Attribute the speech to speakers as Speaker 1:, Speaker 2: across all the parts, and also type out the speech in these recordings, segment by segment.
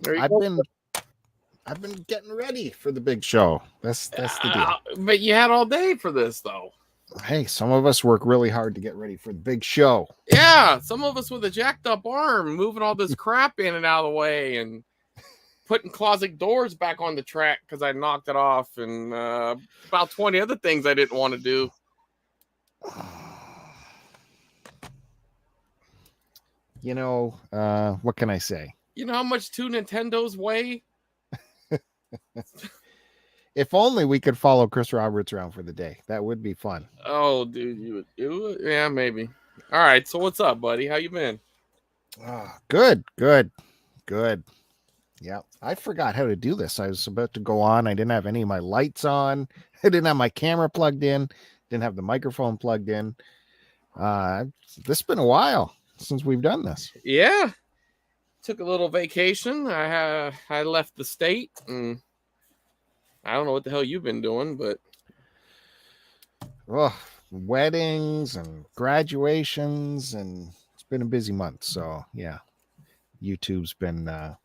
Speaker 1: There you
Speaker 2: I've
Speaker 1: go.
Speaker 2: been getting ready for the big show. That's the deal.
Speaker 1: But you had all day for this, though.
Speaker 2: Hey, some of us work really hard to get ready for the big show.
Speaker 1: Yeah, some of us with a jacked up arm, moving all this crap in and out of the way, and putting closet doors back on the track because I knocked it off, and about 20 other things I didn't want to do.
Speaker 2: You know, what can I say?
Speaker 1: You know how much two Nintendos weigh?
Speaker 2: If only we could follow Chris Roberts around for the day. That would be fun.
Speaker 1: Oh, dude, you would, yeah, maybe. All right, so what's up, buddy? How you been?
Speaker 2: Good. Yeah, I forgot how to do this. I was about to go on. I didn't have any of my lights on. I didn't have my camera plugged in. Didn't have the microphone plugged in. This has been a while since we've done this.
Speaker 1: Yeah, took a little vacation. I left the state, and I don't know what the hell you've been doing, but
Speaker 2: Weddings and graduations, and it's been a busy month. So yeah, YouTube's been on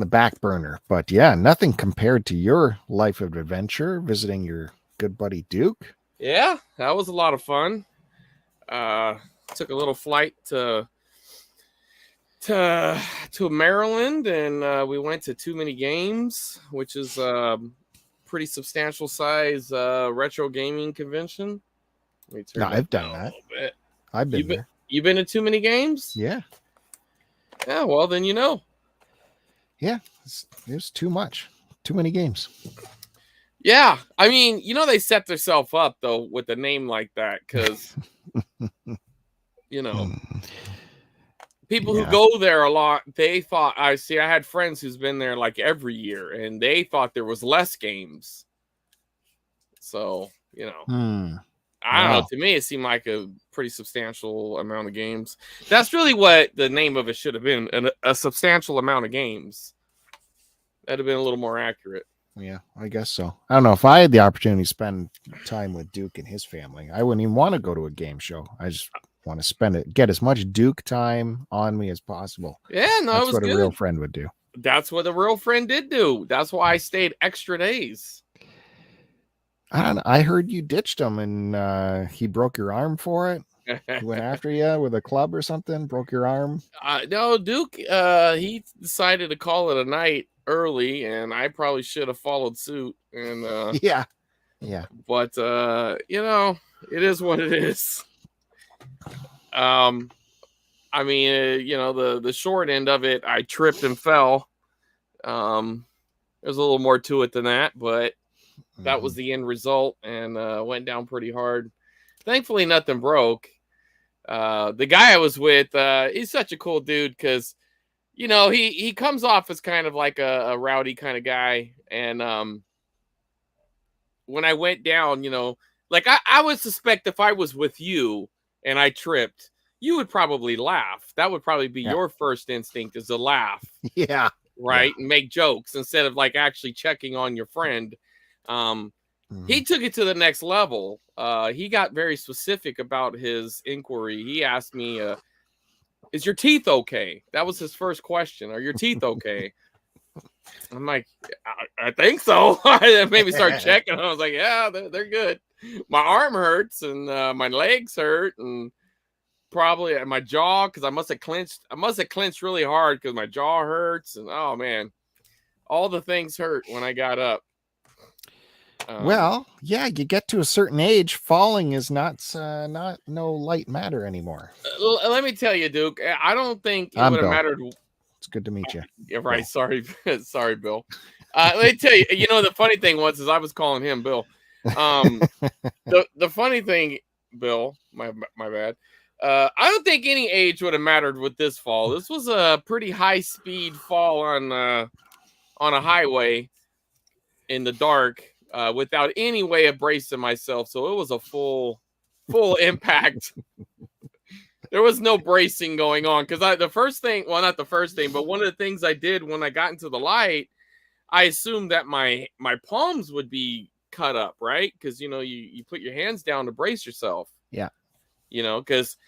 Speaker 2: the back burner. But yeah, nothing compared to your life of adventure, visiting your good buddy Duke.
Speaker 1: yeah, that was a lot of fun. Took a little flight to Maryland, and we went to Too Many Games, which is pretty substantial size retro gaming convention.
Speaker 2: No, I've done that. I've been there.
Speaker 1: You been to Too Many Games?
Speaker 2: Yeah.
Speaker 1: Yeah, well, then you know.
Speaker 2: Yeah, it was too much. Too many games.
Speaker 1: Yeah, I mean, they set themselves up, though, with a name like that, because, people who go there a lot, they thought, I had friends who's been there, like, every year, and they thought there was less games. So, I don't know. To me, it seemed like a pretty substantial amount of games. That's really what the name of it should have been, a substantial amount of games. That'd have been a little more accurate.
Speaker 2: Yeah, I guess so. I don't know. If I had the opportunity to spend time with Duke and his family, I wouldn't even want to go to a game show. I just want to get as much Duke time on me as possible.
Speaker 1: Yeah, no,
Speaker 2: that's
Speaker 1: it was
Speaker 2: what
Speaker 1: good.
Speaker 2: A real friend would do.
Speaker 1: That's what a real friend did do. That's why I stayed extra days.
Speaker 2: I heard you ditched him, and he broke your arm for it. He went after you with a club or something, broke your arm.
Speaker 1: No, Duke, he decided to call it a night early, and I probably should have followed suit. And
Speaker 2: yeah.
Speaker 1: But it is what it is. I mean, the short end of it, I tripped and fell. There's a little more to it than that, but that was the end result, and went down pretty hard. Thankfully, nothing broke. The guy I was with, he's such a cool dude because, he comes off as kind of like a rowdy kind of guy. And when I went down, like I would suspect if I was with you and I tripped, you would probably laugh. That would probably be your first instinct, is to laugh.
Speaker 2: Yeah.
Speaker 1: Right.
Speaker 2: Yeah.
Speaker 1: And make jokes instead of like actually checking on your friend. He took it to the next level. He got very specific about his inquiry. He asked me, is your teeth okay? That was his first question. Are your teeth okay? I'm like, I think so. I maybe start checking. I was like, yeah, they're good. My arm hurts, and my legs hurt, and probably my jaw, because I must have clenched really hard because my jaw hurts. And oh man, all the things hurt when I got up.
Speaker 2: Well, yeah, you get to a certain age, falling is not no light matter anymore.
Speaker 1: Let me tell you, Duke, I don't think it would have mattered.
Speaker 2: It's good to meet you.
Speaker 1: Yeah, right. Bill. Sorry, Bill. Let me tell you, the funny thing was, is I was calling him Bill. The funny thing, Bill, my bad. I don't think any age would have mattered with this fall. This was a pretty high speed fall on a highway in the dark. Without any way of bracing myself. So it was a full impact. There was no bracing going on. Because not the first thing, but one of the things I did when I got into the light, I assumed that my palms would be cut up, right? Because, you put your hands down to brace yourself.
Speaker 2: Yeah.
Speaker 1: Because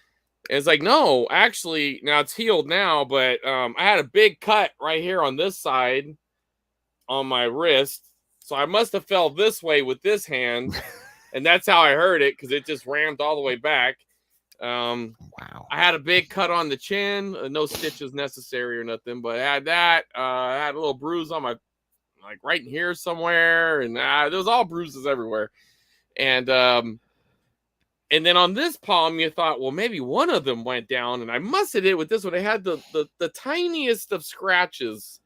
Speaker 1: And it's like, no, actually, now it's healed now, but I had a big cut right here on this side on my wrist. So I must have fell this way with this hand. And that's how I heard it, because it just rammed all the way back.
Speaker 2: Wow.
Speaker 1: I had a big cut on the chin. No stitches necessary or nothing, but I had that. I had a little bruise on my, like right in here somewhere. And there was all bruises everywhere. And then on this palm, you thought, well, maybe one of them went down. And I must have did with this one. I had the tiniest of scratches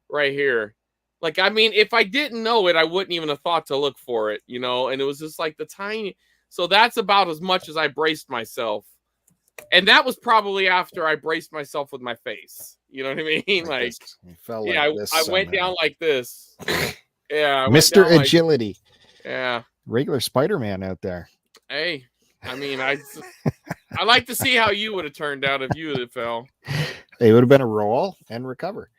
Speaker 1: right here. Like, I mean, if I didn't know it, I wouldn't even have thought to look for it, you know? And it was just like the tiny. So that's about as much as I braced myself. And that was probably after I braced myself with my face. You know what I mean? Like I went down like this. Yeah.
Speaker 2: Mr. Agility.
Speaker 1: Yeah.
Speaker 2: Regular Spider-Man out there.
Speaker 1: Hey, I mean, I like to see how you would have turned out if you had fell.
Speaker 2: It would have been a roll and recover.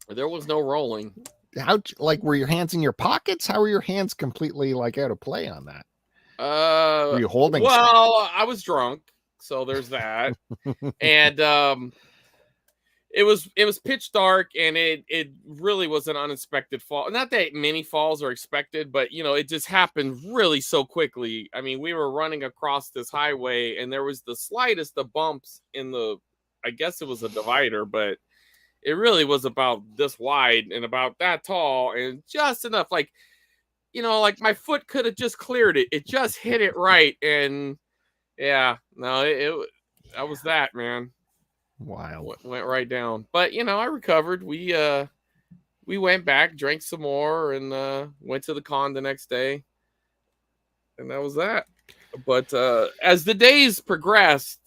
Speaker 1: There was no rolling.
Speaker 2: How, like, were your hands in your pockets? How were your hands completely like out of play on that? Were you holding?
Speaker 1: Well, I was drunk, so there's that. And it was pitch dark, and it really was an unexpected fall. Not that many falls are expected, but you know, it just happened really so quickly. I mean, we were running across this highway, and there was the slightest of bumps in the, I guess it was a divider, but it really was about this wide and about that tall and just enough. Like, you know, like my foot could have just cleared it. It just hit it right. And yeah, no, that was that, man.
Speaker 2: Wild.
Speaker 1: Went right down. But, you know, I recovered. We went back, drank some more, and went to the con the next day. And that was that. But as the days progressed,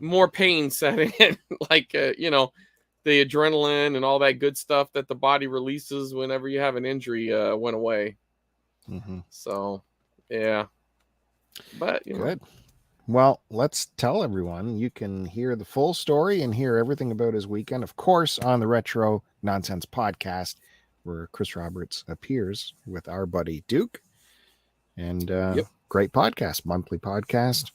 Speaker 1: more pain set in. Like, you know, the adrenaline and all that good stuff that the body releases whenever you have an injury went away.
Speaker 2: Mm-hmm.
Speaker 1: So, yeah. But, you know.
Speaker 2: Good. Well, let's tell everyone. You can hear the full story and hear everything about his weekend, of course, on the Retro Nonsense podcast, where Chris Roberts appears with our buddy Duke. And Great podcast, monthly podcast.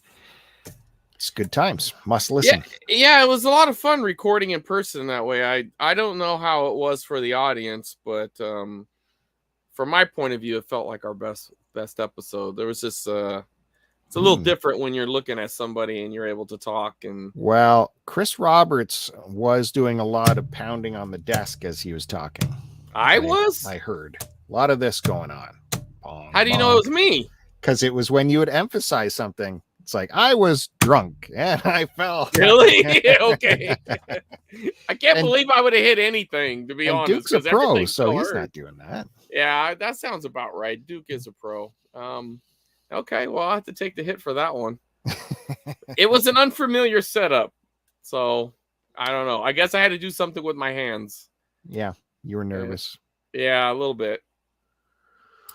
Speaker 2: It's good times. Must listen.
Speaker 1: Yeah, it was a lot of fun recording in person that way. I don't know how it was for the audience, but from my point of view, it felt like our best episode. There was just it's a little different when you're looking at somebody and you're able to talk. And
Speaker 2: well, Chris Roberts was doing a lot of pounding on the desk as he was talking. I heard a lot of this going on. Bong,
Speaker 1: how do you know it was me?
Speaker 2: Because it was when you would emphasize something. It's like, I was drunk and I fell.
Speaker 1: Really? Okay. I can't believe I would have hit anything, to be honest.
Speaker 2: Duke's a pro, so he's not doing that.
Speaker 1: Yeah, that sounds about right. Duke is a pro. Okay, well, I'll have to take the hit for that one. It was an unfamiliar setup, so I don't know. I guess I had to do something with my hands.
Speaker 2: Yeah, you were nervous.
Speaker 1: Yeah, a little bit.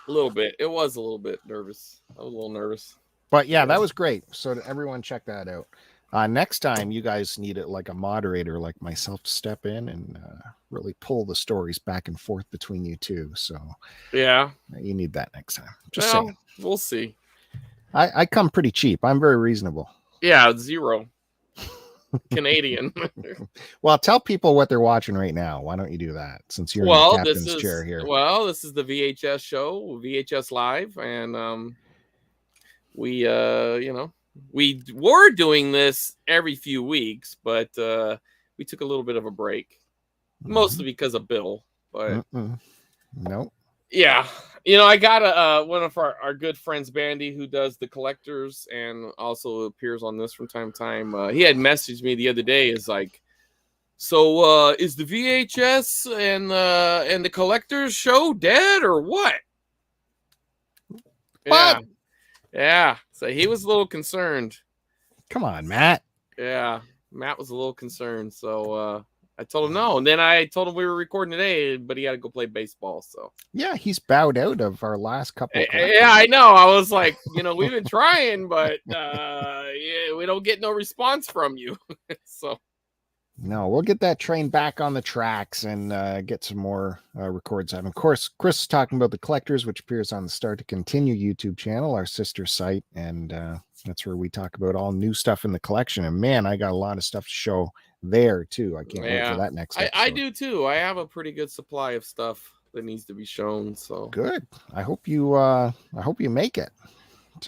Speaker 1: A little bit. It was a little bit nervous. I was a little nervous.
Speaker 2: But yeah, that was great. So everyone check that out. Next time you guys need it like a moderator like myself to step in and really pull the stories back and forth between you two. So
Speaker 1: yeah,
Speaker 2: you need that next time. Just saying.
Speaker 1: We'll see.
Speaker 2: I come pretty cheap. I'm very reasonable.
Speaker 1: Yeah, $0 Canadian.
Speaker 2: Well, tell people what they're watching right now. Why don't you do that since you're in the captain's chair here?
Speaker 1: Well, this is the VHS show, VHS Live, and we you know, we were doing this every few weeks, but we took a little bit of a break, mostly because of Bill. But
Speaker 2: no,
Speaker 1: yeah, you know, I got one of our good friends, Bandy, who does the collectors and also appears on this from time to time. He had messaged me the other day, is like, so is the VHS and the collectors show dead or what?
Speaker 2: What?
Speaker 1: Yeah, so he was a little concerned.
Speaker 2: Come on, Matt.
Speaker 1: Yeah, Matt was a little concerned. So I told him no. And then I told him we were recording today, but he had to go play baseball. So
Speaker 2: yeah, he's bowed out of our last couple.
Speaker 1: Yeah, I know. I was like, you know, we've been trying, but yeah, we don't get no response from you. So
Speaker 2: No, we'll get that train back on the tracks and get some more records out. Of course, Chris is talking about The Collectors, which appears on the Start to Continue YouTube channel, our sister site. And that's where we talk about all new stuff in the collection. And man, I got a lot of stuff to show there too. I can't wait for that next episode.
Speaker 1: I do too. I have a pretty good supply of stuff that needs to be shown. So
Speaker 2: good. I hope you make it.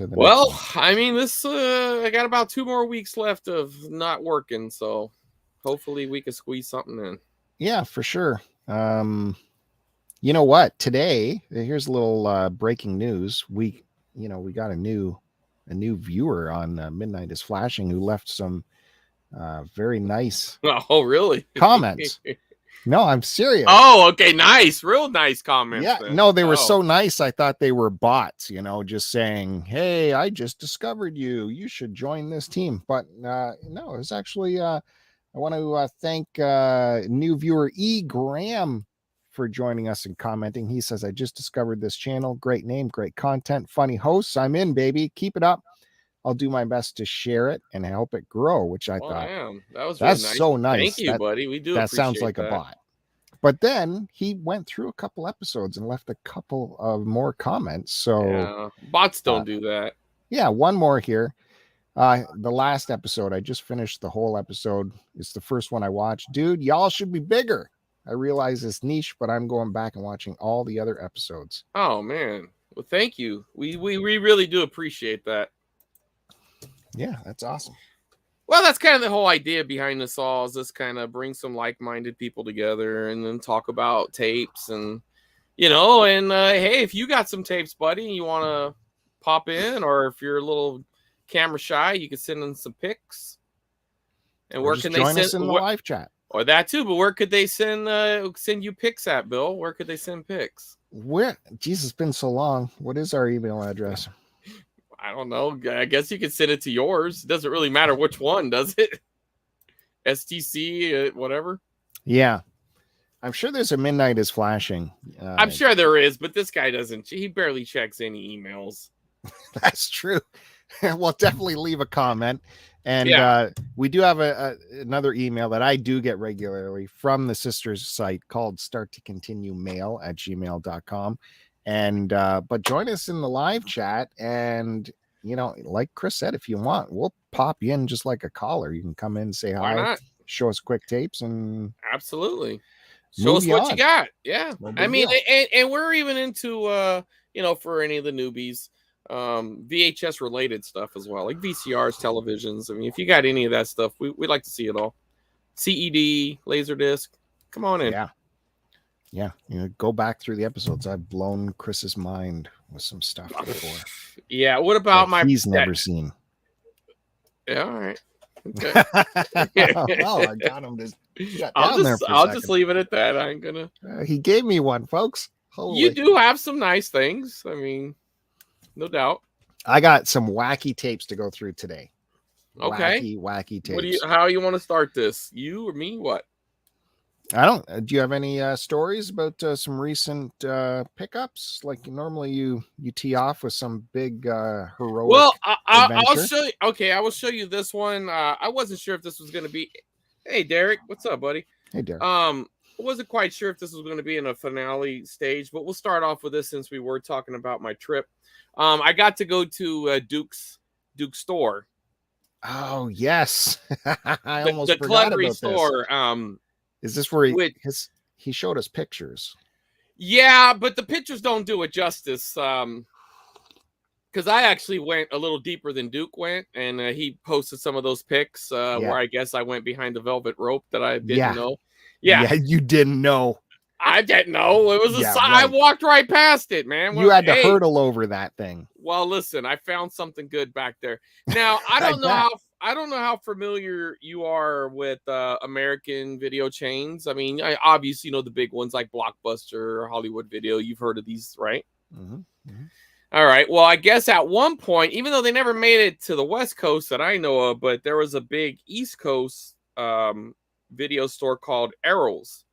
Speaker 1: Well, I mean, I got about 2 more weeks left of not working, so hopefully we can squeeze something in.
Speaker 2: Yeah, for sure. You know what? Today, here's a little breaking news. We got a new viewer on Midnight is Flashing who left some very nice
Speaker 1: really
Speaker 2: comments. No, I'm serious.
Speaker 1: Oh, okay, nice, real nice comments.
Speaker 2: Yeah,
Speaker 1: then.
Speaker 2: No, they were so nice. I thought they were bots, just saying, "Hey, I just discovered you. You should join this team." But no, it was actually. I want to thank new viewer E. Graham for joining us and commenting. He says, "I just discovered this channel. Great name, great content, funny hosts. I'm in, baby. Keep it up. I'll do my best to share it and help it grow," which I thought
Speaker 1: that's
Speaker 2: really
Speaker 1: nice.
Speaker 2: So nice.
Speaker 1: Thank you, buddy. We do.
Speaker 2: That sounds like
Speaker 1: that.
Speaker 2: a bot. But then he went through a couple episodes and left a couple of more comments. So
Speaker 1: bots don't do that.
Speaker 2: Yeah, one more here. The last episode, I just finished the whole episode. It's the first one I watched. Dude, y'all should be bigger. I realize it's niche, but I'm going back and watching all the other episodes.
Speaker 1: Oh man. Well, thank you. We really do appreciate that.
Speaker 2: Yeah, that's awesome.
Speaker 1: Well, that's kind of the whole idea behind this all, is this kind of bring some like-minded people together and then talk about tapes and, hey, if you got some tapes, buddy, you want to pop in, or if you're a little camera shy, you can send in some pics. And where can they send
Speaker 2: us in the live chat?
Speaker 1: Or that too, but where could they send you pics at, Bill? Where could they send pics?
Speaker 2: Jesus, it's been so long. What is our email address?
Speaker 1: I don't know. I guess you could send it to yours. It doesn't really matter which one, does it? STC, whatever.
Speaker 2: Yeah. I'm sure there's a Midnight is Flashing.
Speaker 1: I'm sure there is, but this guy doesn't. He barely checks any emails.
Speaker 2: That's true. Well, definitely leave a comment. And we do have another email that I do get regularly from the sister's site called starttocontinuemail@gmail.com. And but join us in the live chat, and like Chris said, if you want, we'll pop you in just like a caller. You can come in, say hi, show us quick tapes, and
Speaker 1: absolutely show us what you got. Yeah, I mean, and we're even into for any of the newbies, VHS related stuff as well, like VCRs, televisions. I mean, if you got any of that stuff, we'd like to see it all. CED, Laserdisc, come on in.
Speaker 2: Yeah, go back through the episodes. I've blown Chris's mind with some stuff before.
Speaker 1: Yeah, what about
Speaker 2: he's never seen?
Speaker 1: Yeah, all right. Okay.
Speaker 2: Well, I got him to shut down there for a
Speaker 1: I'll
Speaker 2: second.
Speaker 1: just leave it at that. I ain't gonna.
Speaker 2: He gave me one, folks. Holy.
Speaker 1: You do have some nice things. I mean, no doubt.
Speaker 2: I got some wacky tapes to go through today.
Speaker 1: Okay.
Speaker 2: Wacky tapes.
Speaker 1: How you want to start this? You or me? What?
Speaker 2: I don't. Do you have any stories about some recent pickups? Like normally you tee off with some big heroic.
Speaker 1: Well, I'll show you. Okay, I will show you this one. I wasn't sure if this was going to be. Hey, Derek, what's up, buddy?
Speaker 2: Hey, Derek.
Speaker 1: I wasn't quite sure if this was going to be in a finale stage, but we'll start off with this since we were talking about my trip. I got to go to Duke's store.
Speaker 2: Oh yes, I almost
Speaker 1: the
Speaker 2: forgot
Speaker 1: Clevery
Speaker 2: about
Speaker 1: store.
Speaker 2: This. Is this where he showed us pictures?
Speaker 1: Yeah, but the pictures don't do it justice. Because I actually went a little deeper than Duke went, and he posted some of those pics where I guess I went behind the velvet rope that I didn't know. Yeah,
Speaker 2: you didn't know.
Speaker 1: I didn't know. It was I walked right past it, man.
Speaker 2: You had to hurdle over that thing.
Speaker 1: Well, listen, I found something good back there. Now, I don't know how familiar you are with American video chains. I mean, obviously you know the big ones like Blockbuster or Hollywood Video. You've heard of these, right?
Speaker 2: Mm-hmm. Mm-hmm.
Speaker 1: All right. Well, I guess at one point, even though they never made it to the West Coast that I know of, but there was a big East Coast video store called Errol's.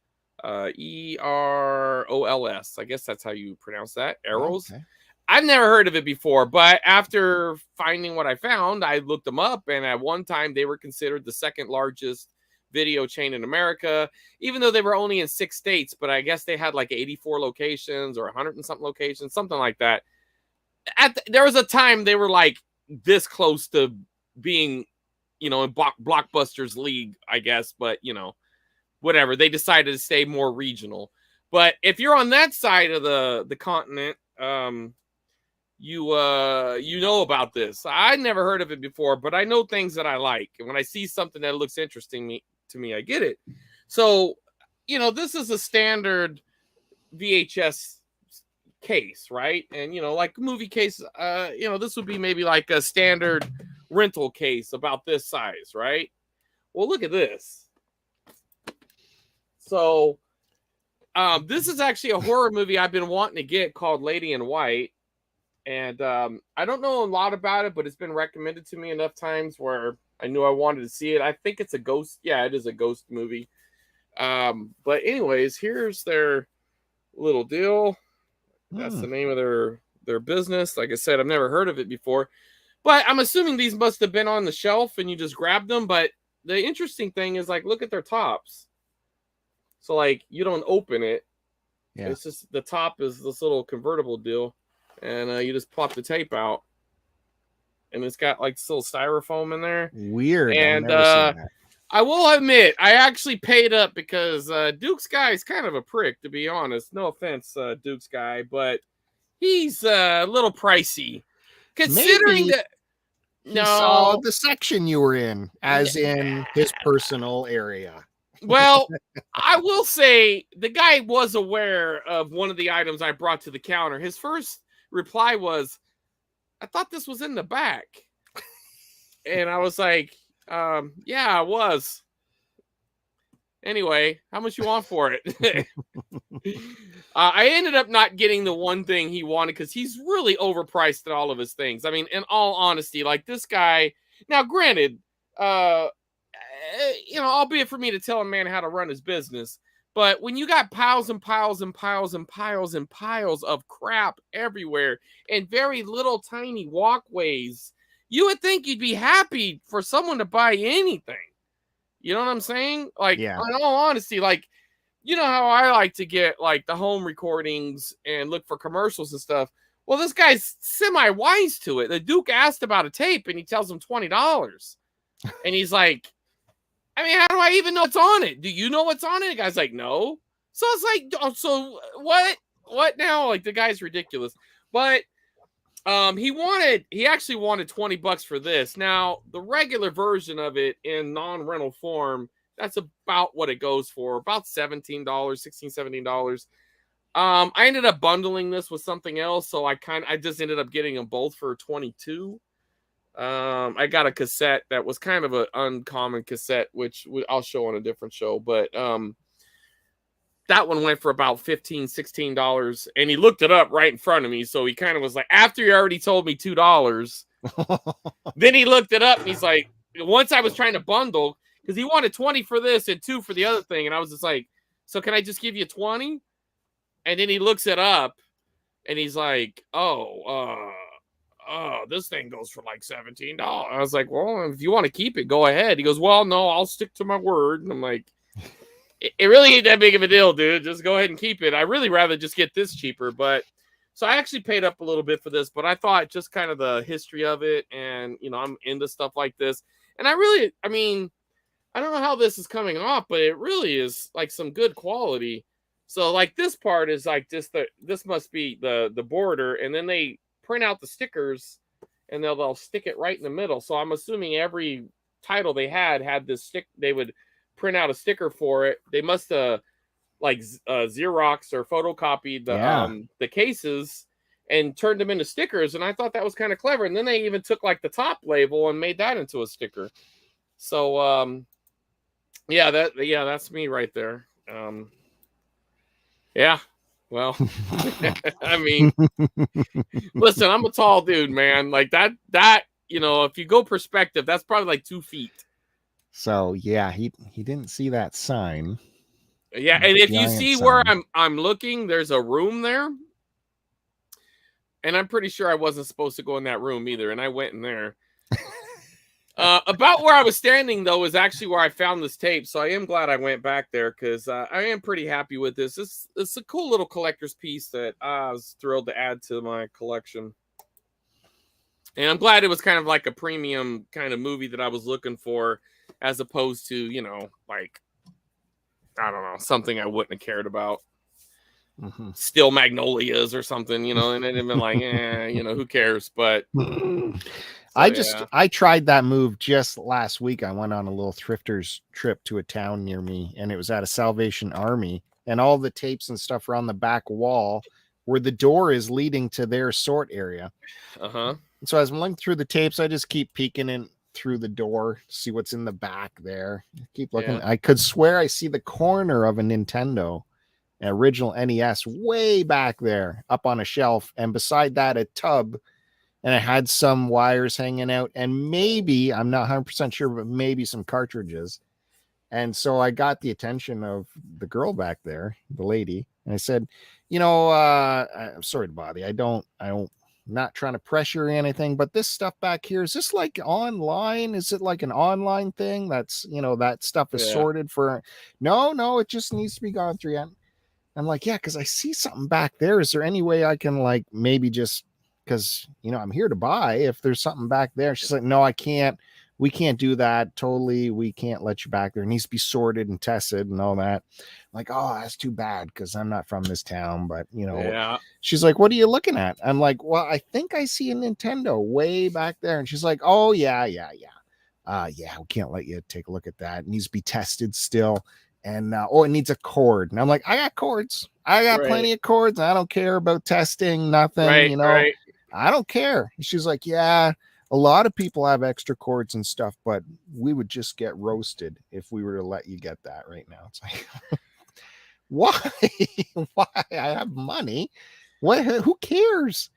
Speaker 1: EROLS. I guess that's how you pronounce that. Errol's. Okay. I've never heard of it before, but after finding what I found, I looked them up, and at one time they were considered the second largest video chain in America, even though they were only in 6 states, but I guess they had like 84 locations or 100 and something locations, something like that. There was a time they were like this close to being, in Blockbuster's league, I guess, but whatever. They decided to stay more regional. But if you're on that side of the continent, you know about this. I never heard of it before, but I know things that I like. And when I see something that looks interesting to me, I get it. So, this is a standard VHS case, right? And, like movie case, this would be maybe like a standard rental case about this size, right? Well, look at this. So, this is actually a horror movie I've been wanting to get called Lady in White. And I don't know a lot about it, but it's been recommended to me enough times where I knew I wanted to see it. I think it's a ghost. Yeah, it is a ghost movie. But anyways, here's their little deal. That's the name of their business. Like I said, I've never heard of it before. But I'm assuming these must have been on the shelf and you just grabbed them. But the interesting thing is, like, look at their tops. So, like, you don't open it. Yeah. It's just the top is this little convertible deal. And you just pop the tape out. And it's got, like, this little styrofoam in there.
Speaker 2: Weird.
Speaker 1: And I will admit, I actually paid up because Duke's guy is kind of a prick, to be honest. No offense, Duke's guy. But he's a little pricey. Considering that...
Speaker 2: No. Saw the section you were in, as in his personal area.
Speaker 1: Well, I will say the guy was aware of one of the items I brought to the counter. His first reply was, I thought this was in the back. And I was like, yeah, I was. Anyway, how much you want for it? I ended up not getting the one thing he wanted because he's really overpriced at all of his things. I mean, in all honesty, like this guy, now granted, albeit for me to tell a man how to run his business, but when you got piles and piles and piles and piles and piles of crap everywhere and very little tiny walkways, you would think you'd be happy for someone to buy anything. You know what I'm saying? Like, in all honesty, like, you know how I like to get like the home recordings and look for commercials and stuff. Well, this guy's semi-wise to it. The Duke asked about a tape and he tells him $20. And he's like, I mean, how do I even know what's on it? Do you know what's on it? The guy's like, no. So it's like, oh, so what now? Like, the guy's ridiculous. But he actually wanted $20 for this. Now, the regular version of it in non-rental form, that's about what it goes for, about $16, $17. I ended up bundling this with something else, so I just ended up getting them both for $22. I got a cassette that was kind of an uncommon cassette, which I'll show on a different show, but that one went for about $15, $16, and he looked it up right in front of me, so he kind of was like, after he already told me $2, then he looked it up, and he's like, once I was trying to bundle, because he wanted 20 for this and 2 for the other thing, and I was just like, so can I just give you 20? And then he looks it up, and he's like, oh, this thing goes for like $17. I was like, well, if you want to keep it, go ahead. He goes, well, no, I'll stick to my word. And I'm like, it really ain't that big of a deal, dude. Just go ahead and keep it. I really rather just get this cheaper. But so I actually paid up a little bit for this, but I thought just kind of the history of it. And, I'm into stuff like this. And I don't know how this is coming off, but it really is like some good quality. So like this part is like just this must be the border. And then they print out the stickers and they'll stick it right in the middle. So I'm assuming every title they had this stick. They would print out a sticker for it. They must have Xerox or photocopied the cases and turned them into stickers. And I thought that was kind of clever. And then they even took like the top label and made that into a sticker. So that's me right there. Well, I mean, listen, I'm a tall dude, man. Like that, if you go perspective, that's probably like 2 feet.
Speaker 2: So yeah, he didn't see that sign.
Speaker 1: Yeah, and if you see sign. Where I'm looking, there's a room there. And I'm pretty sure I wasn't supposed to go in that room either, and I went in there. About where I was standing, though, is actually where I found this tape. So I am glad I went back there because I am pretty happy with this. It's a cool little collector's piece that I was thrilled to add to my collection. And I'm glad it was kind of like a premium kind of movie that I was looking for, as opposed to, like, I don't know, something I wouldn't have cared about.
Speaker 2: Mm-hmm.
Speaker 1: Still Magnolias or something, and it'd been like, who cares? But
Speaker 2: I tried that move just last week. I went on a little thrifters trip to a town near me, and it was at a Salvation Army, and all the tapes and stuff are on the back wall where the door is leading to their sort area.
Speaker 1: Uh-huh.
Speaker 2: So as I'm looking through the tapes, I just keep peeking in through the door, see what's in the back there. Keep looking.
Speaker 1: Yeah.
Speaker 2: I could swear I see the corner of a Nintendo, an original NES, way back there up on a shelf. And beside that, a tub. And it had some wires hanging out. And maybe, I'm not 100% sure, but maybe some cartridges. And so I got the attention of the girl back there, the lady. And I said, I'm sorry to bother you. I don't, not trying to pressure or anything, but this stuff back here, is this like online? Is it like an online thing that's, that stuff is sorted for? No, it just needs to be gone through. And I'm like, yeah, because I see something back there. Is there any way I can like maybe just, because, I'm here to buy if there's something back there? She's like, no, I can't. We can't do that. Totally. We can't let you back there. It needs to be sorted and tested and all that. I'm like, oh, that's too bad because I'm not from this town. But, she's like, what are you looking at? I'm like, well, I think I see a Nintendo way back there. And she's like, oh, yeah. We can't let you take a look at that. It needs to be tested still. And, it needs a cord. And I'm like, I got cords. I got plenty of cords. I don't care about testing, nothing,
Speaker 1: Right.
Speaker 2: I don't care. She's like, yeah, a lot of people have extra cords and stuff, but we would just get roasted if we were to let you get that right now. It's like, why? I have money. Who cares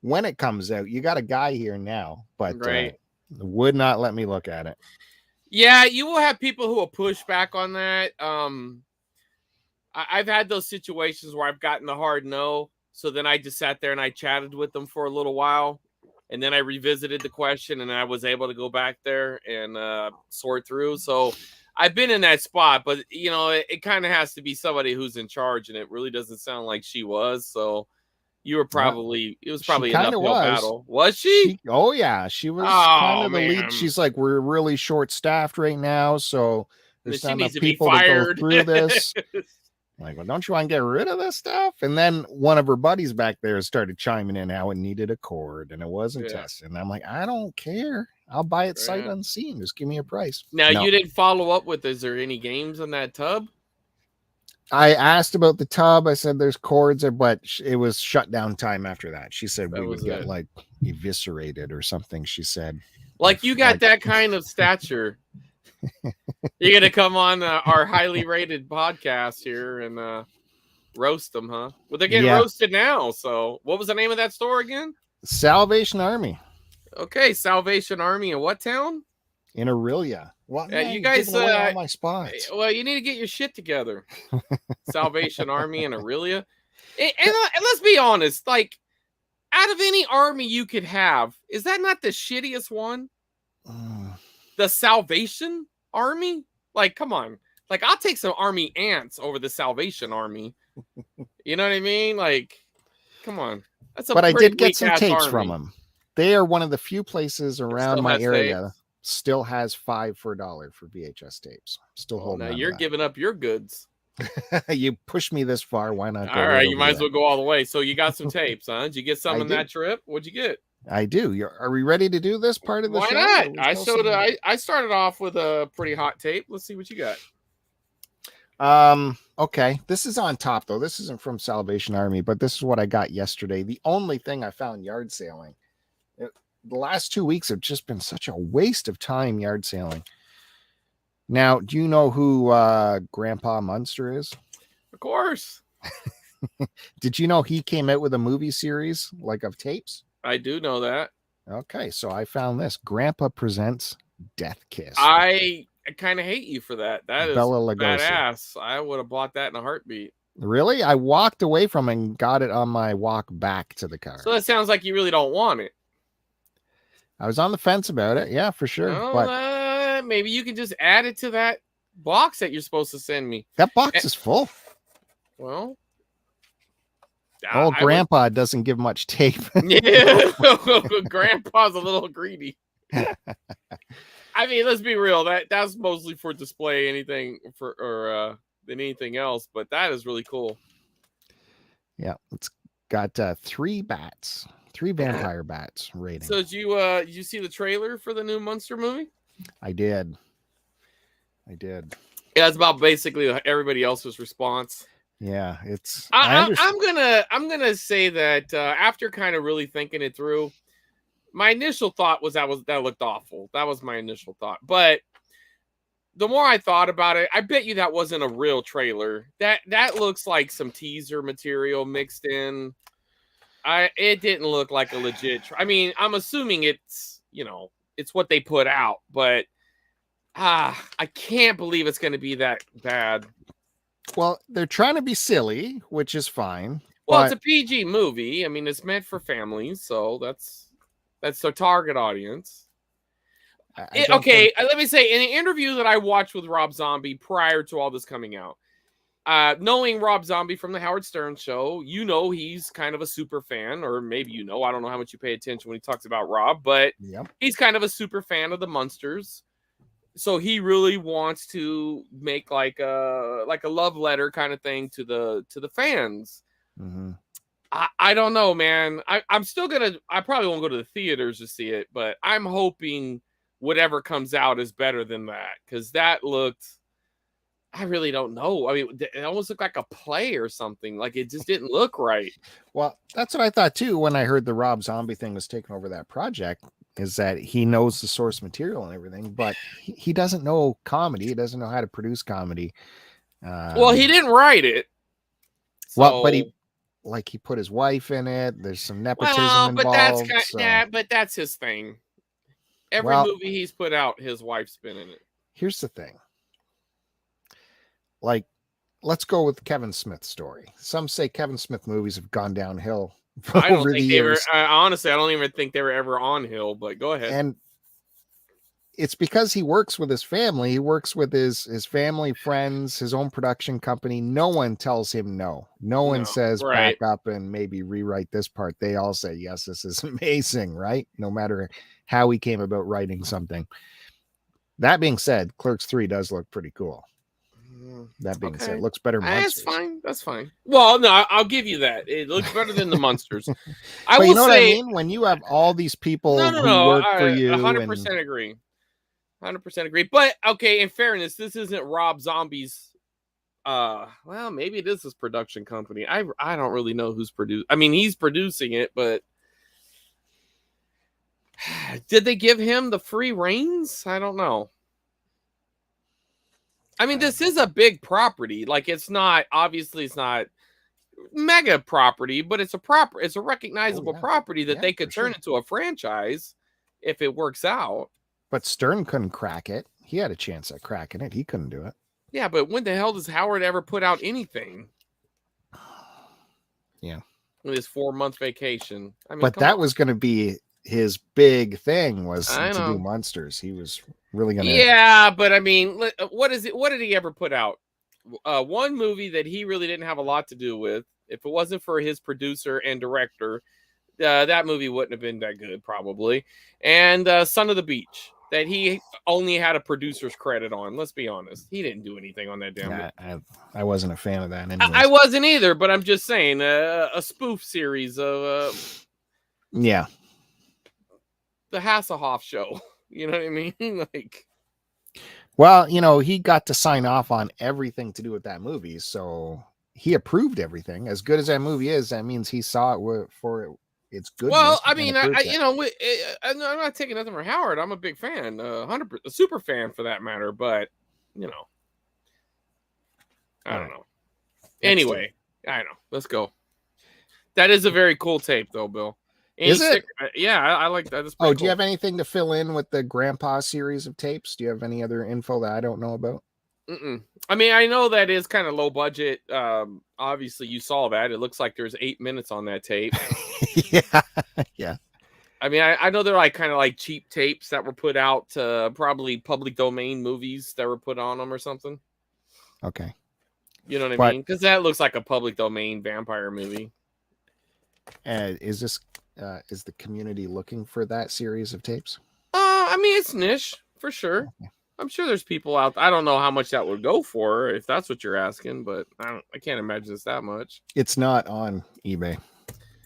Speaker 2: when it comes out? You got a guy here now, but would not let me look at it.
Speaker 1: Yeah, you will have people who will push back on that. I've had those situations where I've gotten the hard no. So then I just sat there and I chatted with them for a little while. And then I revisited the question and I was able to go back there and sort through. So I've been in that spot, but it kind of has to be somebody who's in charge, and it really doesn't sound like she was. So it was probably an uphill battle. Was she?
Speaker 2: Oh yeah. She was kind of the lead. She's like, we're really short staffed right now. So there's not enough people to go through this. Like, well, don't you want to get rid of this stuff? And then one of her buddies back there started chiming in how it needed a cord and it wasn't tested. And I'm like, I don't care. I'll buy it sight unseen. Just give me a price.
Speaker 1: Now, you didn't follow up with, is there any games in that tub?
Speaker 2: I asked about the tub. I said there's cords, but it was shut down time after that. She said we would get like eviscerated or something. She said,
Speaker 1: like, you got that kind of stature. You're gonna come on our highly rated podcast here and roast them, huh? Well, they're getting roasted now. So, what was the name of that store again?
Speaker 2: Salvation Army.
Speaker 1: Okay, Salvation Army in what town?
Speaker 2: In Aurelia. Well,
Speaker 1: you guys,
Speaker 2: all my spots.
Speaker 1: Well, you need to get your shit together. Salvation Army in Aurelia, and let's be honest. Like, out of any army you could have, is that not the shittiest one? The Salvation Army? Like, come on. Like, I'll take some army ants over the Salvation Army. You know what I mean? Like, come on.
Speaker 2: But I did get some tapes from them. They are one of the few places around my area still has 5 for $1 for VHS tapes. Still holding on.
Speaker 1: Now you're giving up your goods.
Speaker 2: You pushed me this far. Why not?
Speaker 1: All right, you might as well go all the way. So you got some tapes, huh? Did you get some on that trip? What'd you get?
Speaker 2: I do. Are we ready to do this part of the show?
Speaker 1: Why not? I started off with a pretty hot tape. Let's see what you
Speaker 2: got. Okay. This is on top though. This isn't from Salvation Army, but this is what I got yesterday. The only thing I found yard sailing. The last 2 weeks have just been such a waste of time yard sailing. Now, do you know who Grandpa Munster is?
Speaker 1: Of course.
Speaker 2: Did you know he came out with a movie series like of tapes?
Speaker 1: I do know that.
Speaker 2: Okay, so I found this. Grandpa Presents Death Kiss.
Speaker 1: I kind of hate you for that. That is
Speaker 2: Bela Lugosi.
Speaker 1: Badass. I would have bought that in a heartbeat.
Speaker 2: Really? I walked away from it and got it on my walk back to the car.
Speaker 1: So that sounds like you really don't want it.
Speaker 2: I was on the fence about it. Yeah, for sure.
Speaker 1: Well,
Speaker 2: But
Speaker 1: maybe you can just add it to that box that you're supposed to send me.
Speaker 2: that box is full.
Speaker 1: Well,
Speaker 2: Old Grandpa doesn't give much tape.
Speaker 1: Yeah, Grandpa's a little greedy. I mean, let's be real. That's mostly for display, anything than anything else. But that is really cool.
Speaker 2: Yeah, it's got 3 bats, 3 vampire bats rating.
Speaker 1: So did you see the trailer for the new Monster movie?
Speaker 2: I did.
Speaker 1: Yeah, it's about basically everybody else's response.
Speaker 2: Yeah, it's.
Speaker 1: I'm gonna say that after kind of really thinking it through, my initial thought was that looked awful. That was my initial thought. But the more I thought about it, I bet you that wasn't a real trailer. That looks like some teaser material mixed in. It didn't look like a legit. I mean, I'm assuming it's what they put out, but I can't believe it's going to be that bad.
Speaker 2: Well, they're trying to be silly, which is fine.
Speaker 1: Well, it's a PG movie. I mean, it's meant for families, so that's their target audience. Okay, let me say, in an interview that I watched with Rob Zombie prior to all this coming out, knowing Rob Zombie from the Howard Stern show, he's kind of a super fan, or maybe I don't know how much you pay attention when he talks about Rob, but he's kind of a super fan of the Munsters. So he really wants to make like a love letter kind of thing to the fans.
Speaker 2: Mm-hmm.
Speaker 1: I don't know, man. I'm still I probably won't go to the theaters to see it, but I'm hoping whatever comes out is better than that, because that looked, I really don't know. I mean, it almost looked like a play or something. Like, it just didn't look right.
Speaker 2: Well, that's what I thought too when I heard the Rob Zombie thing was taking over that project, is that he knows the source material and everything, but he doesn't know comedy. He doesn't know how to produce comedy.
Speaker 1: Well, he didn't write it.
Speaker 2: So. Well, but he put his wife in it. There's some nepotism involved.
Speaker 1: But that's his thing. Every movie he's put out, his wife's been in it.
Speaker 2: Here's the thing. Like, let's go with Kevin Smith's story. Some say Kevin Smith movies have gone downhill over the years.
Speaker 1: Honestly, I don't even think they were ever on hill, but go ahead.
Speaker 2: And it's because he works with his family. He works with his family, friends, his own production company. No one tells him no. No one says back up and maybe rewrite this part. They all say, yes, this is amazing, right? No matter how he came about writing something. That being said, Clerks 3 does look pretty cool. That being said, it looks better.
Speaker 1: That's fine. That's fine. Well, no, I'll give you that. It looks better than the Munsters.
Speaker 2: I will say, what I mean? When you have all these people who work for you,
Speaker 1: 100% agree. 100% agree. But okay, in fairness, this isn't Rob Zombie's. Well, maybe it is his production company. I don't really know who's producing. I mean, he's producing it, but did they give him the free reins? I don't know. I mean, this is a big property. Like, it's not mega property, but it's a recognizable property that they could turn into a franchise if it works out.
Speaker 2: But Stern couldn't crack it. He had a chance at cracking it. He couldn't do it.
Speaker 1: Yeah, but when the hell does Howard ever put out anything?
Speaker 2: Yeah.
Speaker 1: With his 4-month vacation. I mean,
Speaker 2: but that was going to be his big thing, was to do Monsters. He was really going to.
Speaker 1: Yeah, but I mean, what is it? What did he ever put out? One movie that he really didn't have a lot to do with. If it wasn't for his producer and director, that movie wouldn't have been that good, probably. And Son of the Beach, that he only had a producer's credit on. Let's be honest. He didn't do anything on that damn movie.
Speaker 2: I wasn't a fan of that.
Speaker 1: I wasn't either, but I'm just saying, a spoof series of
Speaker 2: the
Speaker 1: Hasselhoff show. You know what I mean? Like,
Speaker 2: well, he got to sign off on everything to do with that movie, so he approved everything. As good as that movie is, that means he saw it for its goodness.
Speaker 1: Well, I mean, I'm not taking nothing from Howard. I'm a big fan, 100%, a super fan for that matter. But I don't know. Anyway, I know. Let's go. That is a very cool tape, though, Bill.
Speaker 2: Is it?
Speaker 1: Yeah, I like that.
Speaker 2: Oh, do you have anything to fill in with the Grandpa series of tapes? Do you have any other info that I don't know about?
Speaker 1: I mean, I know that is kind of low budget. Obviously, you saw that. It looks like there's 8 minutes on that tape.
Speaker 2: Yeah.
Speaker 1: I mean, I know they're like kind of like cheap tapes that were put out to probably public domain movies that were put on them or something.
Speaker 2: Okay.
Speaker 1: You know what I
Speaker 2: But-
Speaker 1: mean? Because that looks like a public domain vampire movie.
Speaker 2: Is the community looking for that series of tapes?
Speaker 1: I mean, it's niche for sure.
Speaker 2: Okay.
Speaker 1: I'm sure there's people out. I don't know how much that would go for if that's what you're asking, but I can't imagine it's that much.
Speaker 2: It's not on eBay.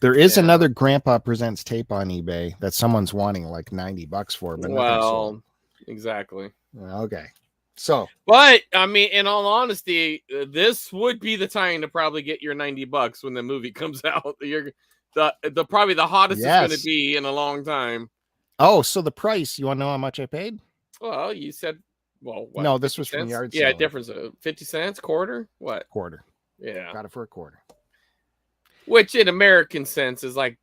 Speaker 2: There is another Grandpa Presents tape on eBay that someone's wanting like $90 for, but nothing sold.
Speaker 1: Exactly.
Speaker 2: Okay. So,
Speaker 1: but I mean, in all honesty, this would be the time to probably get your $90 when the movie comes out. You're the probably the hottest it's going to be in a long time.
Speaker 2: Oh, so the price, you want to know how much I paid?
Speaker 1: Well, you said, what,
Speaker 2: no, this was from yard sale.
Speaker 1: Yeah, difference of 50 cents, quarter, what?
Speaker 2: Quarter.
Speaker 1: Yeah.
Speaker 2: Got it for a quarter.
Speaker 1: Which in American sense is like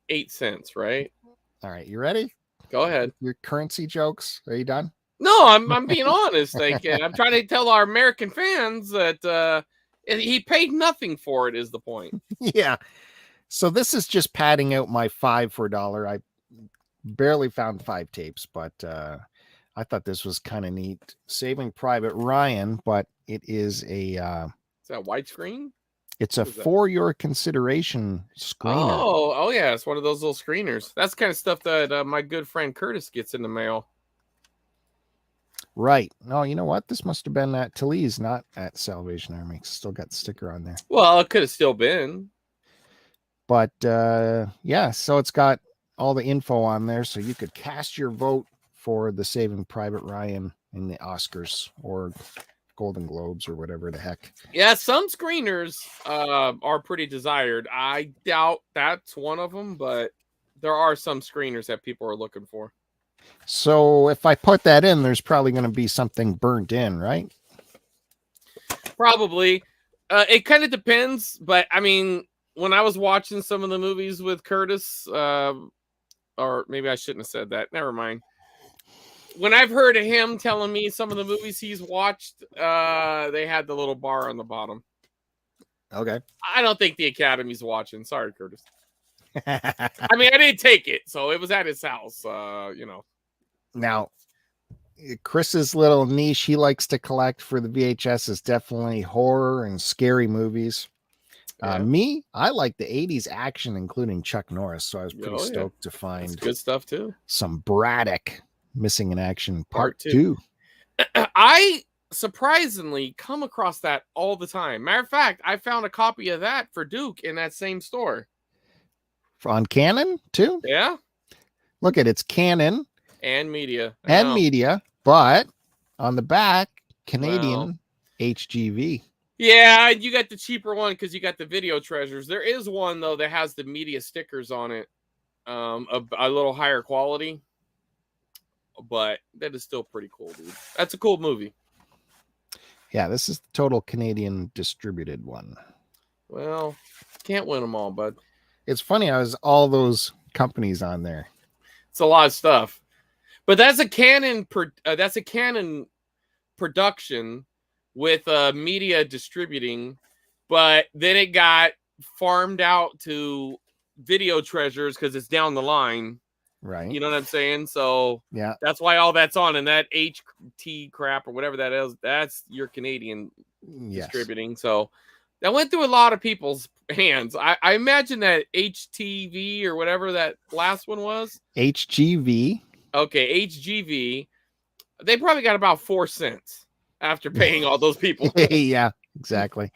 Speaker 1: 8 cents, right?
Speaker 2: All right, you ready?
Speaker 1: Go ahead.
Speaker 2: Your currency jokes. Are you done?
Speaker 1: No, I'm being honest. Like, I'm trying to tell our American fans that he paid nothing for it is the point.
Speaker 2: Yeah. So this is just padding out my 5 for $1. I barely found 5 tapes, but I thought this was kind of neat. Saving Private Ryan, but it is a
Speaker 1: is that widescreen?
Speaker 2: It's a for your consideration screener.
Speaker 1: Oh yeah, it's one of those little screeners. That's the kind of stuff that my good friend Curtis gets in the mail.
Speaker 2: Right. No, you know what? This must have been at Talese, not at Salvation Army. It's still got the sticker on there.
Speaker 1: Well, it could have still been.
Speaker 2: But yeah, so it's got all the info on there, so you could cast your vote for the Saving Private Ryan in the Oscars or Golden Globes or whatever the heck.
Speaker 1: Yeah, some screeners are pretty desired. I doubt that's one of them, but there are some screeners that people are looking for.
Speaker 2: So if I put that in, there's probably going to be something burnt in, right?
Speaker 1: Probably. It kind of depends, but I mean, when I was watching some of the movies with Curtis, or maybe I shouldn't have said that. Never mind. When I've heard of him telling me some of the movies he's watched, they had the little bar on the bottom.
Speaker 2: Okay.
Speaker 1: I don't think the Academy's watching. Sorry, Curtis. I mean, I didn't take it, so it was at his house, you know.
Speaker 2: Now, Chris's little niche he likes to collect for the VHS is definitely horror and scary movies. Yeah. Me, I like the 80s action, including Chuck Norris, so I was pretty stoked to find
Speaker 1: that's good stuff, too.
Speaker 2: Some Braddock Missing in Action Part 2.
Speaker 1: I surprisingly come across that all the time. Matter of fact, I found a copy of that for Duke in that same store.
Speaker 2: On Canon, too?
Speaker 1: Yeah.
Speaker 2: Look at it's Canon.
Speaker 1: And Media.
Speaker 2: And Media, but on the back, Canadian HGV.
Speaker 1: Yeah, you got the cheaper one because you got the Video Treasures. There is one, though, that has the media stickers on it. A little higher quality. But that is still pretty cool, dude. That's a cool movie.
Speaker 2: Yeah, this is the total Canadian distributed one.
Speaker 1: Well, can't win them all, bud.
Speaker 2: It's funny, I was all those companies on there.
Speaker 1: It's a lot of stuff. But that's a Canon production with Media distributing, but then it got farmed out to Video Treasures because it's down the line.
Speaker 2: Right.
Speaker 1: You know what I'm saying? So
Speaker 2: yeah,
Speaker 1: that's why all that's on. And that HT crap or whatever that is, that's your Canadian distributing. So that went through a lot of people's hands. I imagine that HTV or whatever that last one was.
Speaker 2: HGV.
Speaker 1: Okay, HGV. They probably got about 4 cents after paying all those people.
Speaker 2: Yeah, exactly.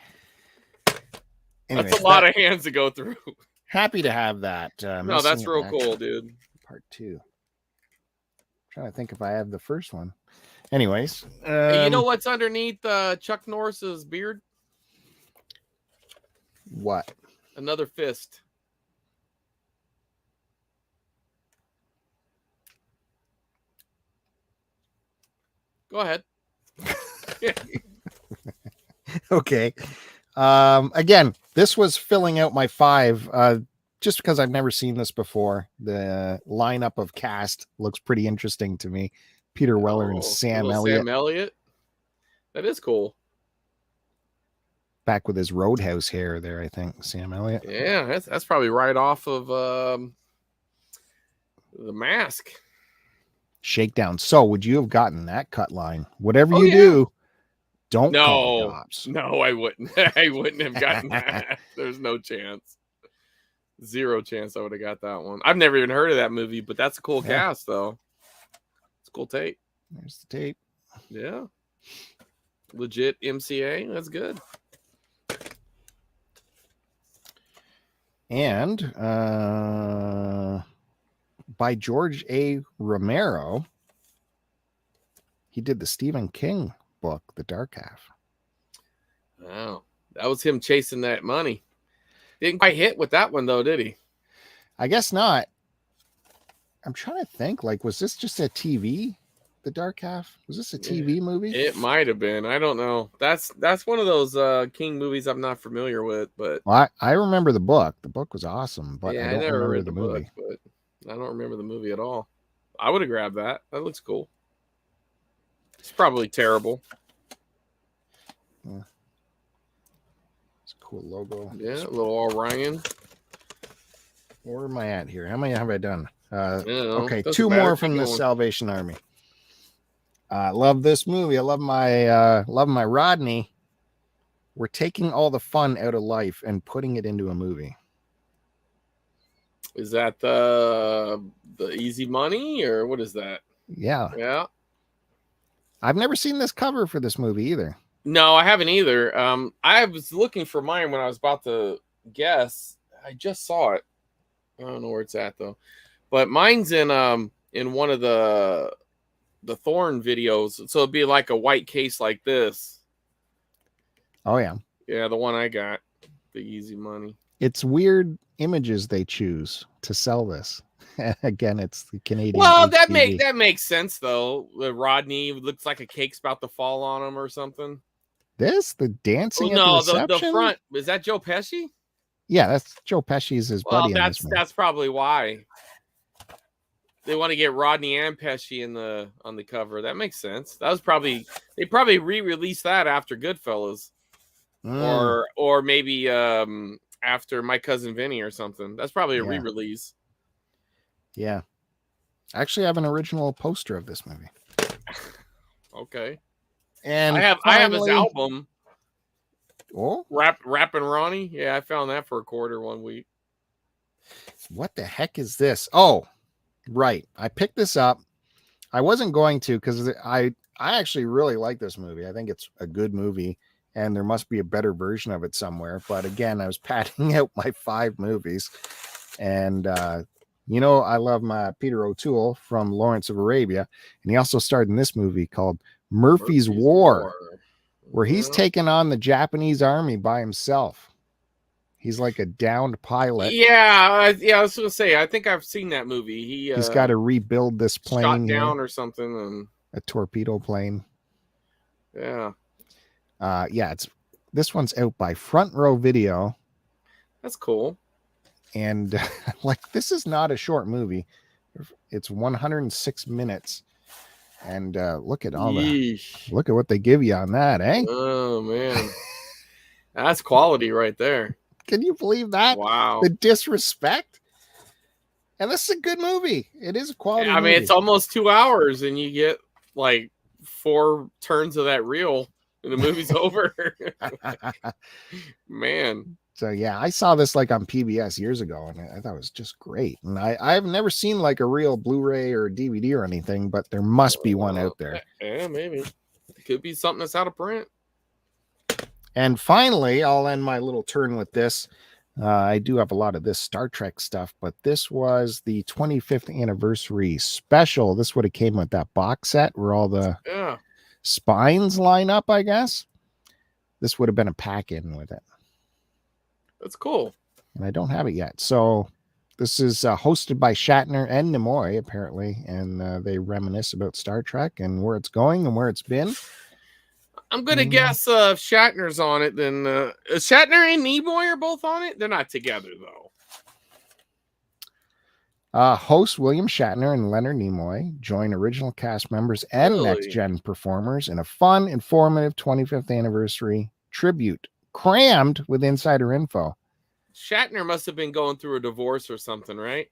Speaker 1: Anyways, that's a lot of hands to go through.
Speaker 2: Happy to have that.
Speaker 1: No, that's real cool, dude.
Speaker 2: Part 2. Trying to think if I have the first one. Anyways,
Speaker 1: hey, you know what's underneath Chuck Norris's beard?
Speaker 2: What?
Speaker 1: Another fist. Go ahead.
Speaker 2: Okay. Again, this was filling out my 5. Just because I've never seen this before. The lineup of cast looks pretty interesting to me. Peter Weller and Sam Elliott.
Speaker 1: Sam Elliott. That is cool.
Speaker 2: Back with his Roadhouse hair there, I think. Sam Elliott.
Speaker 1: Yeah, that's probably right off of The Mask.
Speaker 2: Shakedown. So would you have gotten that cut line? Whatever
Speaker 1: Oh,
Speaker 2: you
Speaker 1: yeah.
Speaker 2: do, don't call the
Speaker 1: No,
Speaker 2: cops.
Speaker 1: no, I wouldn't. I wouldn't have gotten that. There's no chance. Zero chance I would have got that one. I've never even heard of that movie, but that's a cool cast, though. It's a cool tape.
Speaker 2: There's the tape.
Speaker 1: Yeah. Legit MCA. That's good.
Speaker 2: And by George A. Romero, he did the Stephen King book, The Dark Half.
Speaker 1: Wow. That was him chasing that money. Didn't quite hit with that one, though, did he?
Speaker 2: I guess not. I'm trying to think, like, was this just a TV, The Dark Half? Was this a TV movie?
Speaker 1: It might have been. I don't know. That's one of those King movies I'm not familiar with, but
Speaker 2: Well, I remember the book. The book was awesome, but
Speaker 1: yeah,
Speaker 2: I don't
Speaker 1: never
Speaker 2: remember
Speaker 1: read
Speaker 2: the movie.
Speaker 1: book, but I don't remember the movie at all. I would have grabbed that. That looks cool. It's probably terrible.
Speaker 2: Yeah. It's a cool logo.
Speaker 1: Yeah, a little Orion.
Speaker 2: Where am I at here? How many have I done? Okay,
Speaker 1: doesn't
Speaker 2: 2
Speaker 1: matter.
Speaker 2: more
Speaker 1: Keep
Speaker 2: from the
Speaker 1: going.
Speaker 2: Salvation Army. I love this movie. I love my Rodney. We're taking all the fun out of life and putting it into a movie.
Speaker 1: Is that the Easy Money or what is that?
Speaker 2: Yeah.
Speaker 1: Yeah.
Speaker 2: I've never seen this cover for this movie either.
Speaker 1: No, I haven't either. I was looking for mine when I was about to guess. I just saw it. I don't know where it's at though. But mine's in one of the Thorn videos. So it'd be like a white case like this.
Speaker 2: Oh yeah.
Speaker 1: Yeah, the one I got. The Easy Money.
Speaker 2: It's weird images they choose to sell this. Again, it's the Canadian.
Speaker 1: Well,
Speaker 2: HTV.
Speaker 1: that makes sense though. The Rodney looks like a cake's about to fall on him or something.
Speaker 2: The dancing at the
Speaker 1: No,
Speaker 2: reception?
Speaker 1: the front. Is that Joe Pesci?
Speaker 2: Yeah, that's Joe Pesci's his buddy.
Speaker 1: Well,
Speaker 2: in this movie.
Speaker 1: that's probably why they want to get Rodney and Pesci on the cover. That makes sense. That was they probably re-released that after Goodfellas, or maybe after My Cousin Vinny or something. That's probably a re-release.
Speaker 2: Yeah, I actually have an original poster of this movie.
Speaker 1: Okay,
Speaker 2: and
Speaker 1: I have his album.
Speaker 2: Oh,
Speaker 1: Rappin' Ronnie. Yeah, I found that for $quarter one week.
Speaker 2: What the heck is this? Oh, right. I picked this up. I wasn't going to because I actually really like this movie. I think it's a good movie, and there must be a better version of it somewhere. But again, I was padding out my 5 movies, and I love my Peter O'Toole from Lawrence of Arabia, and he also starred in this movie called Murphy's War. Where he's taking on the Japanese army by himself. He's like a downed pilot.
Speaker 1: Yeah, I was going to say, I think I've seen that movie. He's
Speaker 2: got to rebuild this plane.
Speaker 1: Shot down or something. And
Speaker 2: a torpedo plane.
Speaker 1: Yeah.
Speaker 2: This one's out by Front Row Video.
Speaker 1: That's cool.
Speaker 2: And this is not a short movie. It's 106 minutes. And look at what they give you on that, eh?
Speaker 1: Oh man, that's quality right there.
Speaker 2: Can you believe that?
Speaker 1: Wow,
Speaker 2: the disrespect. And this is a good movie. It is a quality.
Speaker 1: I mean,
Speaker 2: movie.
Speaker 1: It's almost 2 hours, and you get like 4 turns of that reel, and the movie's over. Man.
Speaker 2: So yeah, I saw this like on PBS years ago, and I thought it was just great. And I've never seen like a real Blu-ray or DVD or anything, but there must be one out there.
Speaker 1: Yeah, maybe. It could be something that's out of print.
Speaker 2: And finally, I'll end my little turn with this. I do have a lot of this Star Trek stuff, but this was the 25th anniversary special. This would have came with that box set where all the spines line up, I guess. This would have been a pack-in with it.
Speaker 1: That's cool.
Speaker 2: And I don't have it yet. So this is hosted by Shatner and Nimoy, apparently. And they reminisce about Star Trek and where it's going and where it's been.
Speaker 1: I'm going to guess if Shatner's on it, then Shatner and Nimoy are both on it. They're not together, though.
Speaker 2: Host William Shatner and Leonard Nimoy join original cast members and next-gen performers in a fun, informative 25th anniversary tribute crammed with insider info.
Speaker 1: Shatner must have been going through a divorce or something, right?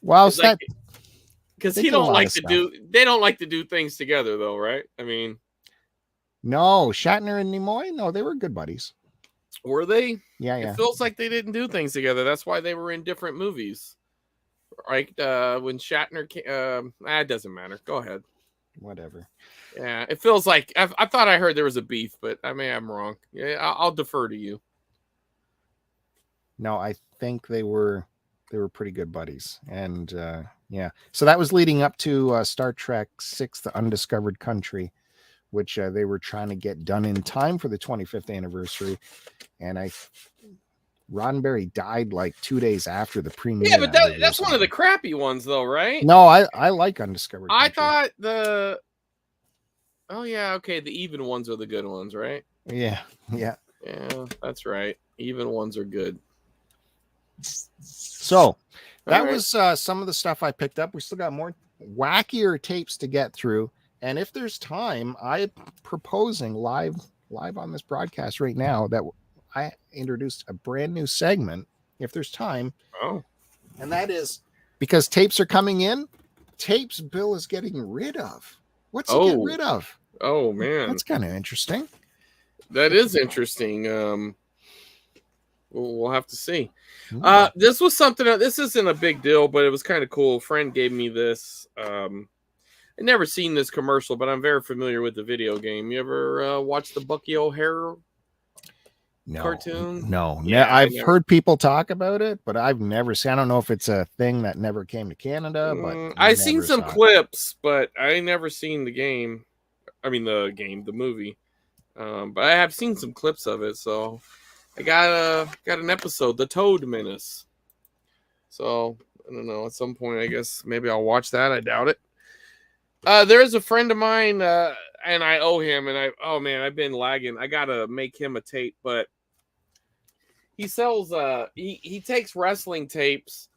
Speaker 2: Well,
Speaker 1: Because
Speaker 2: They don't like to
Speaker 1: they don't like to do things together though, right? I mean,
Speaker 2: no, Shatner and Nimoy, no, they were good buddies.
Speaker 1: were they?
Speaker 2: Yeah,
Speaker 1: It
Speaker 2: yeah.
Speaker 1: feels like they didn't do things together. That's why they were in different movies. Right? When Shatner came, it doesn't matter. Go ahead.
Speaker 2: Whatever.
Speaker 1: Yeah, it feels like I thought I heard there was a beef, but I mean I'm wrong. Yeah, I'll defer to you.
Speaker 2: No, I think they were pretty good buddies, and yeah. So that was leading up to Star Trek VI: The Undiscovered Country, which they were trying to get done in time for the 25th anniversary, and Roddenberry died like 2 days after the premiere.
Speaker 1: Yeah, but that's one of the crappy ones, though, right?
Speaker 2: No, I like Undiscovered Country.
Speaker 1: I thought the. Oh yeah, okay. The even ones are the good ones, right?
Speaker 2: Yeah, yeah.
Speaker 1: Yeah, that's right. Even ones are good.
Speaker 2: So that was some of the stuff I picked up. We still got more wackier tapes to get through, and if there's time, I'm proposing live on this broadcast right now that I introduced a brand new segment. If there's time, and that is because tapes are coming in. Tapes Bill is getting rid of. What's he get rid of?
Speaker 1: Oh man,
Speaker 2: that's kind of interesting.
Speaker 1: That is interesting. We'll have to see. This was something. This isn't a big deal, but it was kind of cool. A friend gave me this. I'd never seen this commercial, but I'm very familiar with the video game. You ever watch the Bucky O'Hare cartoon?
Speaker 2: No. Yeah, I've heard people talk about it, but I've never seen. I don't know if it's a thing that never came to Canada, but
Speaker 1: I've seen some clips, but I never seen the game. I mean the movie. But I have seen some clips of it, so I got an episode, The Toad Menace. So I don't know. At some point, I guess maybe I'll watch that. I doubt it. There is a friend of mine, and I owe him. And I've been lagging. I gotta make him a tape, but he sells. He takes wrestling tapes.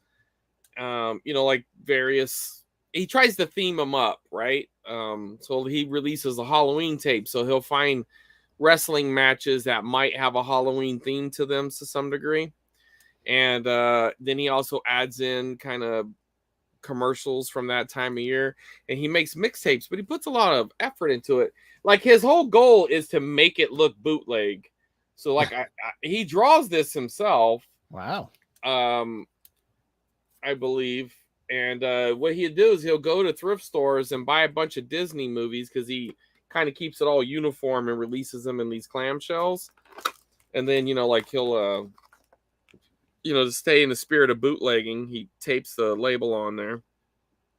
Speaker 1: Like various. He tries to theme them up, right? So he releases a Halloween tape. So he'll find wrestling matches that might have a Halloween theme to them to some degree. And then he also adds in kind of commercials from that time of year. And he makes mixtapes, but he puts a lot of effort into it. Like his whole goal is to make it look bootleg. So like he draws this himself.
Speaker 2: Wow.
Speaker 1: I believe. And what he'll do is he'll go to thrift stores and buy a bunch of Disney movies because he kind of keeps it all uniform and releases them in these clamshells. And then, like he'll, to stay in the spirit of bootlegging, he tapes the label on there.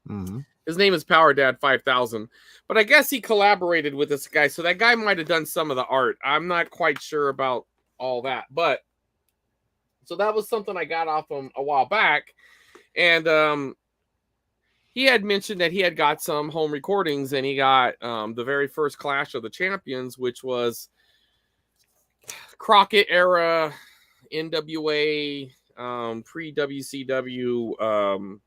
Speaker 2: Mm-hmm.
Speaker 1: His name is Power Dad 5000. But I guess he collaborated with this guy. So that guy might have done some of the art. I'm not quite sure about all that. But so that was something I got off him a while back. And he had mentioned that he had got some home recordings, and he got the very first Clash of the Champions, which was Crockett era NWA, pre-WCW,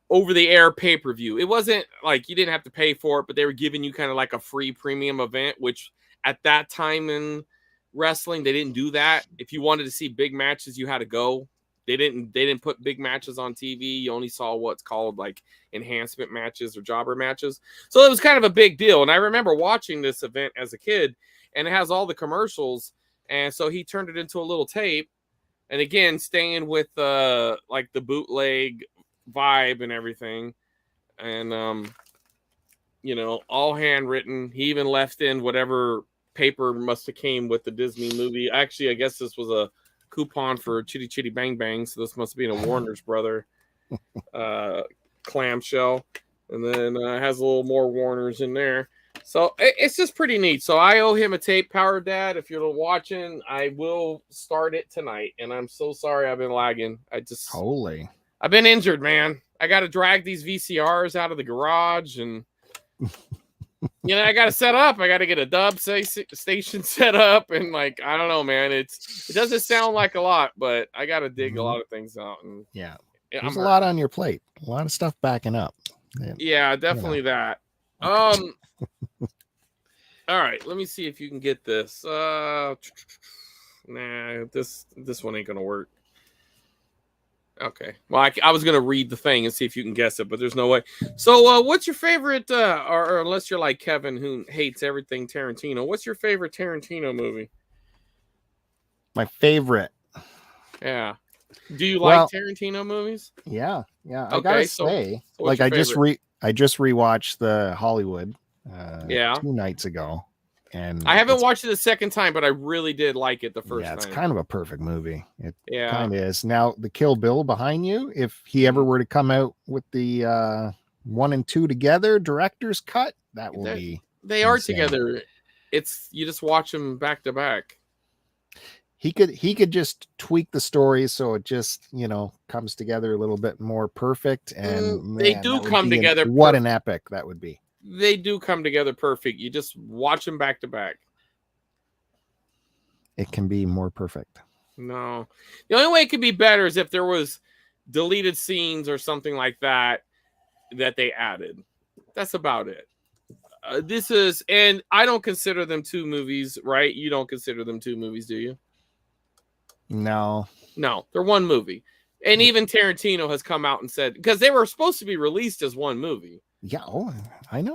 Speaker 1: over-the-air pay-per-view. It wasn't like you didn't have to pay for it, but they were giving you kind of like a free premium event, which at that time in wrestling, they didn't do that. If you wanted to see big matches, you had to go. They didn't put big matches on TV. You only saw what's called like enhancement matches or jobber matches. So it was kind of a big deal. And I remember watching this event as a kid, and it has all the commercials. And so he turned it into a little tape. And again, staying with like the bootleg vibe and everything. And all handwritten. He even left in whatever paper must have came with the Disney movie. Actually, I guess this was a coupon for Chitty Chitty Bang Bang, so this must be in a Warner's Brother clamshell, and then has a little more Warner's in there. So it's just pretty neat. So I owe him a tape, Power Dad. If you're watching, I will start it tonight, and I'm so sorry I've been lagging. I've been injured, man. I got to drag these VCRs out of the garage, and I got to set up. I got to get a dub station set up. And like, I don't know, man, it doesn't sound like a lot, but I got to dig a lot of things out. And
Speaker 2: yeah, there's a lot on your plate, a lot of stuff backing up.
Speaker 1: Yeah, definitely that. All right, let me see if you can get this. Nah, this one ain't going to work. Okay. Well, I was gonna read the thing and see if you can guess it, but there's no way. So, what's your favorite? Or unless you're like Kevin, who hates everything Tarantino, what's your favorite Tarantino movie?
Speaker 2: My favorite.
Speaker 1: Yeah. Do you like
Speaker 2: Well,
Speaker 1: Tarantino movies?
Speaker 2: yeah. I
Speaker 1: Okay.
Speaker 2: gotta
Speaker 1: So
Speaker 2: say,
Speaker 1: what's
Speaker 2: like
Speaker 1: your
Speaker 2: I just
Speaker 1: favorite?
Speaker 2: rewatched the Hollywood
Speaker 1: Yeah.
Speaker 2: 2 nights ago,
Speaker 1: I
Speaker 2: and
Speaker 1: haven't
Speaker 2: it's
Speaker 1: watched it the second time, but I really did like it the first
Speaker 2: yeah, it's
Speaker 1: time.
Speaker 2: kind of a perfect movie. It
Speaker 1: Yeah.
Speaker 2: kind of is. Now the Kill Bill behind you, if he ever were to come out with the 1 and 2 together director's cut, that will be
Speaker 1: They are
Speaker 2: insane.
Speaker 1: together. It's you just watch them back to back.
Speaker 2: He could just tweak the story so it just comes together a little bit more perfect, and
Speaker 1: They
Speaker 2: man,
Speaker 1: do
Speaker 2: that would
Speaker 1: come
Speaker 2: be
Speaker 1: together.
Speaker 2: what an epic that would be.
Speaker 1: They do come together perfect. You just watch them back to back.
Speaker 2: It can be more perfect.
Speaker 1: No, the only way it could be better is if there was deleted scenes or something like that they added. That's about it. This is, and I don't consider them 2 movies, right? You don't consider them 2 movies, do you?
Speaker 2: No,
Speaker 1: they're 1 movie. And even Tarantino has come out and said, because they were supposed to be released as 1 movie.
Speaker 2: Yeah, I know.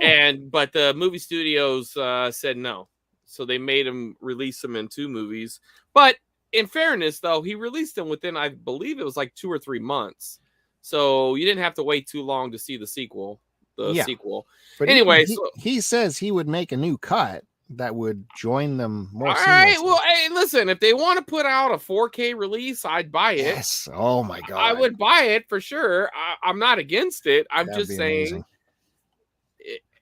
Speaker 1: But the movie studios said no. So they made him release them in 2 movies. But in fairness, though, he released them within, I believe it was like 2 or 3 months. So you didn't have to wait too long to see the sequel.
Speaker 2: But
Speaker 1: anyway,
Speaker 2: he says he would make a new cut that would join them more.
Speaker 1: All right. Well, hey, listen, if they want to put out a 4K release, I'd buy it.
Speaker 2: Yes. Oh my God.
Speaker 1: I would buy it for sure. I'm not against it. I'm
Speaker 2: That'd
Speaker 1: just saying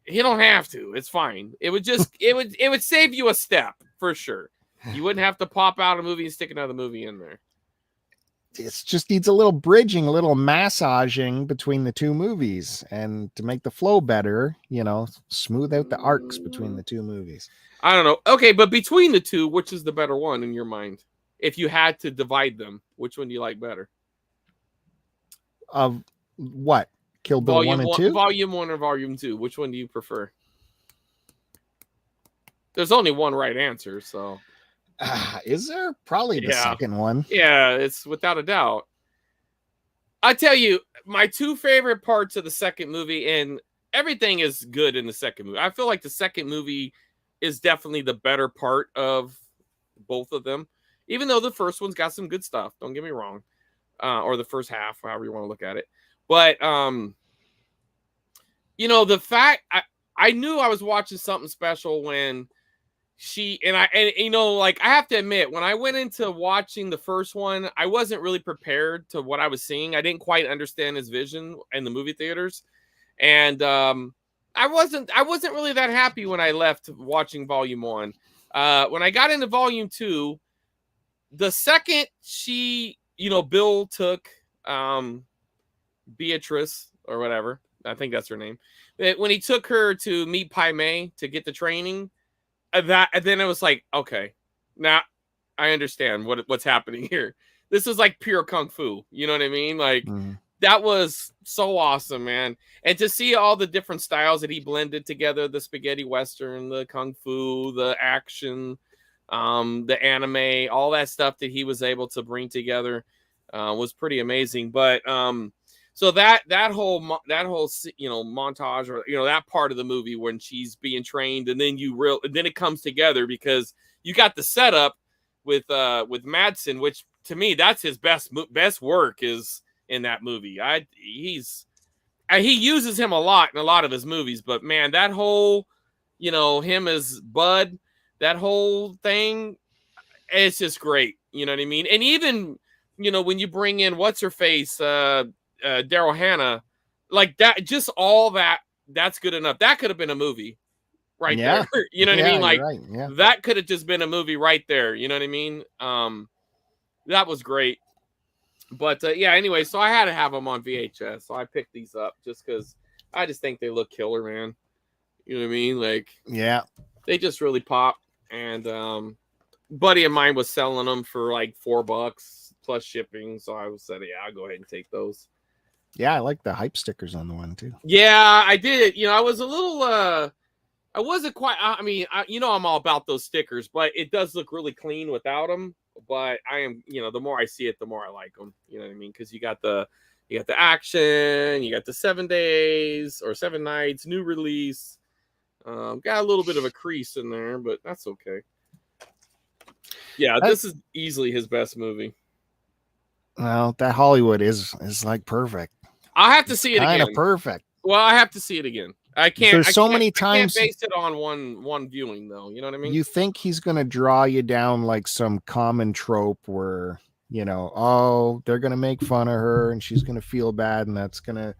Speaker 1: you don't have to. It's fine. It would just it would save you a step for sure. You wouldn't have to pop out a movie and stick another movie in there.
Speaker 2: It just needs a little bridging, a little massaging between the 2 movies, and to make the flow better, smooth out the arcs between the 2 movies.
Speaker 1: I don't know. Okay, but between the 2, which is the better one in your mind? If you had to divide them, which one do you like better?
Speaker 2: Of what? Kill Bill
Speaker 1: Volume
Speaker 2: 1 and 2?
Speaker 1: Volume 1 or Volume 2? Which one do you prefer? There's only one right answer, so.
Speaker 2: Is there? Probably the second one.
Speaker 1: Yeah, it's without a doubt. I tell you, my 2 favorite parts of the second movie, and everything is good in the second movie. I feel like the second movie is definitely the better part of both of them, even though the first one's got some good stuff. Don't get me wrong, or the first half, however you want to look at it. But the fact I knew I was watching something special when I have to admit, when I went into watching the first one, I wasn't really prepared to what I was seeing. I didn't quite understand his vision in the movie theaters, and I wasn't really that happy when I left watching Volume 1. When I got into Volume 2, the second Bill took Beatrice or whatever, I think that's her name, when he took her to meet Pai Mei to get the training, and then it was like, okay, now I understand what's happening here. This is like pure kung fu. You know what I mean? Like that was so awesome, man. And to see all the different styles that he blended together, the spaghetti western, the kung fu, the action, the anime, all that stuff that he was able to bring together was pretty amazing. But so that whole montage, or that part of the movie when she's being trained, and then then it comes together because you got the setup with Madsen, which to me that's his best work is in that movie. He uses him a lot in a lot of his movies, but man, that whole him as Bud, that whole thing, it's just great. You know what I mean? And even when you bring in what's her face, Daryl Hannah, like that, just all that's good enough. That could have been a movie right there. You know what I mean? Like
Speaker 2: right.
Speaker 1: that could have just been a movie right there. You know what I mean? That was great. But anyway, so I had to have them on VHS. So I picked these up just because I just think they look killer, man. You know what I mean? Like, they just really pop. And buddy of mine was selling them for like $4 plus shipping. So I said, I'll go ahead and take those.
Speaker 2: Yeah, I like the hype stickers on the one too.
Speaker 1: Yeah, I did. I was a little I wasn't quite. I mean, I'm all about those stickers, but it does look really clean without them. But I am, the more I see it, the more I like them. You know what I mean? Because you got the action, you got the 7 days or 7 nights, new release. Got a little bit of a crease in there, but that's okay. Yeah, this is easily his best movie.
Speaker 2: Well, that Hollywood is like perfect.
Speaker 1: I have to see it again.
Speaker 2: Kind of perfect.
Speaker 1: Well, I have to see it again. I can't.
Speaker 2: There's so many times
Speaker 1: I can't base it on one viewing, though. You know what I mean?
Speaker 2: You think he's gonna draw you down like some common trope where oh, they're gonna make fun of her and she's gonna feel bad, and that's gonna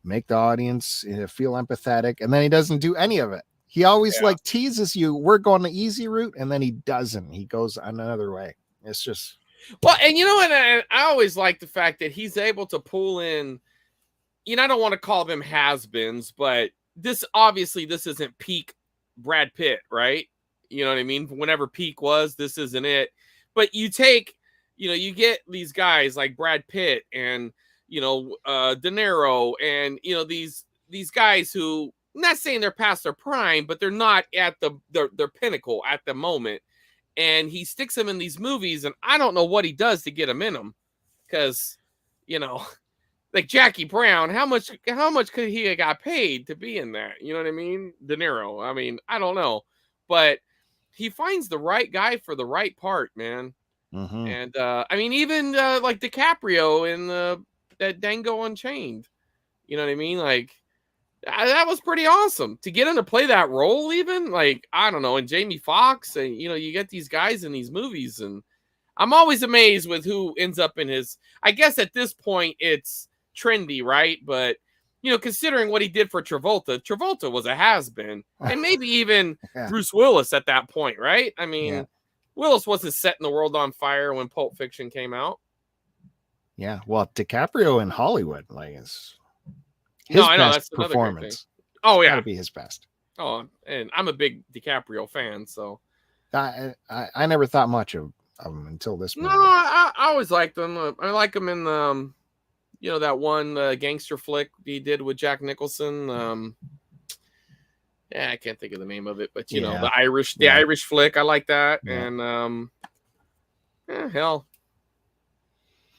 Speaker 2: make the audience feel empathetic, and then he doesn't do any of it. He always like teases you, we're going the easy route, and then he doesn't. He goes another way. It's just
Speaker 1: and I always like the fact that he's able to pull in. I don't want to call them has-beens, but this isn't peak Brad Pitt, right? You know what I mean? Whenever peak was, this isn't it. But you take, you get these guys like Brad Pitt and De Niro, and these guys who, I'm not saying they're past their prime, but they're not at their pinnacle at the moment. And he sticks them in these movies, and I don't know what he does to get them in them, because like Jackie Brown, how much could he have got paid to be in that? You know what I mean? De Niro. I mean, I don't know, but he finds the right guy for the right part, man.
Speaker 2: Mm-hmm.
Speaker 1: And I mean, even like DiCaprio in that Django Unchained. You know what I mean? Like that was pretty awesome to get him to play that role. Even like I don't know, and Jamie Foxx, and you get these guys in these movies, and I'm always amazed with who ends up in his. I guess at this point it's trendy, right? But considering what he did for Travolta was a has-been, and maybe even Bruce Willis at that point, right? I mean, Willis wasn't setting the world on fire when Pulp Fiction came out.
Speaker 2: Yeah, well, DiCaprio in Hollywood, like, is
Speaker 1: his best performance. Oh yeah,
Speaker 2: gotta be his best.
Speaker 1: Oh, and I'm a big DiCaprio fan, so
Speaker 2: I never thought much of him until this movie.
Speaker 1: No, I always liked him. I like him in that one gangster flick he did with Jack Nicholson. I can't think of the name of it, but the Irish flick. I like that. Yeah. And hell,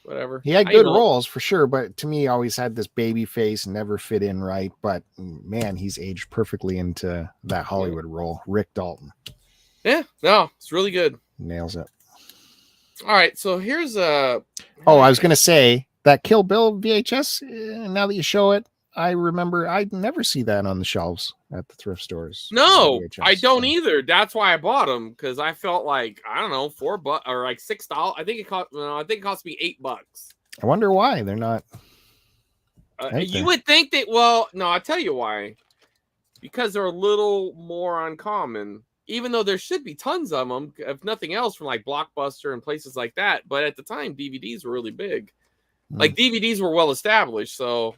Speaker 1: whatever.
Speaker 2: He had good roles for sure, but to me, he always had this baby face, never fit in right. But man, he's aged perfectly into that Hollywood role. Rick Dalton.
Speaker 1: Yeah, no, it's really good.
Speaker 2: Nails it.
Speaker 1: All right, so here's
Speaker 2: I was gonna say that Kill Bill VHS. Now that you show it, I remember I never see that on the shelves at the thrift stores.
Speaker 1: No, I don't either. That's why I bought them, because I felt like, I don't know, $4 or like $6. I think it cost me $8.
Speaker 2: I wonder why they're not.
Speaker 1: You would think that. Well, no, I'll tell you why. Because they're a little more uncommon. Even though there should be tons of them, if nothing else, from like Blockbuster and places like that. But at the time, DVDs were really big. Like DVDs were well established, so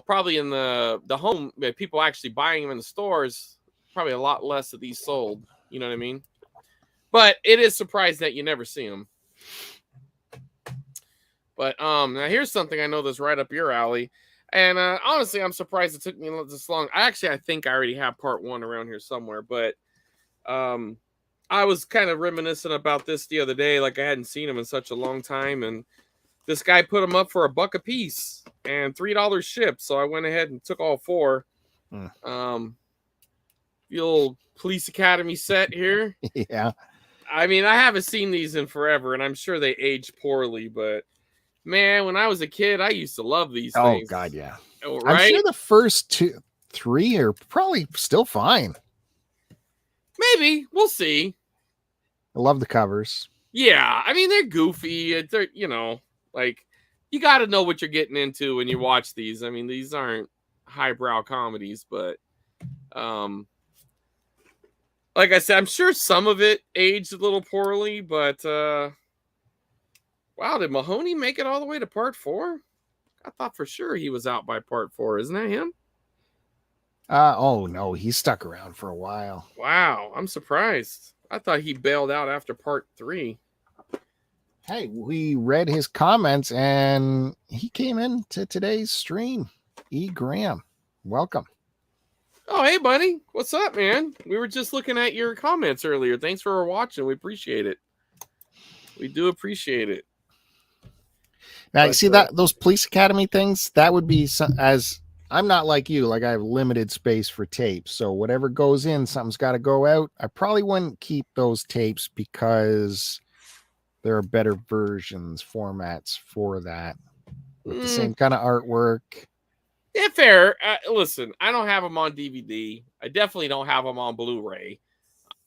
Speaker 1: probably in the home, people actually buying them in the stores, probably a lot less of these sold. You know what I mean? But it is surprising that you never see them. But now here's something I know that's right up your alley, and honestly, I'm surprised it took me this long. I think I already have part 1 around here somewhere, but I was kind of reminiscent about this the other day, like I hadn't seen them in such a long time, and this guy put them up for $1 a piece and $3 shipped. So I went ahead and took all 4. The old Police Academy set here.
Speaker 2: Yeah.
Speaker 1: I mean, I haven't seen these in forever, and I'm sure they aged poorly, but man, when I was a kid, I used to love these things.
Speaker 2: Oh God, yeah.
Speaker 1: Right?
Speaker 2: I'm sure the first 3 are probably still fine.
Speaker 1: Maybe. We'll see.
Speaker 2: I love the covers.
Speaker 1: Yeah. I mean, they're goofy. They're, like, you got to know what you're getting into when you watch these. I mean, these aren't highbrow comedies, but like I said, I'm sure some of it aged a little poorly, but wow, did Mahoney make it all the way to part 4? I thought for sure he was out by part 4. Isn't that him?
Speaker 2: Oh no, he stuck around for a while.
Speaker 1: Wow, I'm surprised. I thought he bailed out after part 3.
Speaker 2: Hey, we read his comments and he came in to today's stream. E. Graham, welcome.
Speaker 1: Oh, hey, buddy. What's up, man? We were just looking at your comments earlier. Thanks for watching. We appreciate it. We do appreciate it.
Speaker 2: Now, you see that those police academy things, that would be as I'm not like you, like I have limited space for tapes. So whatever goes in, something's got to go out. I probably wouldn't keep those tapes because there are better versions, formats for that with the same kind of artwork.
Speaker 1: Yeah, fair. Listen, I don't have them on DVD. I definitely don't have them on Blu-ray.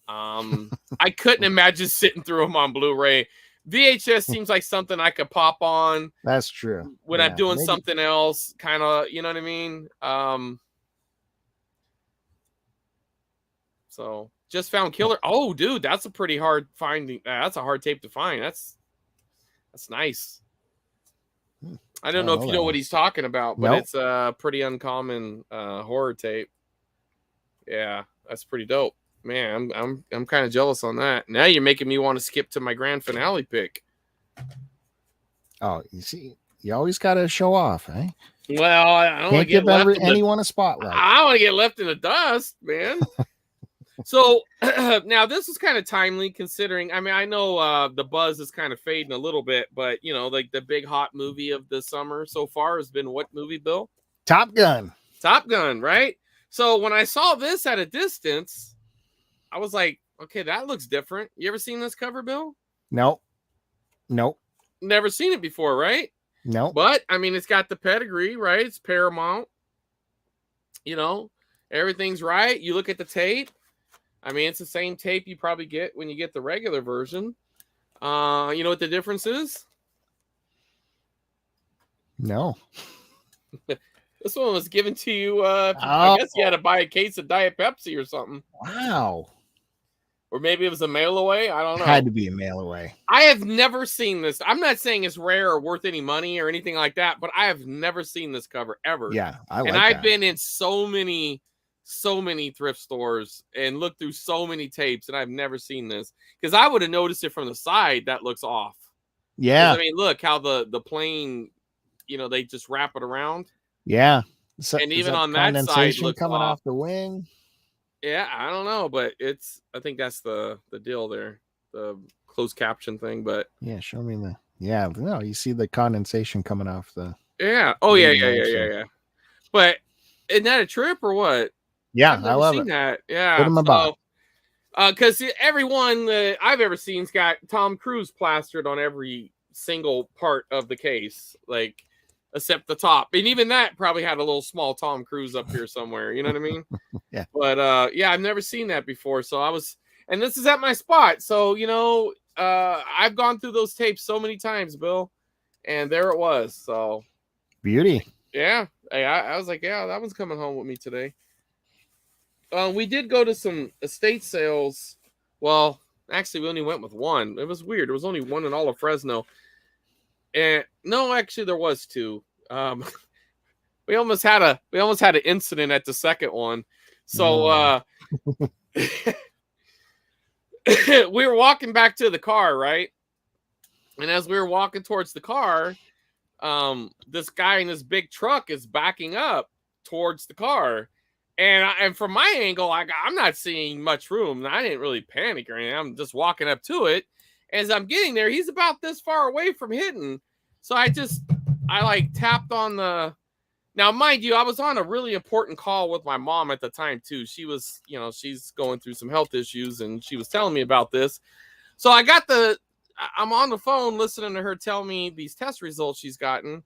Speaker 1: I couldn't imagine sitting through them on Blu-ray. VHS seems like something I could pop on.
Speaker 2: That's true.
Speaker 1: When I'm doing something else, kind of, you know what I mean? So just found Killer. Oh, dude, that's a pretty hard finding. That's a hard tape to find. That's nice. I don't know if you know what he's talking about, but it's a pretty uncommon horror tape. Yeah, that's pretty dope. Man, I'm kind of jealous on that. Now you're making me want to skip to my grand finale pick.
Speaker 2: Oh, you see, you always got to show off, eh?
Speaker 1: Well, I don't want to give
Speaker 2: anyone a spotlight.
Speaker 1: I don't want to get left in the dust, man. So now this is kind of timely considering, I mean, I know the buzz is kind of fading a little bit, but you know, like the big hot movie of the summer so far has been what movie, Bill?
Speaker 2: Top Gun.
Speaker 1: Top Gun, right? So when I saw this at a distance, I was like, okay, that looks different. You ever seen this cover, Bill?
Speaker 2: Nope.
Speaker 1: Never seen it before, right?
Speaker 2: No.
Speaker 1: But I mean, it's got the pedigree, right? It's Paramount. You know, everything's right. You look at the tape. I mean, it's the same tape you probably get when you get the regular version. You know what the difference is?
Speaker 2: No.
Speaker 1: This one was given to you. I guess you had to buy a case of Diet Pepsi or something.
Speaker 2: Wow.
Speaker 1: Or maybe it was a mail away. I don't know.
Speaker 2: It had to be a mail away.
Speaker 1: I have never seen this. I'm not saying it's rare or worth any money or anything like that, but I have never seen this cover ever.
Speaker 2: Yeah,
Speaker 1: I've been in so many thrift stores and looked through so many tapes, and I've never seen this because I would have noticed it from the side. That looks off.
Speaker 2: Yeah.
Speaker 1: I mean, look how the plane, you know, they just wrap it around.
Speaker 2: Yeah.
Speaker 1: So, and even on that side, looks
Speaker 2: coming
Speaker 1: off
Speaker 2: the wing.
Speaker 1: Yeah, I don't know, but I think that's the deal there, the closed caption thing. But
Speaker 2: yeah, show me no, you see the condensation coming off the.
Speaker 1: Yeah. Oh yeah. But isn't that a trip or what?
Speaker 2: Yeah, I love it.
Speaker 1: That. Yeah.
Speaker 2: Put them about.
Speaker 1: Because everyone that I've ever seen's got Tom Cruise plastered on every single part of the case, like except the top, and even that probably had a little small Tom Cruise up here somewhere. You know what I mean?
Speaker 2: Yeah.
Speaker 1: But yeah, I've never seen that before. So and this is at my spot. So you know, I've gone through those tapes so many times, Bill, and there it was. So
Speaker 2: beauty.
Speaker 1: Yeah, I was like, yeah, that one's coming home with me today. We did go to some estate sales. Well, actually, we only went with one. It was weird. There was only one in all of Fresno. And no, actually, there was two. We almost had an incident at the second one. So we were walking back to the car, right? And as we were walking towards the car, this guy in this big truck is backing up towards the car. And from my angle, I'm not seeing much room. I didn't really panic or anything. I'm just walking up to it. As I'm getting there, he's about this far away from hitting. So I tapped on the. Now, mind you, I was on a really important call with my mom at the time too. She was, you know, she's going through some health issues, and she was telling me about this. So I'm on the phone listening to her tell me these test results she's gotten.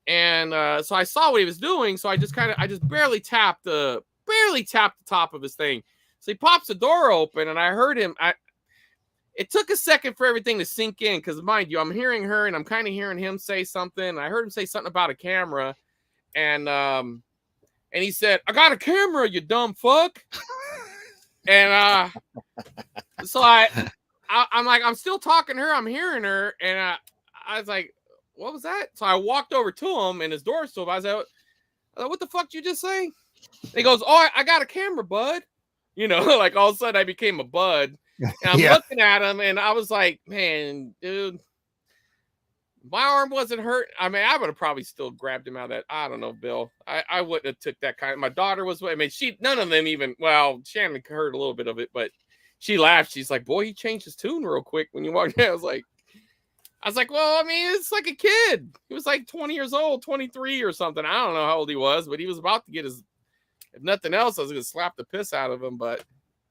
Speaker 1: And so I saw what he was doing. So I just barely tapped the top of his thing. So he pops the door open, and I heard him. It took a second for everything to sink in because, mind you, I'm hearing her and I'm kind of hearing him say something. I heard him say something about a camera, and he said, "I got a camera, you dumb fuck." And so I'm like, I'm still talking to her. I'm hearing her, and I was like, "What was that?" So I walked over to him, and his door still. I was like, "What the fuck did you just say?" And he goes, "Oh, I got a camera, bud." You know, like all of a sudden I became a bud. And I'm looking at him, and I was like, "Man, dude, My arm wasn't hurt. I mean, I would have probably still grabbed him out of that. I don't know, Bill. I wouldn't have took that kind. My daughter was. I mean, none of them even. Well, Shannon heard a little bit of it, but she laughed. She's like, "Boy, he changed his tune real quick when you walked in." I was like, well, I mean, it's like a kid. He was like 20 years old, 23 or something. I don't know how old he was, but he was about to get his. If nothing else, I was going to slap the piss out of him, but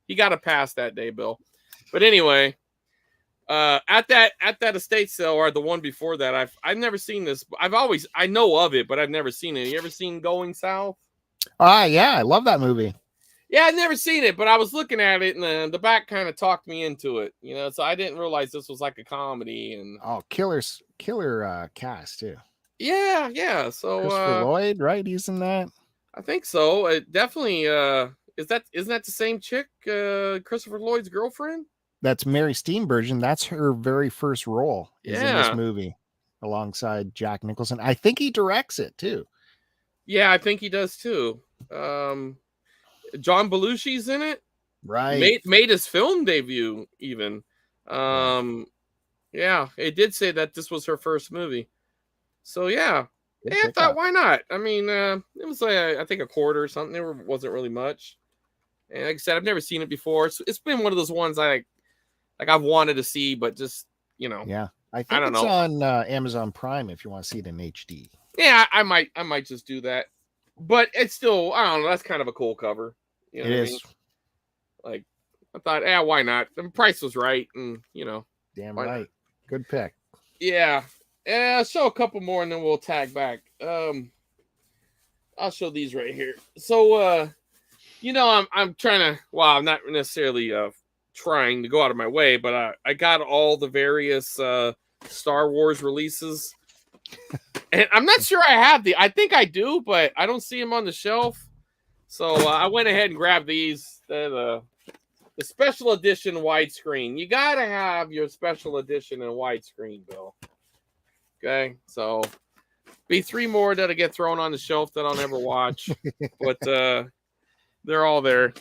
Speaker 1: he got a pass that day, Bill. But anyway. At that estate sale or the one before that, I've never seen this. I know of it, but I've never seen it. You ever seen Going South?
Speaker 2: Yeah, I love that movie.
Speaker 1: Yeah, I've never seen it, but I was looking at it, and the back kind of talked me into it. So I didn't realize this was like a comedy. And
Speaker 2: killer cast too.
Speaker 1: Yeah. So
Speaker 2: Christopher Lloyd, right? He's in that.
Speaker 1: I think so. It definitely isn't that the same chick, Christopher Lloyd's girlfriend?
Speaker 2: That's Mary Steenburgen. That's her very first role is in this movie alongside Jack Nicholson. I think he directs it too.
Speaker 1: Yeah, I think he does too. John Belushi's in it.
Speaker 2: Right.
Speaker 1: Made his film debut even. Yeah, it did say that this was her first movie. So yeah. I thought, why not? I mean, it was I think a quarter or something. There wasn't really much. And like I said, I've never seen it before. It's been one of those ones I've wanted to see, but just,
Speaker 2: Yeah. I think it's on Amazon Prime if you want to see it in HD.
Speaker 1: Yeah, I might just do that. But it's still, I don't know, that's kind of a cool cover.
Speaker 2: It is.
Speaker 1: Like, I thought, why not? The price was right, and,
Speaker 2: Damn right. Good pick.
Speaker 1: Yeah. I'll show a couple more, and then we'll tag back. I'll show these right here. So, I'm trying to, well, I'm not necessarily trying to go out of my way, but I got all the various Star Wars releases. And I'm not sure I have I think I do, but I don't see them on the shelf. So I went ahead and grabbed these. The special edition widescreen. You got to have your special edition in widescreen, Bill. Okay, so be 3 more that'll get thrown on the shelf that I'll never watch. But they're all there.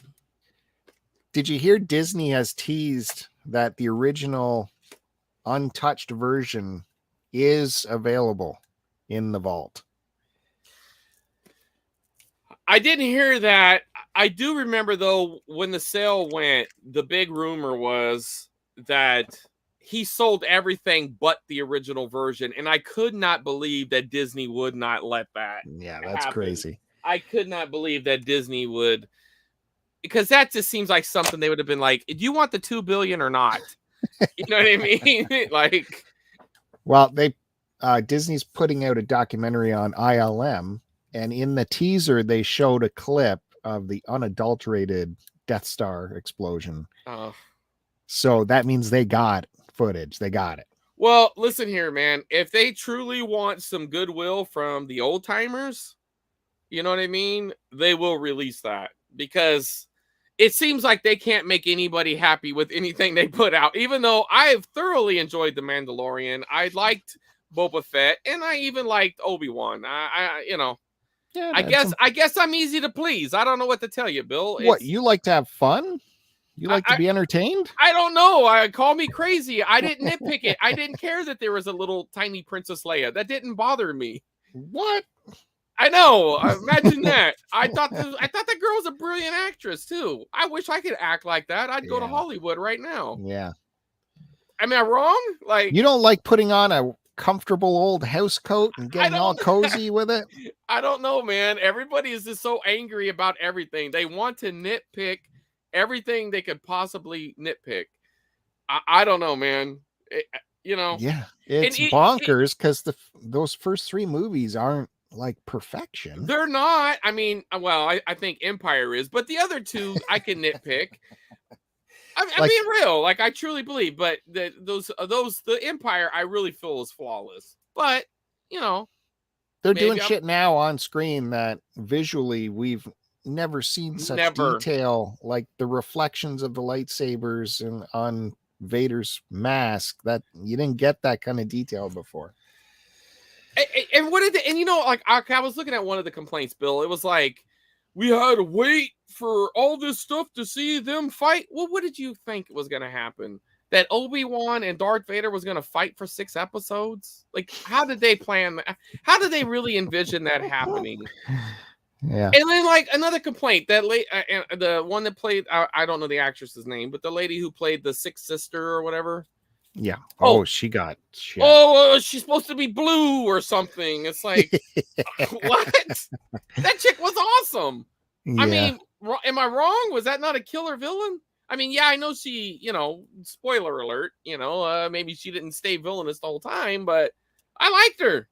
Speaker 2: Did you hear Disney has teased that the original untouched version is available in the vault?
Speaker 1: I didn't hear that. I do remember, though, when the sale went, the big rumor was that he sold everything but the original version. And I could not believe that Disney would not let that happen.
Speaker 2: Crazy.
Speaker 1: I could not believe that Disney would, because that just seems like something they would have been like, do you want the $2 billion or not? You know what I mean? Like,
Speaker 2: well, Disney's putting out a documentary on ILM, and in the teaser they showed a clip of the unadulterated Death Star explosion. So that means they got footage. They got it.
Speaker 1: Well, listen here, man. If they truly want some goodwill from the old timers, you know what I mean? They will release that, because it seems like they can't make anybody happy with anything they put out, even though I've thoroughly enjoyed The Mandalorian. I liked Boba Fett, and I even liked Obi-Wan. I guess I'm easy to please. I don't know what to tell you, Bill.
Speaker 2: What, you like to have fun? You like to be entertained?
Speaker 1: I don't know. Call me crazy. I didn't nitpick it. I didn't care that there was a little tiny Princess Leia. That didn't bother me.
Speaker 2: What?
Speaker 1: I know. Imagine that. I thought that girl was a brilliant actress too. I wish I could act like that. I'd go to Hollywood right now.
Speaker 2: Yeah.
Speaker 1: Am I wrong? Like,
Speaker 2: you don't like putting on a comfortable old house coat and getting all cozy with it?
Speaker 1: I don't know, man. Everybody is just so angry about everything. They want to nitpick everything they could possibly nitpick. I don't know, man.
Speaker 2: Yeah, it's bonkers because those first 3 movies aren't like perfection.
Speaker 1: They're not. I mean, well, I think Empire is, but the other 2 I can nitpick. I'm being real. Like, I truly believe, but the Empire I really feel is flawless. But
Speaker 2: they're doing shit now on screen that visually we've never seen such detail, like the reflections of the lightsabers and on Vader's mask, that you didn't get that kind of detail before.
Speaker 1: And what did I was looking at one of the complaints, Bill. It was like, we had to wait for all this stuff to see them fight. Well, what did you think was going to happen? that Obi-Wan and Darth Vader was going to fight for 6 episodes? Like, how did they plan that? How did they really envision that happening?
Speaker 2: Yeah.
Speaker 1: And then, like, another complaint that the one that played, I don't know the actress's name, but the lady who played the sixth sister or whatever.
Speaker 2: Yeah.
Speaker 1: Oh,
Speaker 2: she got shit.
Speaker 1: Oh, she's supposed to be blue or something. It's like, what? That chick was awesome.
Speaker 2: Yeah.
Speaker 1: I mean, am I wrong? Was that not a killer villain? I mean, yeah, I know she, spoiler alert, maybe she didn't stay villainous the whole time, but I liked her.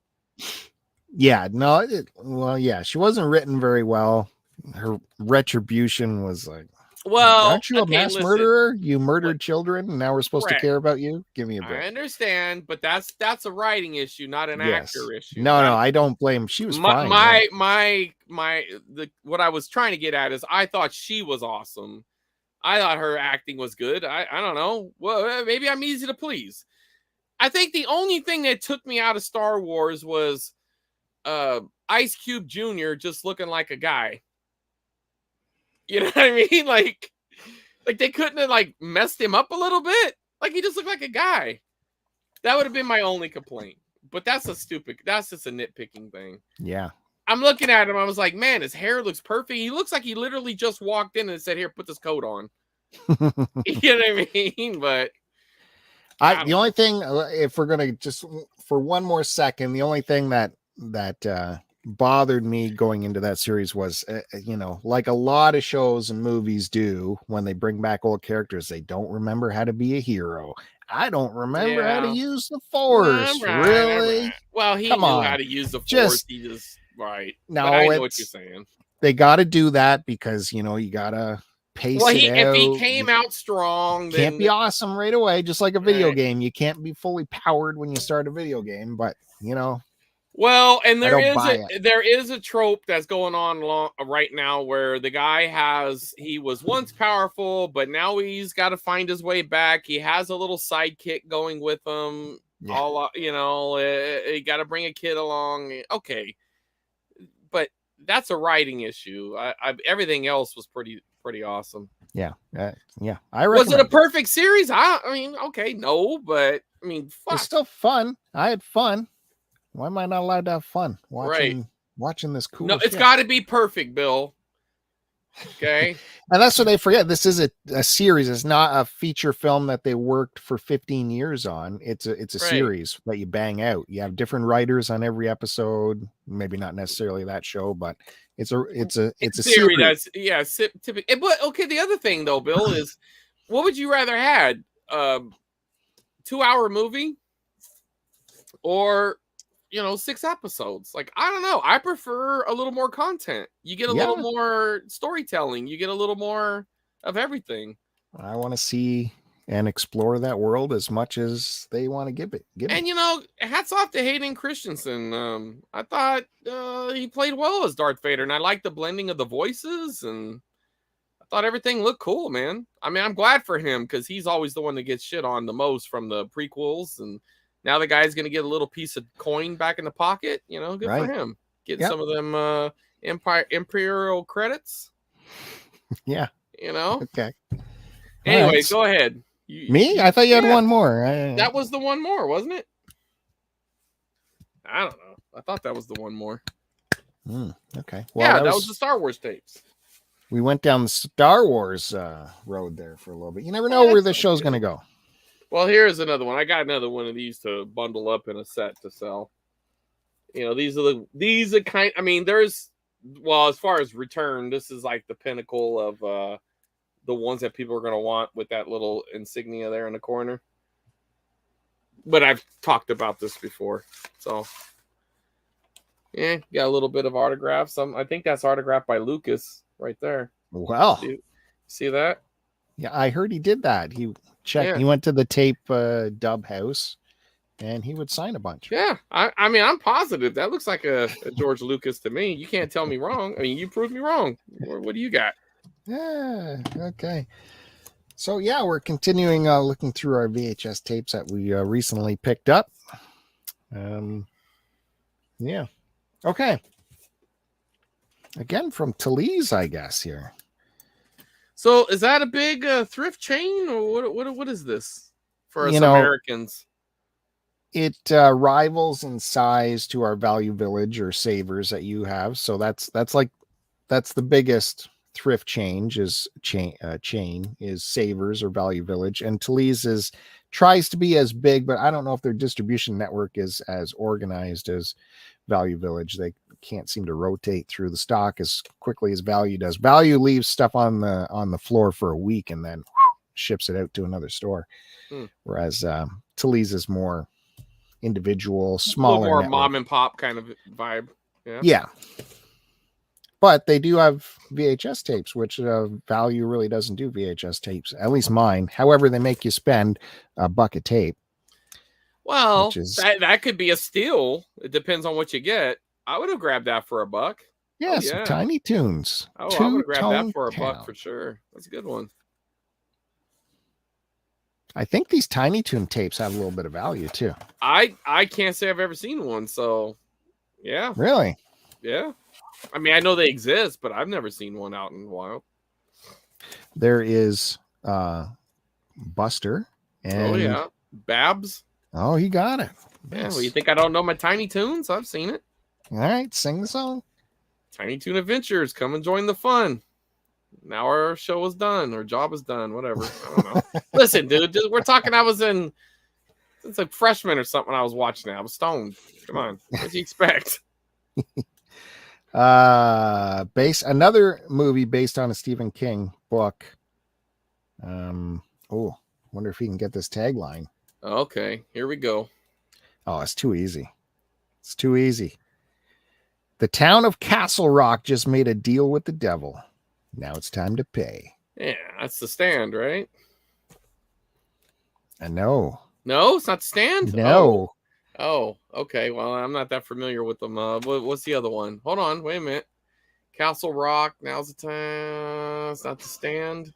Speaker 2: Yeah, no, well, yeah, she wasn't written very well. Her retribution was like,
Speaker 1: well,
Speaker 2: aren't you a mass murderer? You murdered children, and now we're supposed to care about you? Give me a break.
Speaker 1: I understand, but that's a writing issue, not an actor issue.
Speaker 2: No, I don't blame. She was fine.
Speaker 1: What I was trying to get at is I thought she was awesome. I thought her acting was good. I don't know. Well, maybe I'm easy to please. I think the only thing that took me out of Star Wars was Ice Cube Jr. just looking like a guy. You know what I mean? Like they couldn't have like messed him up a little bit. Like he just looked like a guy. That would have been my only complaint. But that's just a nitpicking thing.
Speaker 2: Yeah.
Speaker 1: I'm looking at him. I was like, man, his hair looks perfect. He looks like he literally just walked in and said, here, put this coat on. You know what I mean? But
Speaker 2: the only thing, if we're going to just for one more second, the only thing that bothered me going into that series was, like a lot of shows and movies do when they bring back old characters, they don't remember how to be a hero. I don't remember how to use the Force. Really?
Speaker 1: Well, he knew how to use the Force. He just right.
Speaker 2: No,
Speaker 1: but I know what you're saying.
Speaker 2: They got to do that because you got to pace it out.
Speaker 1: If he came out strong, then
Speaker 2: can't be awesome right away. Just like a video game, you can't be fully powered when you start a video game. But
Speaker 1: well, and there is a trope that's going on right now where the guy he was once powerful, but now he's got to find his way back. He has a little sidekick going with him. Yeah. You got to bring a kid along. Okay, but that's a writing issue. Everything else was pretty awesome.
Speaker 2: Yeah, yeah.
Speaker 1: Was it a perfect series? I mean, okay, no, but I mean, fuck.
Speaker 2: It's still fun. I had fun. Why am I not allowed to have fun watching this cool?
Speaker 1: No, it's got to be perfect, Bill. Okay.
Speaker 2: And that's what they forget. This is a series. It's not a feature film that they worked for 15 years on. It's a series that you bang out. You have different writers on every episode. Maybe not necessarily that show, but it's a series.
Speaker 1: That's typical. But okay, the other thing though, Bill, is what would you rather had? 2-hour movie or 6 episodes? Like, I don't know. I prefer a little more content. You get a little more storytelling. You get a little more of everything.
Speaker 2: I want to see and explore that world as much as they want to give it.
Speaker 1: And hats off to Hayden Christensen. I thought he played well as Darth Vader, and I liked the blending of the voices, and I thought everything looked cool, man. I mean, I'm glad for him because he's always the one that gets shit on the most from the prequels, and now the guy's going to get a little piece of coin back in the pocket. Good for him. Getting some of them Imperial credits.
Speaker 2: Yeah.
Speaker 1: Okay. Anyway, go ahead.
Speaker 2: Me? I thought you had one more.
Speaker 1: That was the one more, wasn't it? I don't know. I thought that was the one more.
Speaker 2: Okay.
Speaker 1: Well, that was the Star Wars tapes.
Speaker 2: We went down the Star Wars road there for a little bit. You never know where the show's going to go.
Speaker 1: Well, here's another one. I got another one of these to bundle up in a set to sell. These are kind. I mean, as far as return, this is like the pinnacle of the ones that people are going to want with that little insignia there in the corner. But I've talked about this before, so got a little bit of autographs. I think that's autographed by Lucas right there.
Speaker 2: Wow,
Speaker 1: see that?
Speaker 2: Yeah, I heard he did that. He checked. He went to the tape dub house, and he would sign a bunch.
Speaker 1: Yeah, I mean, I'm positive that looks like a George Lucas to me. You can't tell me wrong. I mean, you proved me wrong. What do you got?
Speaker 2: Yeah. Okay. So we're continuing looking through our VHS tapes that we recently picked up. Yeah. Okay. Again from Talese, I guess here.
Speaker 1: So is that a big thrift chain or what is this? for us
Speaker 2: you know,
Speaker 1: Americans.
Speaker 2: it rivals in size to our Value Village or Savers that you have. So that's the biggest thrift chain is Savers or Value Village, and Talise's tries to be as big, but I don't know if their distribution network is as organized as Value Village. They can't seem to rotate through the stock as quickly as Value does. Value leaves stuff on the floor for a week and then ships it out to another store, whereas Talise is more individual, smaller,
Speaker 1: a little more
Speaker 2: network.
Speaker 1: mom and pop kind of vibe.
Speaker 2: Yeah. But they do have VHS tapes, which Value really doesn't do VHS tapes, at least mine. However, they make you spend $1 a tape.
Speaker 1: Well, that could be a steal. It depends on what you get. I would have grabbed that for $1.
Speaker 2: Yeah, some Tiny Toons.
Speaker 1: Oh, I would have grabbed that for $1 for sure. That's a good one.
Speaker 2: I think these Tiny Toon tapes have a little bit of value too.
Speaker 1: I can't say I've ever seen one, so yeah.
Speaker 2: Really?
Speaker 1: Yeah. I mean, I know they exist, but I've never seen one out in the wild.
Speaker 2: There is Buster and
Speaker 1: Babs.
Speaker 2: Oh, he got it.
Speaker 1: Yeah, well, you think I don't know my Tiny Toons? I've seen it.
Speaker 2: All right, sing the song.
Speaker 1: Tiny Toon Adventures, come and join the fun. Now our show is done, or job is done, whatever. I don't know. Listen, dude, we're talking. I was it's like freshman or something. I was watching it. I was stoned. Come on, what do you expect?
Speaker 2: Another movie based on a Stephen King book. Wonder if he can get this tagline.
Speaker 1: Okay, here we go.
Speaker 2: Oh, it's too easy. It's too easy. The town of Castle Rock just made a deal with the devil. Now it's time to pay.
Speaker 1: Yeah, that's The Stand, right?
Speaker 2: No.
Speaker 1: No, it's not The Stand?
Speaker 2: No.
Speaker 1: Oh, okay. Well, I'm not that familiar with them. What's the other one? Hold on. Wait a minute. Castle Rock. Now's the time. It's not The Stand.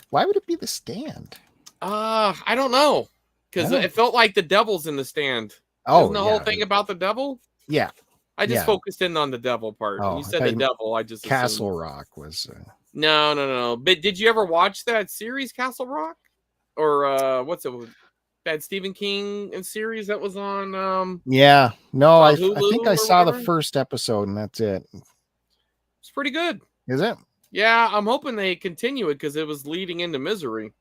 Speaker 2: Why would it be The Stand?
Speaker 1: I don't know. Because it felt like the devil's in The Stand.
Speaker 2: Oh,
Speaker 1: isn't the whole thing about the devil?
Speaker 2: Yeah.
Speaker 1: I just focused in on the devil part. When you said the devil, I just
Speaker 2: Castle
Speaker 1: assumed.
Speaker 2: Rock was.
Speaker 1: No. But did you ever watch that series, Castle Rock? Or what's it? That Stephen King series that was on?
Speaker 2: No, I think I saw
Speaker 1: whatever?
Speaker 2: the first episode and that's it.
Speaker 1: It's pretty good.
Speaker 2: Is it?
Speaker 1: Yeah, I'm hoping they continue it because it was leading into Misery.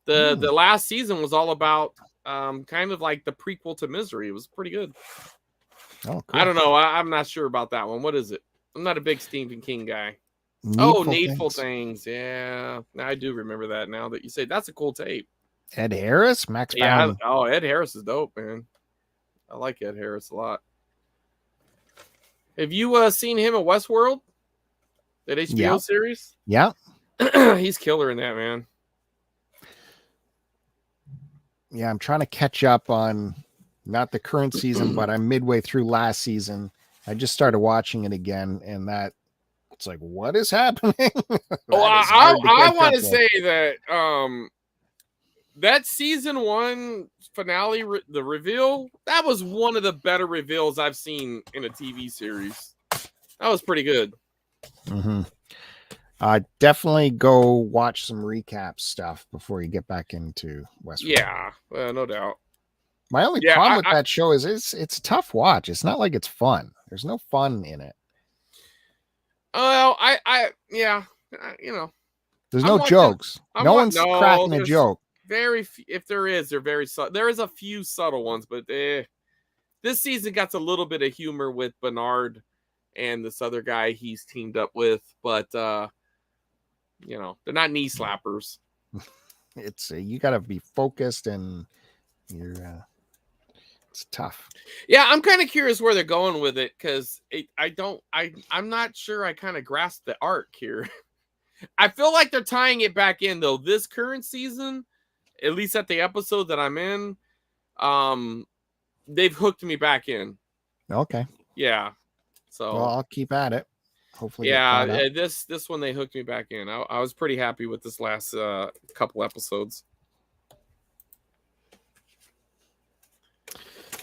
Speaker 1: The last season was all about kind of like the prequel to Misery. It was pretty good.
Speaker 2: Oh, cool.
Speaker 1: I don't know. I'm not sure about that one. What is it? I'm not a big Stephen King guy. Needful Things. Yeah, I do remember that now that you say. That's a cool tape.
Speaker 2: Ed Harris, Max Bound.
Speaker 1: Yeah. Ed Harris is dope, man. I like Ed Harris a lot. Have you seen him at Westworld? That HBO series?
Speaker 2: Yeah.
Speaker 1: He's killer in that, man.
Speaker 2: Yeah, I'm trying to catch up on not the current season, but I'm midway through last season. I just started watching it again, and it's like, what is happening?
Speaker 1: I want to say that that season 1 finale, the reveal, that was one of the better reveals I've seen in a TV series. That was pretty good.
Speaker 2: Mm-hmm. Definitely go watch some recap stuff before you get back into Westworld.
Speaker 1: Yeah, no doubt.
Speaker 2: My only problem with that show is it's a tough watch. It's not like it's fun. There's no fun in it.
Speaker 1: Well,
Speaker 2: there's no jokes. No one's cracking a joke.
Speaker 1: If there is, they're very subtle. There is a few subtle ones, but this season got a little bit of humor with Bernard and this other guy he's teamed up with, but they're not knee slappers.
Speaker 2: It's you got to be focused, and you're it's tough.
Speaker 1: Yeah, I'm kind of curious where they're going with it because I'm not sure I kind of grasp the arc here. I feel like they're tying it back in though. This current season, at least at the episode that I'm in, they've hooked me back in.
Speaker 2: Okay.
Speaker 1: Yeah. So
Speaker 2: I'll keep at it. Hopefully.
Speaker 1: Yeah. This one they hooked me back in. I was pretty happy with this last couple episodes.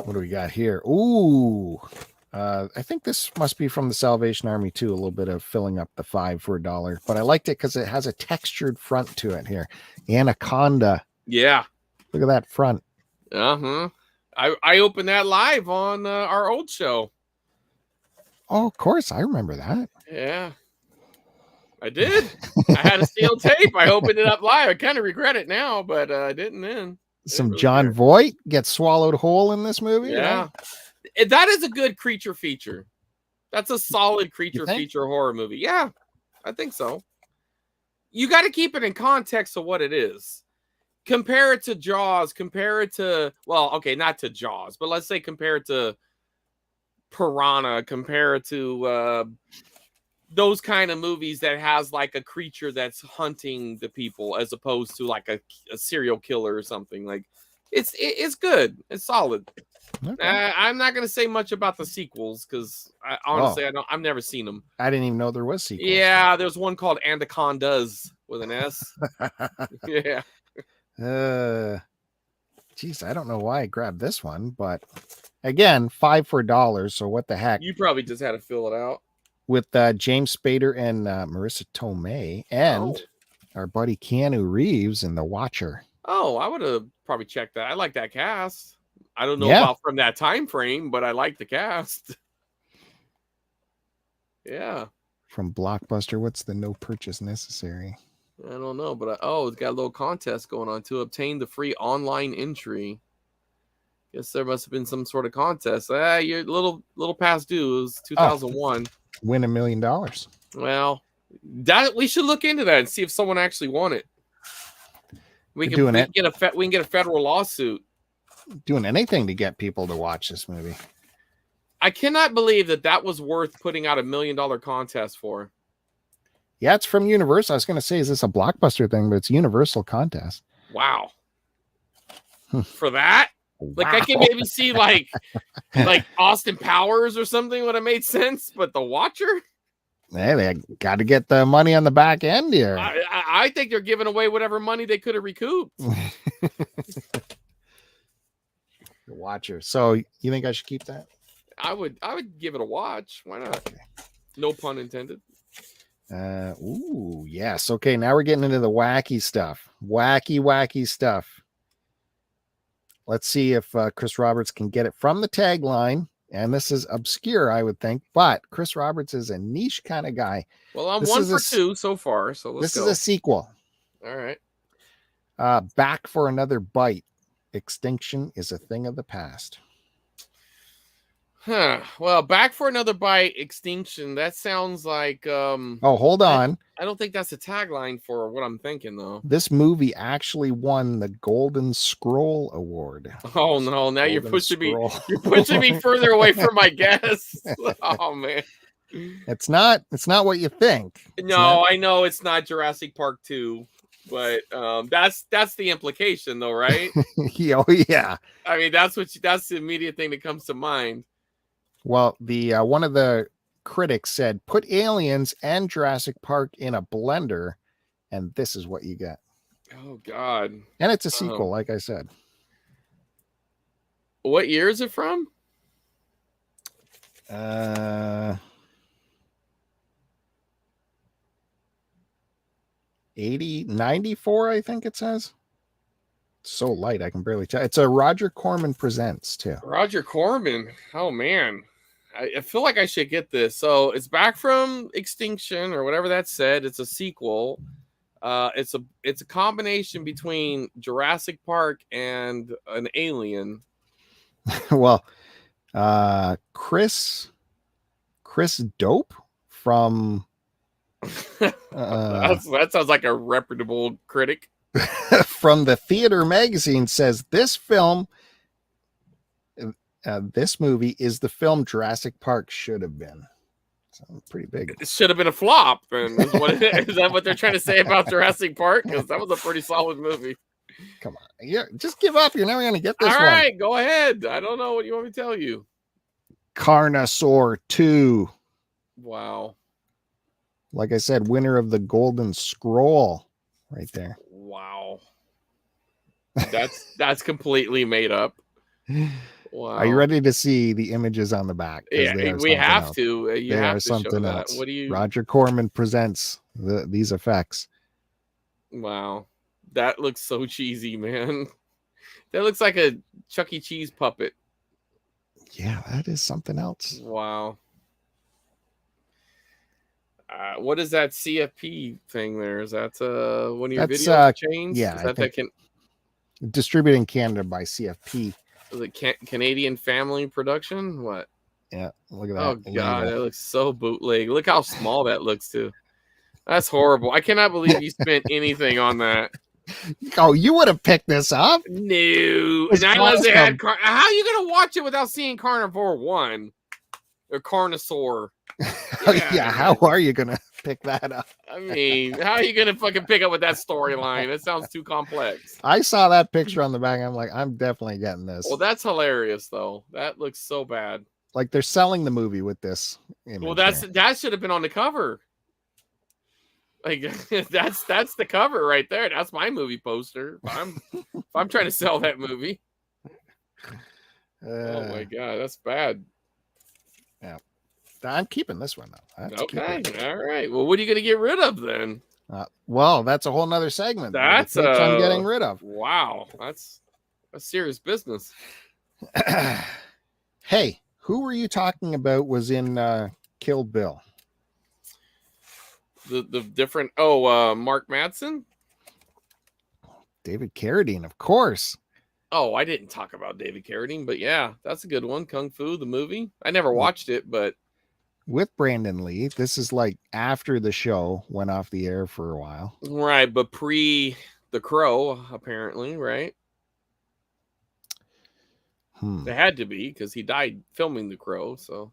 Speaker 2: What do we got here? Ooh, I think this must be from the Salvation Army too. A little bit of filling up the 5 for $1, but I liked it because it has a textured front to it here. Anaconda.
Speaker 1: Yeah.
Speaker 2: Look at that front.
Speaker 1: Uh-huh. I opened that live on our old show.
Speaker 2: Oh, of course. I remember that.
Speaker 1: Yeah. I did. I had a steel tape. I opened it up live. I kind of regret it now, but I didn't then.
Speaker 2: Some John Voight gets swallowed whole in this movie.
Speaker 1: Yeah. Right? That is a good creature feature. That's a solid creature feature horror movie. Yeah, I think so. You got to keep it in context of what it is. Compare it to Jaws. Compare it to, well, okay, not to Jaws, but let's say compare it to Piranha. Compare it to those kind of movies that has like a creature that's hunting the people as opposed to like a serial killer or something. Like it's good. It's solid. Okay. I'm not going to say much about the sequels because honestly, I've never seen them.
Speaker 2: I didn't even know there was sequels.
Speaker 1: Yeah, there's one called Anacondas with an S. Yeah.
Speaker 2: Geez, I don't know why I grabbed this one, but again, 5 for $1. So what the heck?
Speaker 1: You probably just had to fill it out.
Speaker 2: With James Spader and Marissa Tomei and our buddy Keanu Reeves in The Watcher.
Speaker 1: Oh, I would have probably checked that. I like that cast. I don't know about from that time frame, but I like the cast. Yeah.
Speaker 2: From Blockbuster, what's the no purchase necessary?
Speaker 1: I don't know, but it's got a little contest going on to obtain the free online entry. Guess there must have been some sort of contest. You're a little past due. It was 2001.
Speaker 2: Win $1 million.
Speaker 1: Well, we should look into that and see if someone actually won it. We can get a federal lawsuit.
Speaker 2: Doing anything to get people to watch this movie.
Speaker 1: I cannot believe that was worth putting out $1 million contest for.
Speaker 2: Yeah, it's from Universal. I was going to say, is this a Blockbuster thing? But it's Universal contest.
Speaker 1: Wow. For that? Wow. Like I can maybe see like Austin Powers or something would have made sense, but The Watcher?
Speaker 2: Hey, they got to get the money on the back end here.
Speaker 1: I think they're giving away whatever money they could have recouped.
Speaker 2: The Watcher. So you think I should keep that?
Speaker 1: I would give it a watch. Why not? Okay. No pun intended.
Speaker 2: Ooh, yes. Okay, now we're getting into the wacky stuff. Wacky stuff. Let's see if Chris Roberts can get it from the tagline. And this is obscure, I would think, but Chris Roberts is a niche kind of guy.
Speaker 1: Well, I'm 1 for 2 so far, so let's go.
Speaker 2: This is a sequel.
Speaker 1: All right.
Speaker 2: Back for Another Bite. Extinction is a thing of the past.
Speaker 1: Huh. Well, Back for Another Bite, Extinction. That sounds like
Speaker 2: hold on.
Speaker 1: I don't think that's a tagline for what I'm thinking though.
Speaker 2: This movie actually won the Golden Scroll Award.
Speaker 1: Oh no, now you're pushing me further away from my guess. Oh man.
Speaker 2: It's not what you think.
Speaker 1: I know it's not Jurassic Park 2. But that's the implication though, right?
Speaker 2: Yeah.
Speaker 1: I mean, that's the immediate thing that comes to mind.
Speaker 2: Well, the one of the critics said, put Aliens and Jurassic Park in a blender, and this is what you get.
Speaker 1: Oh God.
Speaker 2: And it's a sequel, like I said.
Speaker 1: What year is it from?
Speaker 2: 94, I think it says. It's so light, I can barely tell. It's a Roger Corman Presents, too.
Speaker 1: Roger Corman. Oh, man. I feel like I should get this. So it's Back from Extinction or whatever that said. It's a sequel. It's a combination between Jurassic Park and an Alien.
Speaker 2: Well, Chris Dope from
Speaker 1: that sounds like a reputable critic.
Speaker 2: From the Theater magazine says this movie is the film Jurassic Park should have been. So pretty big.
Speaker 1: It should have been a flop. And is that what they're trying to say about Jurassic Park? Because that was a pretty solid movie.
Speaker 2: Come on. Yeah, just give up. You're never going to get this
Speaker 1: All
Speaker 2: one.
Speaker 1: All right, go ahead. I don't know what you want me to tell you.
Speaker 2: Carnosaur 2.
Speaker 1: Wow.
Speaker 2: Like I said, winner of the Golden Scroll right there.
Speaker 1: Wow. That's completely made up.
Speaker 2: Are you ready to see the images on the back?
Speaker 1: Yeah, we have to. You
Speaker 2: They
Speaker 1: have
Speaker 2: are
Speaker 1: to show
Speaker 2: something
Speaker 1: that.
Speaker 2: else.
Speaker 1: What do you?
Speaker 2: Roger Corman presents these effects.
Speaker 1: Wow, that looks so cheesy, man. That looks like a Chuck E. Cheese puppet.
Speaker 2: Yeah, that is something else.
Speaker 1: Wow. What is that CFP thing there? Is that one of your video chains?
Speaker 2: Yeah,
Speaker 1: is that that can
Speaker 2: distributed in Canada by CFP.
Speaker 1: is it Canadian Family Production? What?
Speaker 2: Yeah, look at that.
Speaker 1: Oh god, that looks so bootleg. Look how small that looks too. That's horrible. I cannot believe you spent anything on that.
Speaker 2: Oh, you would have picked this up?
Speaker 1: No. Not unless it had how are you gonna watch it without seeing Carnivore 1? Or Carnosaur?
Speaker 2: Yeah, how are you gonna pick that up?
Speaker 1: I mean, how are you gonna fucking pick up with that storyline? That sounds too complex.
Speaker 2: I saw that picture on the back. I'm like, I'm definitely getting this.
Speaker 1: Well, that's hilarious though. That looks so bad.
Speaker 2: Like they're selling the movie with this image.
Speaker 1: Well, that should have been on the cover. Like that's the cover right there. That's my movie poster. If I'm trying to sell that movie. Oh my god, that's bad.
Speaker 2: Yeah, I'm keeping this one though.
Speaker 1: Okay, all right. Well, what are you going to get rid of then?
Speaker 2: Well, that's a whole nother segment.
Speaker 1: That's
Speaker 2: I'm getting rid of.
Speaker 1: Wow, that's serious business.
Speaker 2: Hey, who were you talking about was in Kill Bill?
Speaker 1: The different Mark Madsen,
Speaker 2: David Carradine, of course.
Speaker 1: Oh, I didn't talk about David Carradine, but yeah, that's a good one. Kung Fu, the movie. I never watched it, but
Speaker 2: with Brandon Lee. This is like after the show went off the air for a while,
Speaker 1: right? But pre The Crow, apparently, right? It had to be because he died filming The Crow, so.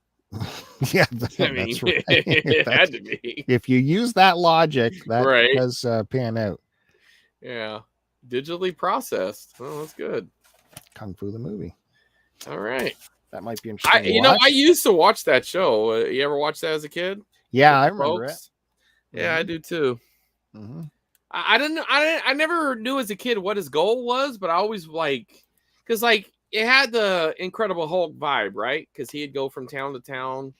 Speaker 2: Yeah,
Speaker 1: that's right. It had to be.
Speaker 2: If you use that logic, that does pan out.
Speaker 1: Yeah, digitally processed. Oh, that's good.
Speaker 2: Kung Fu the movie.
Speaker 1: All right,
Speaker 2: that might be interesting.
Speaker 1: I used to watch that show. You ever watch that as a kid?
Speaker 2: Yeah, I remember it.
Speaker 1: Yeah, I do too.
Speaker 2: Mm-hmm.
Speaker 1: I don't know. I never knew as a kid what his goal was, but I always because it had the Incredible Hulk vibe, right? Because he'd go from town to town,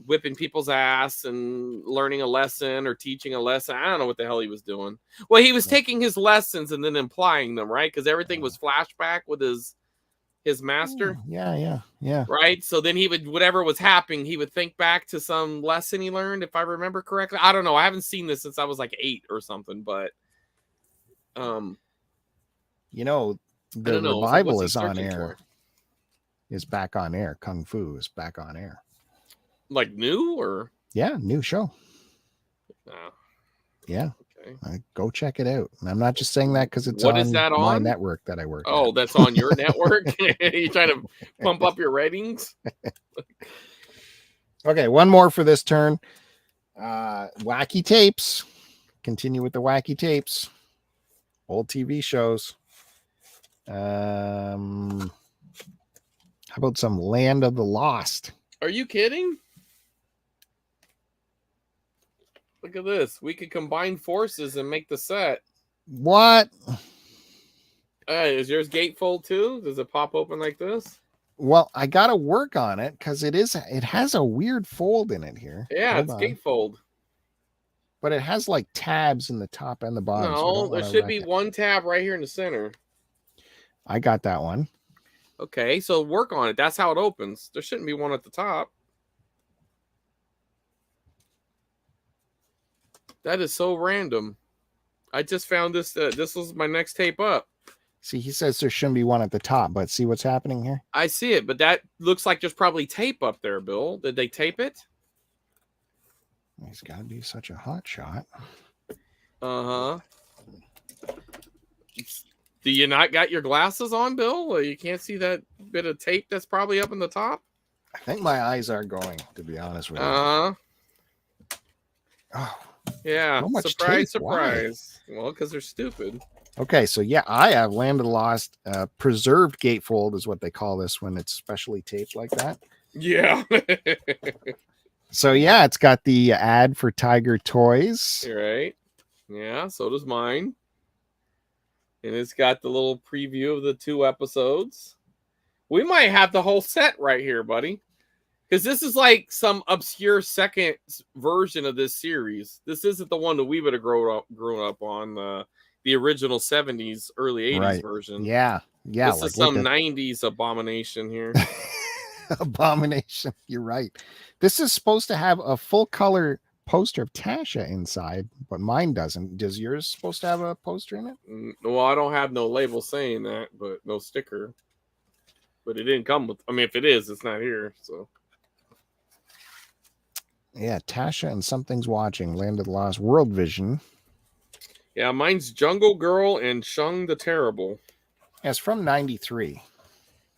Speaker 1: whipping people's ass and learning a lesson or teaching a lesson. I don't know what the hell he was doing. Well, he was taking his lessons and then implying them, right? Because everything was flashback with his master.
Speaker 2: Yeah.
Speaker 1: Right? So then he would, whatever was happening, he would think back to some lesson he learned, if I remember correctly. I don't know. I haven't seen this since I was like 8 or something, but
Speaker 2: the revival is on air. Is back on air. Kung Fu is back on air.
Speaker 1: Like new or?
Speaker 2: Yeah, new show.
Speaker 1: Oh.
Speaker 2: Yeah. Okay. Go check it out. And I'm not just saying that because it's
Speaker 1: what is that on
Speaker 2: my network that I work.
Speaker 1: Oh, that's on your network? You trying to pump up your ratings?
Speaker 2: Okay, one more for this turn. Wacky tapes. Continue with the wacky tapes. Old TV shows. How about some Land of the Lost?
Speaker 1: Are you kidding? Look at this. We could combine forces and make the set.
Speaker 2: What?
Speaker 1: Is yours gatefold too? Does it pop open like this?
Speaker 2: Well, I got to work on it because it has a weird fold in it here.
Speaker 1: Yeah, it's gatefold.
Speaker 2: But it has like tabs in the top and the bottom.
Speaker 1: No, there should be one tab right here in the center.
Speaker 2: I got that one.
Speaker 1: Okay, so work on it. That's how it opens. There shouldn't be one at the top. That is so random. I just found this. This was my next tape up.
Speaker 2: See, he says there shouldn't be one at the top, but see what's happening here?
Speaker 1: I see it, but that looks like there's probably tape up there, Bill. Did they tape it?
Speaker 2: He's got to be such a hot shot.
Speaker 1: Uh-huh. Do you not got your glasses on, Bill? You can't see that bit of tape that's probably up in the top?
Speaker 2: I think my eyes are going, to be honest with you.
Speaker 1: Uh-huh.
Speaker 2: Oh.
Speaker 1: Yeah.
Speaker 2: So much
Speaker 1: surprise,
Speaker 2: tape.
Speaker 1: surprise.
Speaker 2: Why?
Speaker 1: Well, because they're stupid.
Speaker 2: Okay, so yeah, I have Land of the Lost. Preserved gatefold is what they call this when it's specially taped like that.
Speaker 1: Yeah.
Speaker 2: So yeah, it's got the ad for Tiger Toys.
Speaker 1: You're right. Yeah, so does mine. And it's got the little preview of the 2 episodes. We might have the whole set right here, buddy. Because this is like some obscure second version of this series. This isn't the one that we would have grown up on. The original 70s, early 80s version.
Speaker 2: Yeah.
Speaker 1: This is some 90s abomination here.
Speaker 2: Abomination. You're right. This is supposed to have a full color poster of Tasha inside, but mine doesn't. Does yours supposed to have a poster in it?
Speaker 1: Well, I don't have no label saying that, but no sticker. But it didn't come with. I mean, if it is, it's not here. So.
Speaker 2: Yeah, Tasha and Something's Watching, Land of the Lost, World Vision.
Speaker 1: Yeah, mine's Jungle Girl and Shung the Terrible.
Speaker 2: Yeah, it's from 93.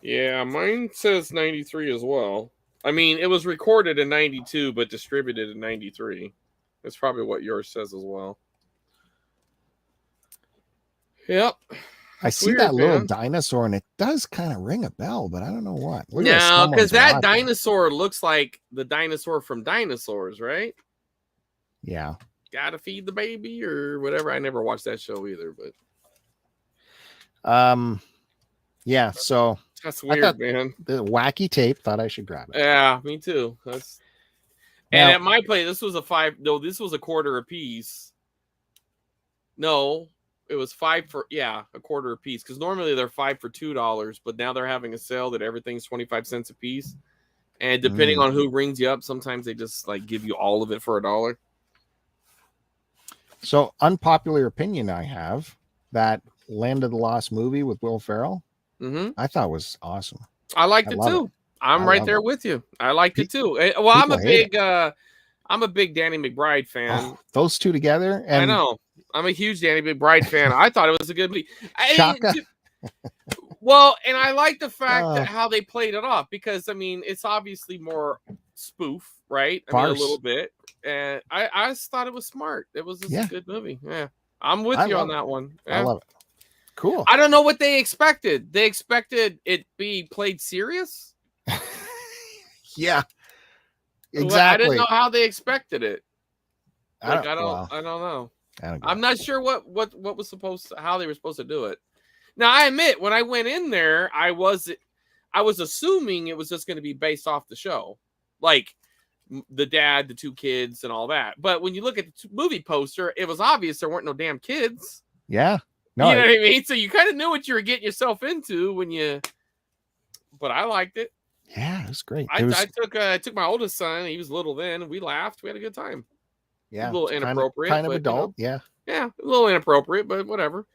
Speaker 1: Yeah, mine says 93 as well. I mean, it was recorded in 92, but distributed in 93. That's probably what yours says as well. Yep.
Speaker 2: I see that little dinosaur, and it does kind of ring a bell, but I don't know what.
Speaker 1: No, because that dinosaur looks like the dinosaur from Dinosaurs, right?
Speaker 2: Yeah.
Speaker 1: Gotta feed the baby or whatever. I never watched that show either, but
Speaker 2: yeah. So
Speaker 1: that's weird, man.
Speaker 2: The wacky tape. Thought I should grab it.
Speaker 1: Yeah, me too. That's and at my place, this was a $5. No, this was a quarter a piece. No. It was $5 for a quarter a piece because normally they're $5 for $2, but now they're having a sale that everything's 25 cents a piece, and depending on who rings you up, sometimes they just like give you all of it for $1.
Speaker 2: So unpopular opinion, I have that Land of the Lost movie with Will Ferrell. I thought was awesome.
Speaker 1: I liked it too. I'm right there with you. I liked it too. Well, I'm a big Danny McBride fan.
Speaker 2: Oh, those two together, and
Speaker 1: I know. I'm a huge Danny McBride fan. I thought it was a good movie. Well, and I like the fact that how they played it off because, I mean, it's obviously more spoof, right? I mean, a little bit. And I just thought it was smart. It was just a good movie. Yeah. I'm with you on that one. Yeah.
Speaker 2: I love it. Cool.
Speaker 1: I don't know what they expected. They expected it be played serious?
Speaker 2: Yeah. Exactly.
Speaker 1: Well, I didn't know how they expected it. Like, I don't know. I'm not sure what was how they were supposed to do it. Now, I admit, when I went in there, I was assuming it was just going to be based off the show, like the dad, the two kids, and all that. But when you look at the movie poster, it was obvious there weren't no damn kids.
Speaker 2: Yeah, no,
Speaker 1: you know what I mean. So you kind of knew what you were getting yourself into when you. But I liked it.
Speaker 2: Yeah, it was great.
Speaker 1: I took my oldest son. He was little then, and we laughed. We had a good time.
Speaker 2: Yeah,
Speaker 1: a little inappropriate,
Speaker 2: kind of adult.
Speaker 1: You know, yeah, a little inappropriate, but whatever.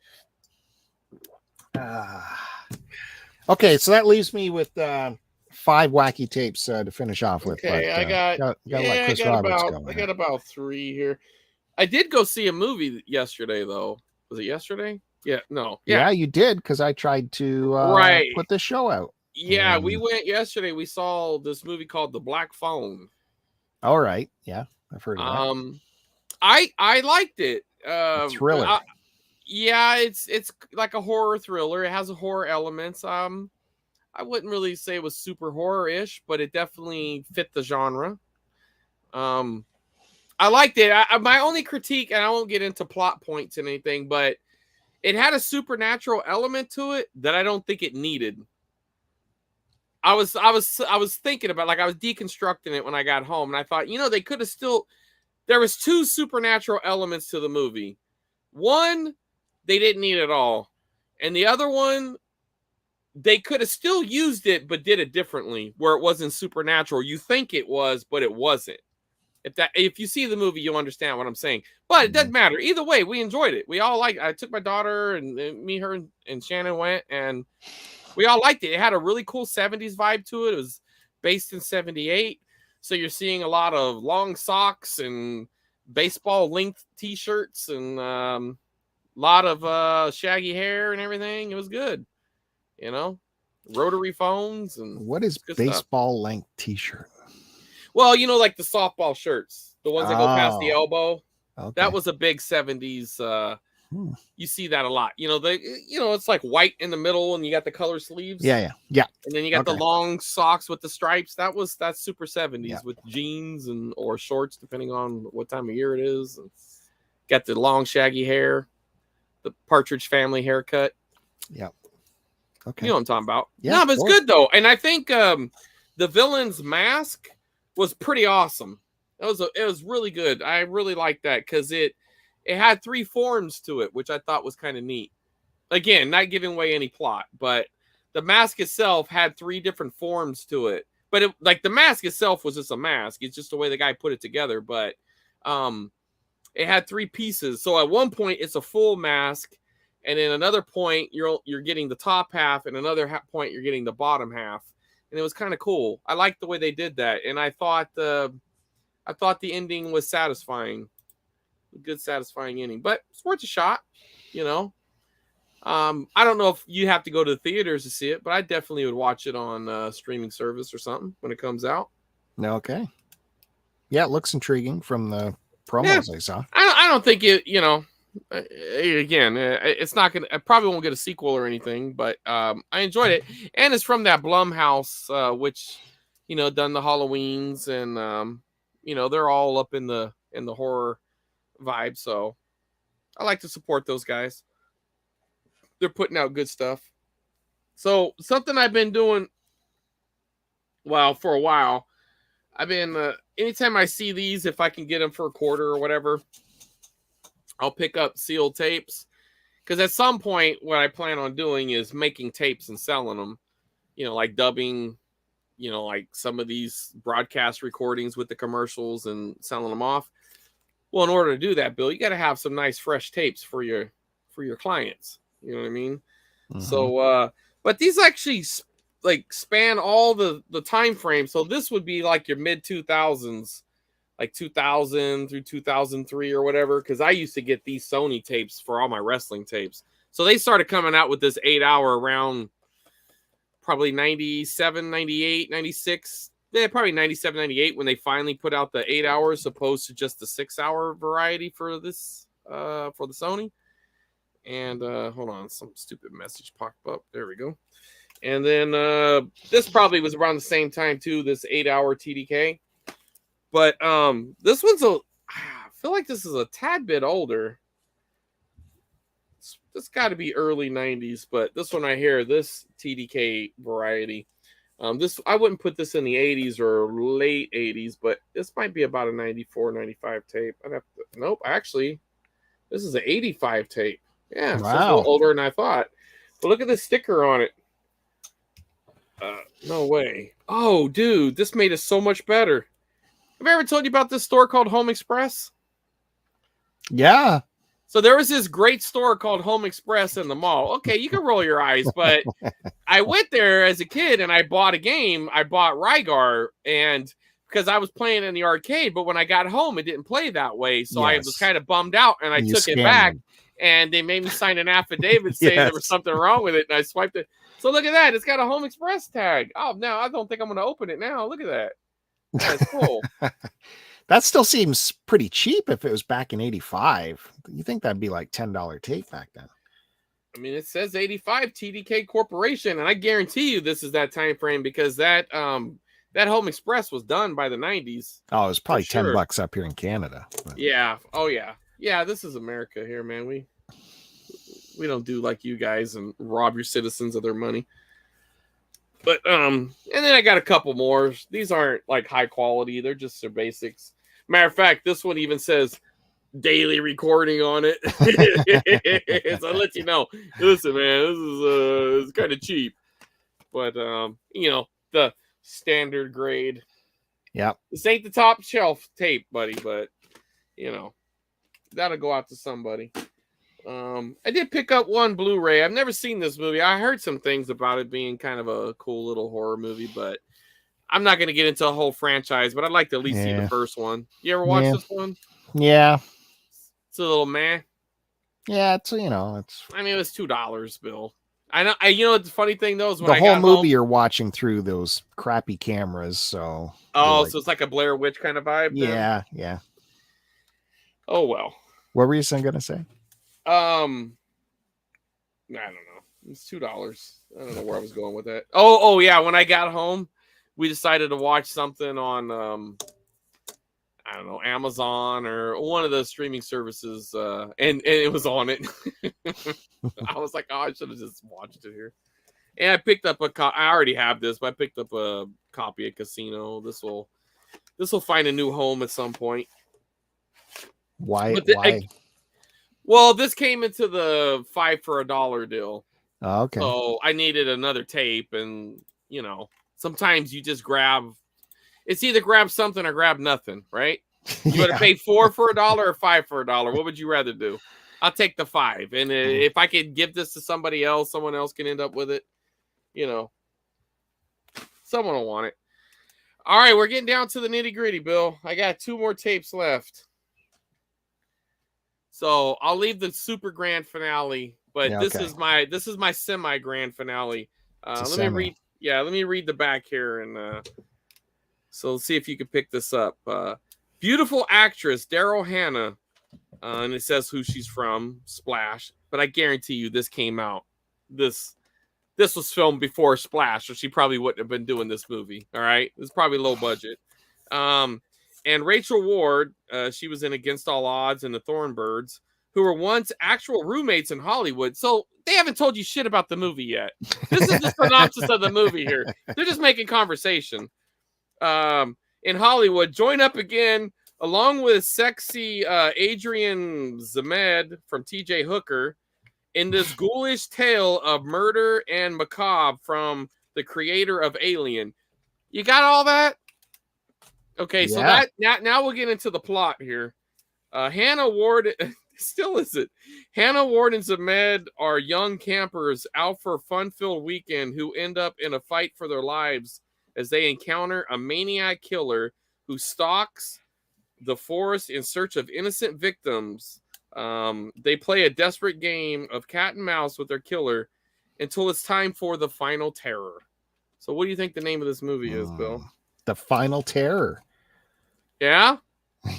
Speaker 2: Okay, so that leaves me with 5 wacky tapes to finish off with.
Speaker 1: Okay,
Speaker 2: but, I
Speaker 1: got about 3 here. I did go see a movie yesterday, though. Was it yesterday? Yeah, no.
Speaker 2: Yeah, you did because I tried to put the show out.
Speaker 1: Yeah, we went yesterday. We saw this movie called The Black Phone.
Speaker 2: All right, yeah. I've heard of that.
Speaker 1: I liked it.
Speaker 2: Thriller.
Speaker 1: It's like a horror thriller. It has a horror elements. I wouldn't really say it was super horror-ish, but it definitely fit the genre. I liked it. My only critique, and I won't get into plot points and anything, but it had a supernatural element to it that I don't think it needed. I was thinking about, like, I was deconstructing it when I got home, and I thought, they could have still. There was 2 supernatural elements to the movie. One, they didn't need it all, and the other one, they could have still used it, but did it differently, where it wasn't supernatural. You think it was, but it wasn't. If you see the movie, you'll understand what I'm saying. But it doesn't matter. Either way, we enjoyed it. We all liked it. I took my daughter, and me, her, and Shannon went, and we all liked it. It had a really cool 70s vibe to it. It was based in 78. So you're seeing a lot of long socks and baseball length t-shirts and a lot of shaggy hair and everything. It was good. Rotary phones. And
Speaker 2: what is baseball length t-shirt?
Speaker 1: Well, like the softball shirts, the ones that go past the elbow.
Speaker 2: Okay.
Speaker 1: That was a big 70s. You see that a lot. It's like white in the middle, and you got the color sleeves.
Speaker 2: Yeah.
Speaker 1: And then you got the long socks with the stripes. That's super 70s with jeans or shorts, depending on what time of year it is. And got the long shaggy hair, the Partridge Family haircut.
Speaker 2: Yeah. Okay.
Speaker 1: You know what I'm talking about.
Speaker 2: Yeah,
Speaker 1: No, but it's
Speaker 2: of course.
Speaker 1: good though. And I think the villain's mask was pretty awesome. It was really good. I really liked that because it had 3 forms to it, which I thought was kind of neat. Again, not giving away any plot, but the mask itself had 3 different forms to it. But it, like the mask itself was just a mask. It's just the way the guy put it together. But it had 3 pieces. So at one point it's a full mask, and then another point you're getting the top half, and another point you're getting the bottom half. And it was kind of cool. I liked the way they did that, and I thought the ending was satisfying, a good satisfying ending. But it's worth a shot, you know. I don't know if you have to go to the theaters to see it, but I definitely would watch it on a streaming service or something when it comes out.
Speaker 2: Okay. Yeah, it looks intriguing from the promos I saw.
Speaker 1: I don't think it, you know, again, it's not going to, I probably won't get a sequel or anything, but I enjoyed it. And it's from that Blumhouse, which, you know, done the Halloweens, and, you know, they're all up in the horror vibe. So I like to support those guys. They're putting out good stuff. So something I've been doing, well, for a while, I've been, anytime I see these, if I can get them for a quarter or whatever, I'll pick up sealed tapes. Because at some point, what I plan on doing is making tapes and selling them, you know, like dubbing, you know, like some of these broadcast recordings with the commercials and selling them off. Well, in order to do that, Bill, you got to have some nice fresh tapes for your clients. You know what I mean? Mm-hmm. So, but these actually like span all the time frame. So this would be like your mid 2000s, like 2000 through 2003 or whatever. Because I used to get these Sony tapes for all my wrestling tapes. So they started coming out with this 8-hour around probably 97, 98, 96. Yeah, probably 97, 98 when they finally put out the 8 hours opposed to just the 6-hour variety for this, for the Sony. And hold on, some stupid message popped up. There we go. And then this probably was around the same time too, this 8-hour TDK. But this one's I feel like this is a tad bit older. This got to be early 90s, but this one right here, this TDK variety, this I wouldn't put this in the 80s or late 80s, but this might be about a 94, 95 tape. I'd have to, nope, actually, this is an 85 tape. Yeah, wow. So it's a little older than I thought. But look at the sticker on it. No way. Oh, dude, this made it so much better. Have I ever told you about this store called Home Express?
Speaker 2: Yeah.
Speaker 1: So there was this great store called Home Express in the mall. Okay, you can roll your eyes, but I went there as a kid and I bought a game. I bought Rygar, and because I was playing in the arcade, but when I got home, it didn't play that way. So I was kind of bummed out, and I took it back. And they made me sign an affidavit saying there was something wrong with it, and I swiped it. So look at that. It's got a Home Express tag. Oh, now I don't think I'm going to open it now. Look at that. That's cool.
Speaker 2: That still seems pretty cheap if it was back in 85. You think that'd be like $10 tape back then?
Speaker 1: I mean, it says 85 TDK Corporation, and I guarantee you this is that time frame because that Home Express was done by the 90s.
Speaker 2: Oh, it was probably $10 up here in Canada. But.
Speaker 1: Yeah. Oh, yeah. Yeah, this is America here, man. We don't do like you guys and rob your citizens of their money. But and then I got a couple more. These aren't like high quality. They're just their basics. Matter of fact, this one even says daily recording on it. So I'll let you know. Listen, man, this is kind of cheap. But you know, the standard grade.
Speaker 2: Yeah.
Speaker 1: This ain't the top shelf tape, buddy, but you know. That'll go out to somebody. I did pick up one Blu-ray. I've never seen this movie. I heard some things about it being kind of a cool little horror movie, but I'm not going to get into a whole franchise, but I'd like to at least see the first one. You ever watch this one?
Speaker 2: Yeah.
Speaker 1: It's a little meh.
Speaker 2: Yeah, it's, you know, it's...
Speaker 1: I mean, it was $2, Bill. I know. You know, the funny thing, though, is when
Speaker 2: the whole movie you're watching through those crappy cameras, so...
Speaker 1: Oh, like... so it's like a Blair Witch kind of vibe?
Speaker 2: Yeah, then? Yeah.
Speaker 1: Oh, well.
Speaker 2: What were you going to say?
Speaker 1: I don't know. It's $2. I don't know where I was going with that. Oh yeah. When I got home, we decided to watch something on I don't know, Amazon or one of the streaming services, and it was on it. I was like, oh, I should have just watched it here. And I picked up I already have this, but I picked up a copy of Casino. This will find a new home at some point.
Speaker 2: Why?
Speaker 1: Well, this came into the 5 for $1 deal.
Speaker 2: Oh, okay.
Speaker 1: So I needed another tape, and sometimes you just grab. It's either grab something or grab nothing, right? You want to pay 4 for $1 or 5 for $1. What would you rather do? I'll take the 5, and if I could give this to somebody else, someone else can end up with it. Someone will want it. All right, we're getting down to the nitty gritty, Bill. I got 2 more tapes left. So I'll leave the super grand finale, but this is my semi grand finale. Let me read the back here, and so let's see if you can pick this up. Beautiful actress Daryl Hannah, and it says who she's from, Splash. But I guarantee you, this came out. This was filmed before Splash, so she probably wouldn't have been doing this movie. All right, it's probably low budget. And Rachel Ward, she was in Against All Odds and The Thornbirds, who were once actual roommates in Hollywood. So they haven't told you shit about the movie yet. This is the synopsis of the movie here. They're just making conversation. In Hollywood, join up again along with sexy Adrian Zemed from TJ Hooker in this ghoulish tale of murder and macabre from the creator of Alien. You got all that? Okay, so that now we'll get into the plot here. Hannah Ward still is it. Hannah Ward and Zemed are young campers out for a fun-filled weekend who end up in a fight for their lives as they encounter a maniac killer who stalks the forest in search of innocent victims. They play a desperate game of cat and mouse with their killer until it's time for the final terror. So what do you think the name of this movie is, Bill?
Speaker 2: The Final Terror.
Speaker 1: Yeah?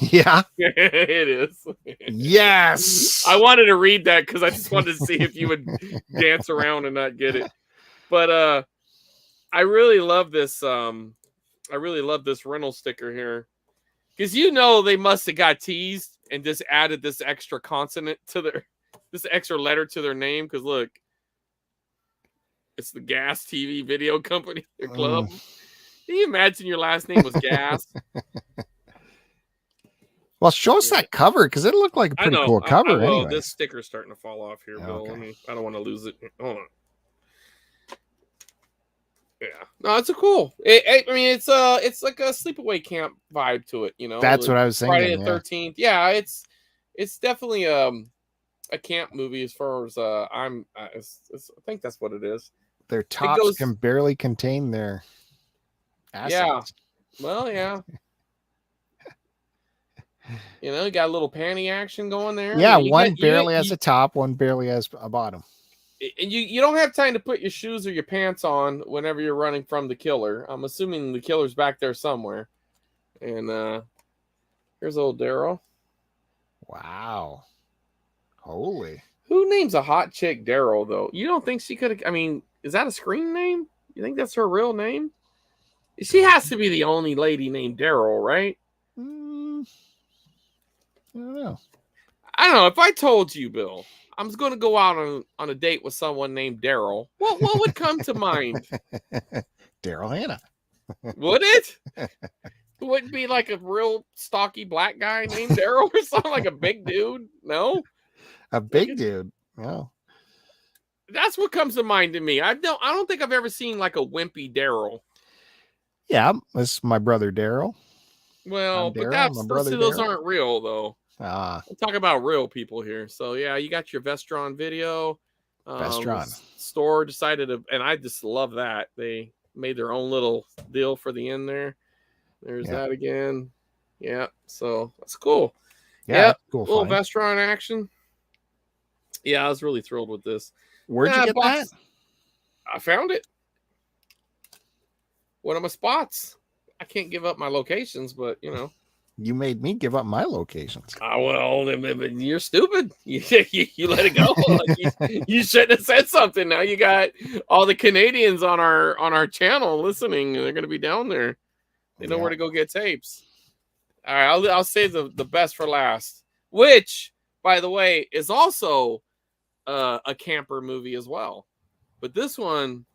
Speaker 2: Yeah.
Speaker 1: It is.
Speaker 2: Yes.
Speaker 1: I wanted to read that because I just wanted to see if you would dance around and not get it. But I really love this. I really love this rental sticker here. Because they must have got teased and just added this extra consonant to this extra letter to their name. Because look, it's the Gas TV video company, their club. Can you imagine your last name was Gas?
Speaker 2: Well, show us that cover because it looked like a pretty cool cover. Anyway,
Speaker 1: this sticker's starting to fall off here, Bill.
Speaker 2: Okay.
Speaker 1: I don't want to lose it. Hold on. Yeah, no, it's a cool. It's like a sleepaway camp vibe to it.
Speaker 2: That's what I was thinking.
Speaker 1: Friday the 13th. Yeah, it's definitely a camp movie as far as I think that's what it is.
Speaker 2: Their tops can barely contain their assets.
Speaker 1: Yeah. Well, yeah. You got a little panty action going there.
Speaker 2: Yeah, one barely has a top, one barely has a bottom.
Speaker 1: And you don't have time to put your shoes or your pants on whenever you're running from the killer. I'm assuming the killer's back there somewhere. And here's old Daryl.
Speaker 2: Wow. Holy.
Speaker 1: Who names a hot chick Daryl, though? You don't think she could have... I mean, is that a screen name? You think that's her real name? She has to be the only lady named Daryl, right?
Speaker 2: I don't know.
Speaker 1: I don't know. If I told you, Bill, I'm going to go out on a date with someone named Daryl, what would come to mind?
Speaker 2: Daryl Hannah.
Speaker 1: Would it? Wouldn't be like a real stocky black guy named Daryl or something, like a big dude? No?
Speaker 2: A big dude. No.
Speaker 1: That's what comes to mind to me. I don't think I've ever seen like a wimpy Daryl.
Speaker 2: Yeah, that's my brother Daryl.
Speaker 1: Well, but those aren't real though. We'll talk about real people here. So yeah, you got your Vestron video.
Speaker 2: Vestron
Speaker 1: store decided to, and I just love that they made their own little deal for the end there. There's that again. Yeah, so that's cool.
Speaker 2: Yeah, cool.
Speaker 1: Little Vestron action. Yeah, I was really thrilled with this.
Speaker 2: Where'd you get that?
Speaker 1: I found it. One of my spots. I can't give up my locations, but
Speaker 2: You made me give up my locations.
Speaker 1: Well, you're stupid. You let it go. you shouldn't have said something. Now you got all the Canadians on our channel listening. They're going to be down there. They know where to go get tapes. All right, I'll save the best for last, which, by the way, is also a camper movie as well. But this one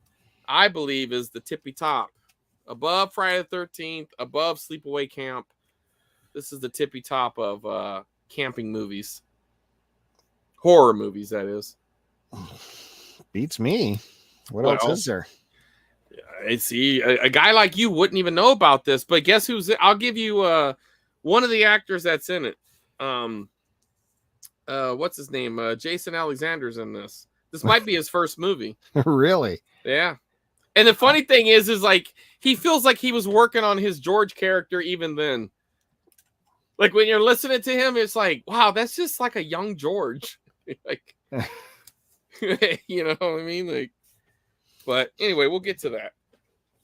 Speaker 1: I believe is the tippy top. Above Friday the 13th, above Sleepaway Camp. This is the tippy top of camping movies. Horror movies, that is.
Speaker 2: Beats me. What else is there?
Speaker 1: I see. A guy like you wouldn't even know about this, but guess who's... I'll give you one of the actors that's in it. What's his name? Jason Alexander's in this. This might be his first movie.
Speaker 2: Really?
Speaker 1: Yeah. And the funny thing is like, he feels like he was working on his George character even then. Like, when you're listening to him, it's like, wow, that's just like a young George. Like, you know what I mean? Like, but anyway, we'll get to that.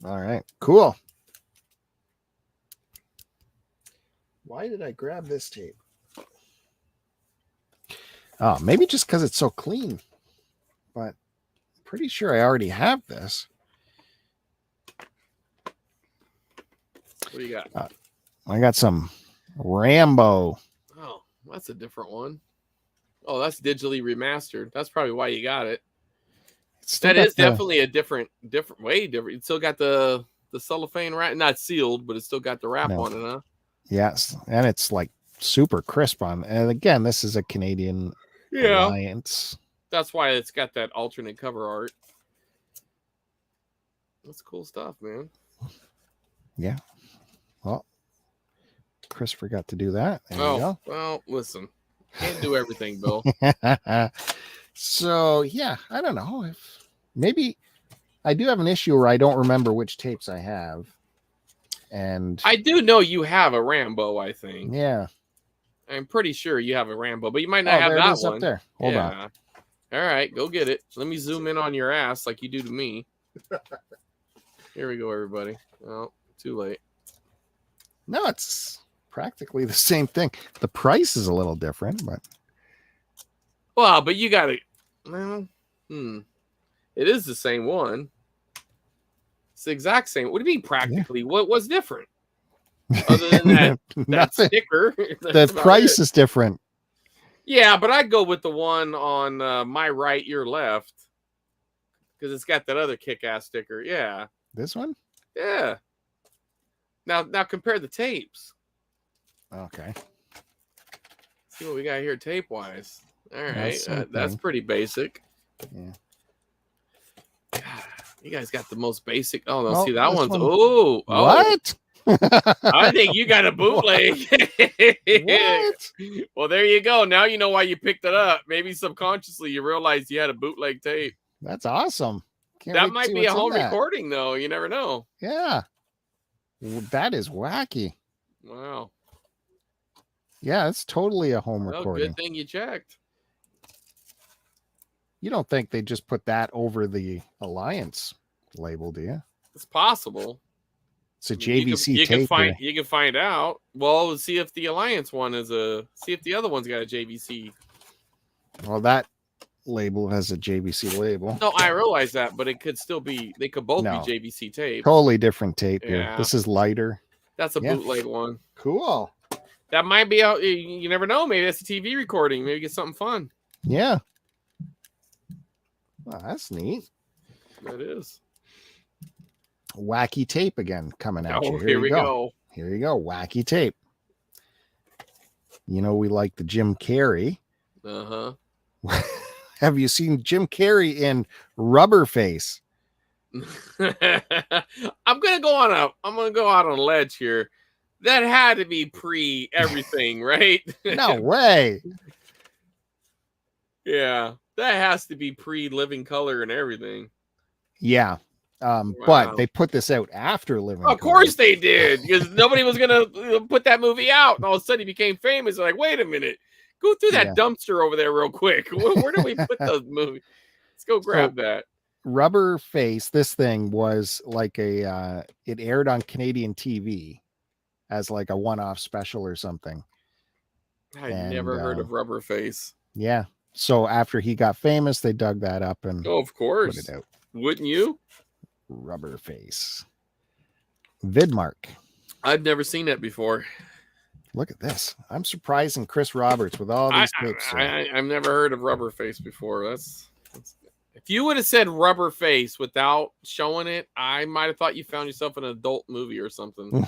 Speaker 2: All right, cool. Why did I grab this tape? Oh, maybe just because it's so clean. But I'm pretty sure I already have this.
Speaker 1: What do you got?
Speaker 2: I got some Rambo.
Speaker 1: Oh, that's a different one. Oh, that's digitally remastered. That's probably why you got it. That is definitely a different, way different. It's still got the cellophane wrap, not sealed, but it's still got the wrap on it, huh?
Speaker 2: Yes, and it's like super crisp on. And again, this is a Canadian alliance.
Speaker 1: That's why it's got that alternate cover art. That's cool stuff, man.
Speaker 2: Yeah. Well, Chris forgot to do that. There you go.
Speaker 1: Well, listen. Can't do everything, Bill.
Speaker 2: So, yeah, I don't know. If maybe I do have an issue where I don't remember which tapes I have. And
Speaker 1: I do know you have a Rambo, I think.
Speaker 2: Yeah.
Speaker 1: I'm pretty sure you have a Rambo, but you might not have
Speaker 2: there
Speaker 1: that
Speaker 2: it is
Speaker 1: one.
Speaker 2: Up there. Hold on.
Speaker 1: All right, go get it. Let me zoom in on your ass like you do to me. Here we go, everybody. Oh, too late.
Speaker 2: No, it's practically the same thing. The price is a little different, but
Speaker 1: you got it. Well, it is the same one. It's the exact same. What do you mean practically? Yeah. What was different? Other than that sticker.
Speaker 2: The price is different.
Speaker 1: Yeah, but I'd go with the one on my right, your left. Because it's got that other kick-ass sticker. Yeah.
Speaker 2: This one?
Speaker 1: Yeah. Now compare the tapes.
Speaker 2: Okay.
Speaker 1: See what we got here tape-wise. All right. That's pretty basic.
Speaker 2: Yeah.
Speaker 1: God, you guys got the most basic. Oh, no. See, that one's...
Speaker 2: What?
Speaker 1: I think you got a bootleg.
Speaker 2: What?
Speaker 1: Well, there you go. Now you know why you picked it up. Maybe subconsciously you realized you had a bootleg tape.
Speaker 2: That's awesome.
Speaker 1: That might be a home recording, though. You never know.
Speaker 2: Yeah. That is wacky.
Speaker 1: Wow.
Speaker 2: Yeah, it's totally a home recording.
Speaker 1: Good thing you checked.
Speaker 2: You don't think they just put that over the Alliance label, do you?
Speaker 1: It's possible.
Speaker 2: It's a JVC tape.
Speaker 1: You can find out. Well, let's see if the Alliance one is see if the other one's got a JVC.
Speaker 2: Well, that label has a JVC label.
Speaker 1: No, I realize that, but it could still be. They could both be JVC tape.
Speaker 2: Totally different tape here. This is lighter.
Speaker 1: That's a bootleg one.
Speaker 2: Cool.
Speaker 1: That might be out. You never know. Maybe that's a TV recording. Maybe get something fun.
Speaker 2: Yeah. Well, that's neat.
Speaker 1: That is.
Speaker 2: Wacky tape again coming at you.
Speaker 1: Here we go.
Speaker 2: Here you go. Wacky tape. You know, we like the Jim Carrey.
Speaker 1: Uh-huh.
Speaker 2: Have you seen Jim Carrey in Rubber Face?
Speaker 1: I'm gonna go out on a ledge here. That had to be pre everything, right?
Speaker 2: No way.
Speaker 1: Yeah, that has to be pre Living Color and everything.
Speaker 2: Yeah.
Speaker 1: Wow.
Speaker 2: But they put this out after Living Color.
Speaker 1: Of course they did, because nobody was gonna put that movie out, and all of a sudden he became famous. They're like, wait a minute, go through that dumpster over there real quick. Where do we put the movie? Let's go grab that.
Speaker 2: Rubber Face, this thing was like it aired on Canadian TV as like a one-off special or something.
Speaker 1: I never heard of Rubber Face.
Speaker 2: Yeah. So after he got famous, they dug that up and
Speaker 1: of course
Speaker 2: put it out.
Speaker 1: Wouldn't you?
Speaker 2: Rubber Face. Vidmark.
Speaker 1: I've never seen that before.
Speaker 2: Look at this. I'm surprising Chris Roberts with all these tapes.
Speaker 1: I've never heard of Rubber Face before. That's If you would have said rubber face without showing it, I might have thought you found yourself in an adult movie or something.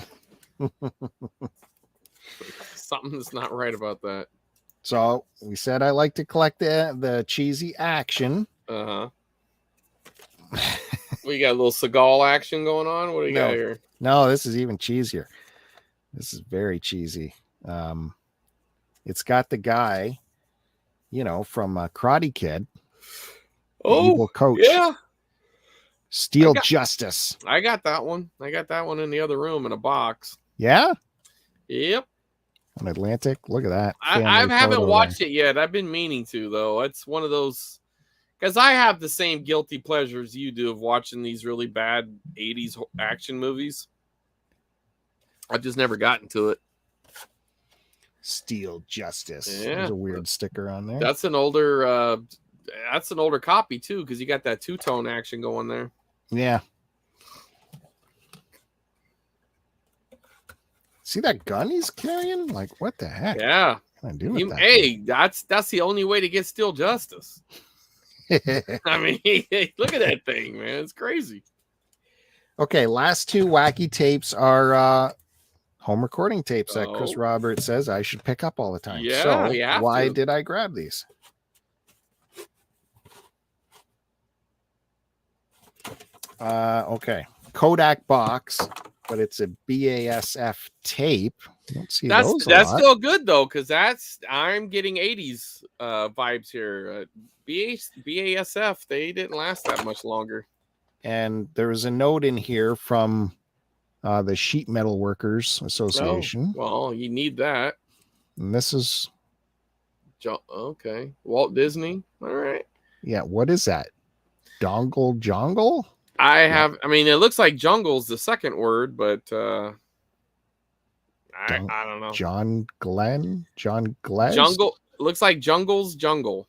Speaker 1: Something's not right about that.
Speaker 2: So we said I like to collect the cheesy action.
Speaker 1: We got a little Seagal action going on. What do you got here?
Speaker 2: No, this is even cheesier. This is very cheesy. It's got the guy, from Karate Kid. Evil coach.
Speaker 1: Yeah.
Speaker 2: Steel Justice.
Speaker 1: I got that one. I got that one in the other room in a box.
Speaker 2: Yeah?
Speaker 1: Yep.
Speaker 2: On Atlantic. Look at that.
Speaker 1: I haven't watched it yet. I've been meaning to, though. It's one of those, because I have the same guilty pleasures you do of watching these really bad 80s action movies. I've just never gotten to it.
Speaker 2: Steel Justice.
Speaker 1: Yeah.
Speaker 2: There's a weird sticker on there.
Speaker 1: That's an older copy too, because you got that two-tone action going there.
Speaker 2: Yeah. See that gun he's carrying? Like, what the heck?
Speaker 1: Yeah.
Speaker 2: What can I do with that?
Speaker 1: Hey, that's the only way to get Steel Justice. I mean, look at that thing, man. It's crazy.
Speaker 2: Okay, last two wacky tapes are home recording tapes that Chris Roberts says I should pick up all the time.
Speaker 1: Yeah,
Speaker 2: so why did I grab these? Okay, Kodak box, but it's a BASF tape. Don't see those.
Speaker 1: That's still good though, because I'm getting 80s vibes here. BASF, they didn't last that much longer.
Speaker 2: And there's a note in here from the Sheet Metal Workers Association.
Speaker 1: Oh, well, you need that.
Speaker 2: And this is
Speaker 1: okay. Walt Disney. All right.
Speaker 2: Yeah, what is that? Dongle Jongle?
Speaker 1: I mean, it looks like jungle's the second word, but I don't know.
Speaker 2: John Glenn?
Speaker 1: Jungle. Looks like Jungle's Jungle.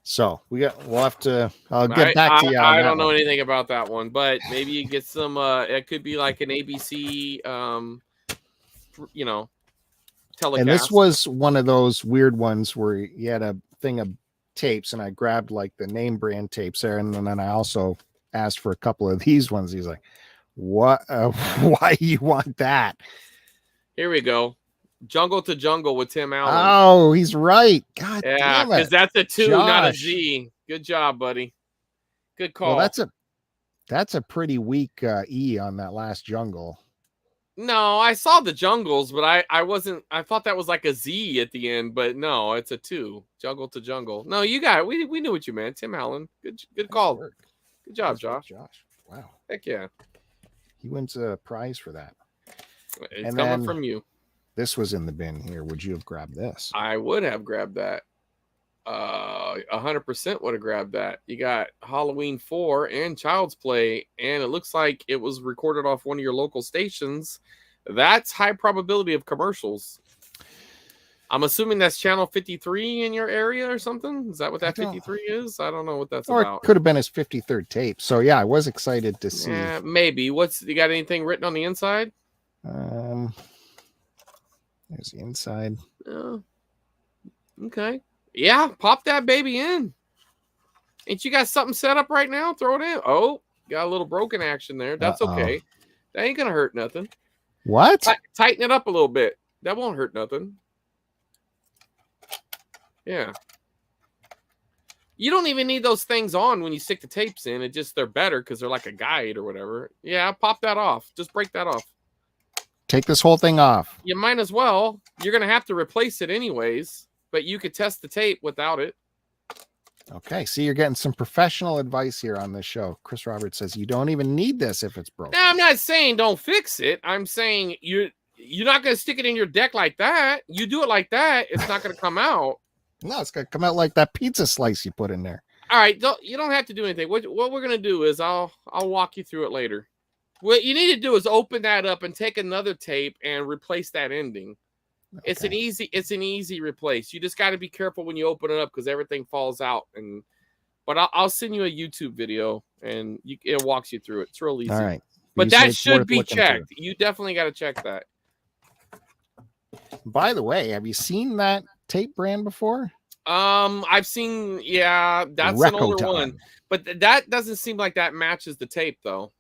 Speaker 2: So we'll have to. I'll get back to you.
Speaker 1: I don't know anything about that one, but maybe you get some. It could be like an ABC, telecast.
Speaker 2: And this was one of those weird ones where you had a thing of tapes, and I grabbed like the name brand tapes there, and then I also asked for a couple of these ones. He's like, "What? Why you want that?"
Speaker 1: Here we go. Jungle to Jungle with Tim Allen.
Speaker 2: Oh, he's right. God
Speaker 1: yeah,
Speaker 2: damn it.
Speaker 1: because that's a 2,
Speaker 2: Josh.
Speaker 1: not a Z. Good job, buddy. Good call.
Speaker 2: Well, that's a pretty weak E on that last Jungle.
Speaker 1: No, I saw the Jungles, but I thought that was like a Z at the end, but no, it's a 2. Jungle to Jungle. No, you got it. We knew what you meant. Tim Allen. Good call. Good job, Josh.
Speaker 2: Wow.
Speaker 1: Heck yeah.
Speaker 2: He wins a prize for that.
Speaker 1: It's coming from you.
Speaker 2: This was in the bin here. Would you have grabbed this?
Speaker 1: I would have grabbed that. 100% would have grabbed that. You got Halloween 4 and Child's Play, and it looks like it was recorded off one of your local stations. That's high probability of commercials. I'm assuming that's channel 53 in your area or something. Is that what that 53 is? I don't know what that's about.
Speaker 2: It could have been his 53rd tape. So yeah, I was excited to see.
Speaker 1: Yeah, maybe. You got anything written on the inside?
Speaker 2: There's the inside.
Speaker 1: Okay. Yeah, pop that baby in. Ain't you got something set up right now? Throw it in. Oh, got a little broken action there. That's okay. That ain't gonna hurt nothing.
Speaker 2: What?
Speaker 1: Tighten it up a little bit. That won't hurt nothing. Yeah. You don't even need those things on when you stick the tapes in. They're better because they're like a guide or whatever. Yeah, pop that off. Just break that off.
Speaker 2: Take this whole thing off.
Speaker 1: You might as well. You're going to have to replace it anyways, but you could test the tape without it.
Speaker 2: Okay, see, you're getting some professional advice here on this show. Chris Roberts says you don't even need this if it's broken.
Speaker 1: Now, I'm not saying don't fix it. I'm saying you're not going to stick it in your deck like that. You do it like that, it's not going to come out.
Speaker 2: No, it's going to come out like that pizza slice you put in there.
Speaker 1: All right, you don't have to do anything. What we're going to do is I'll walk you through it later. What you need to do is open that up and take another tape and replace that ending. Okay. It's an easy replace. You just got to be careful when you open it up because everything falls out. But I'll send you a YouTube video and it walks you through it. It's real easy.
Speaker 2: All right,
Speaker 1: but that should be checked. You definitely got to check that.
Speaker 2: By the way, have you seen that tape brand before?
Speaker 1: I've seen, yeah, that's an older one, but that doesn't seem like that matches the tape though.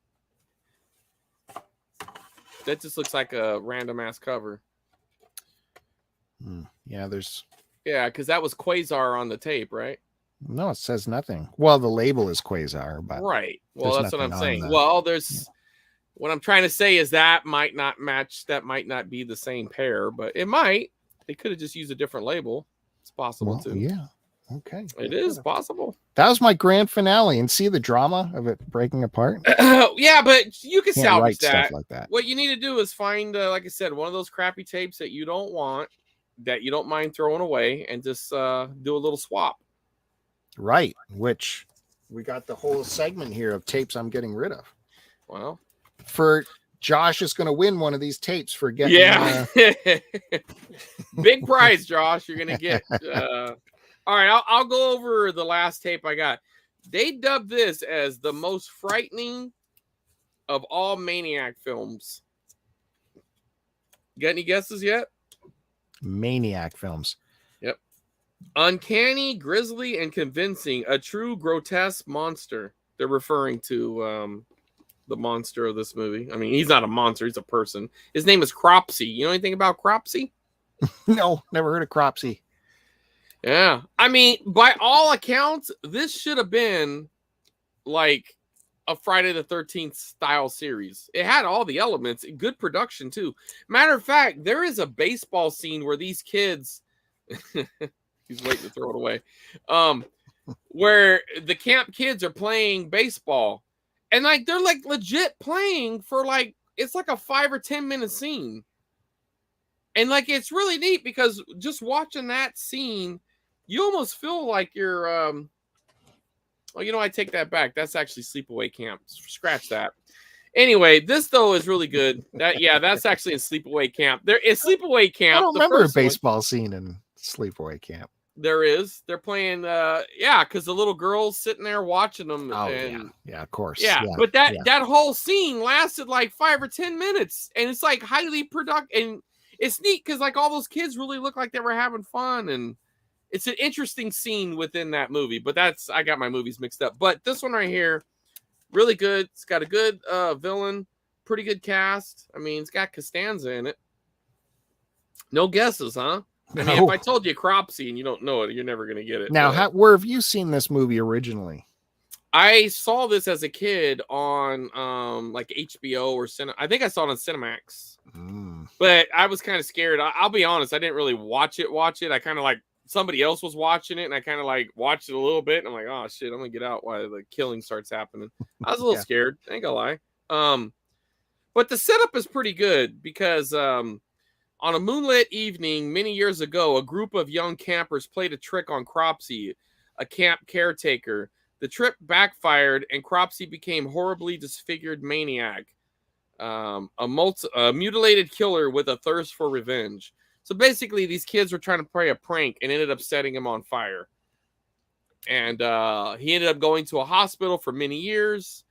Speaker 1: That just looks like a random ass cover.
Speaker 2: Yeah,
Speaker 1: because that was Quasar on the tape, right?
Speaker 2: No, it says nothing. Well, the label is Quasar, but
Speaker 1: right. Well, that's what I'm saying. There's what I'm trying to say is that might not match. That might not be the same pair, but it might. They could have just used a different label. It's possible too.
Speaker 2: Yeah. Okay.
Speaker 1: It is possible.
Speaker 2: That was my grand finale, and see the drama of it breaking apart.
Speaker 1: Yeah, but you can salvage that.
Speaker 2: Stuff like that.
Speaker 1: What you need to do is find, like I said, one of those crappy tapes that you don't want, that you don't mind throwing away, and just do a little swap.
Speaker 2: Right. Which we got the whole segment here of tapes I'm getting rid of.
Speaker 1: Well,
Speaker 2: for Josh is going to win one of these tapes for getting.
Speaker 1: Yeah. Big prize, Josh. You're going to get. All right, I'll go over the last tape I got. They dubbed this as the most frightening of all Maniac films. Got any guesses yet?
Speaker 2: Maniac films.
Speaker 1: Yep. Uncanny, grisly, and convincing. A true grotesque monster. They're referring to the monster of this movie. I mean, he's not a monster. He's a person. His name is Cropsy. You know anything about Cropsy?
Speaker 2: No, never heard of Cropsy.
Speaker 1: Yeah. I mean, by all accounts, this should have been like a Friday the 13th style series. It had all the elements, good production too. Matter of fact, there is a baseball scene where these kids, he's waiting to throw it away, where the camp kids are playing baseball, and like they're like legit playing for like, it's like a 5 or 10 minute scene. And like, it's really neat because just watching that scene, you almost feel like you're, I take that back. That's actually Sleepaway Camp. Scratch that. Anyway, this though is really good. That's actually in Sleepaway Camp. There is Sleepaway Camp.
Speaker 2: I don't remember a baseball scene in Sleepaway Camp.
Speaker 1: There is. They're playing, because the little girl's sitting there watching them.
Speaker 2: Oh, yeah, of course.
Speaker 1: Yeah, but that whole scene lasted like 5 or 10 minutes, and it's like highly productive, and it's neat because like all those kids really look like they were having fun, and it's an interesting scene within that movie. But I got my movies mixed up. But this one right here, really good. It's got a good villain, pretty good cast. I mean, it's got Costanza in it. No guesses, huh? I mean, if I told you Cropsy and you don't know it, you're never going to get it.
Speaker 2: Now, where have you seen this movie originally?
Speaker 1: I saw this as a kid on like HBO or I think I saw it on Cinemax. But I was kind of scared. I'll be honest, I didn't really watch it. I kind of like somebody else was watching it, and I kind of like watched it a little bit, and I'm like, oh shit, I'm gonna get out while the killing starts happening. I was a little scared, I ain't gonna lie. But the setup is pretty good because on a moonlit evening many years ago, a group of young campers played a trick on Cropsy, a camp caretaker. The trip backfired, and Cropsy became horribly disfigured maniac, a mutilated killer with a thirst for revenge. So basically, these kids were trying to play a prank and ended up setting him on fire. And he ended up going to a hospital for many years.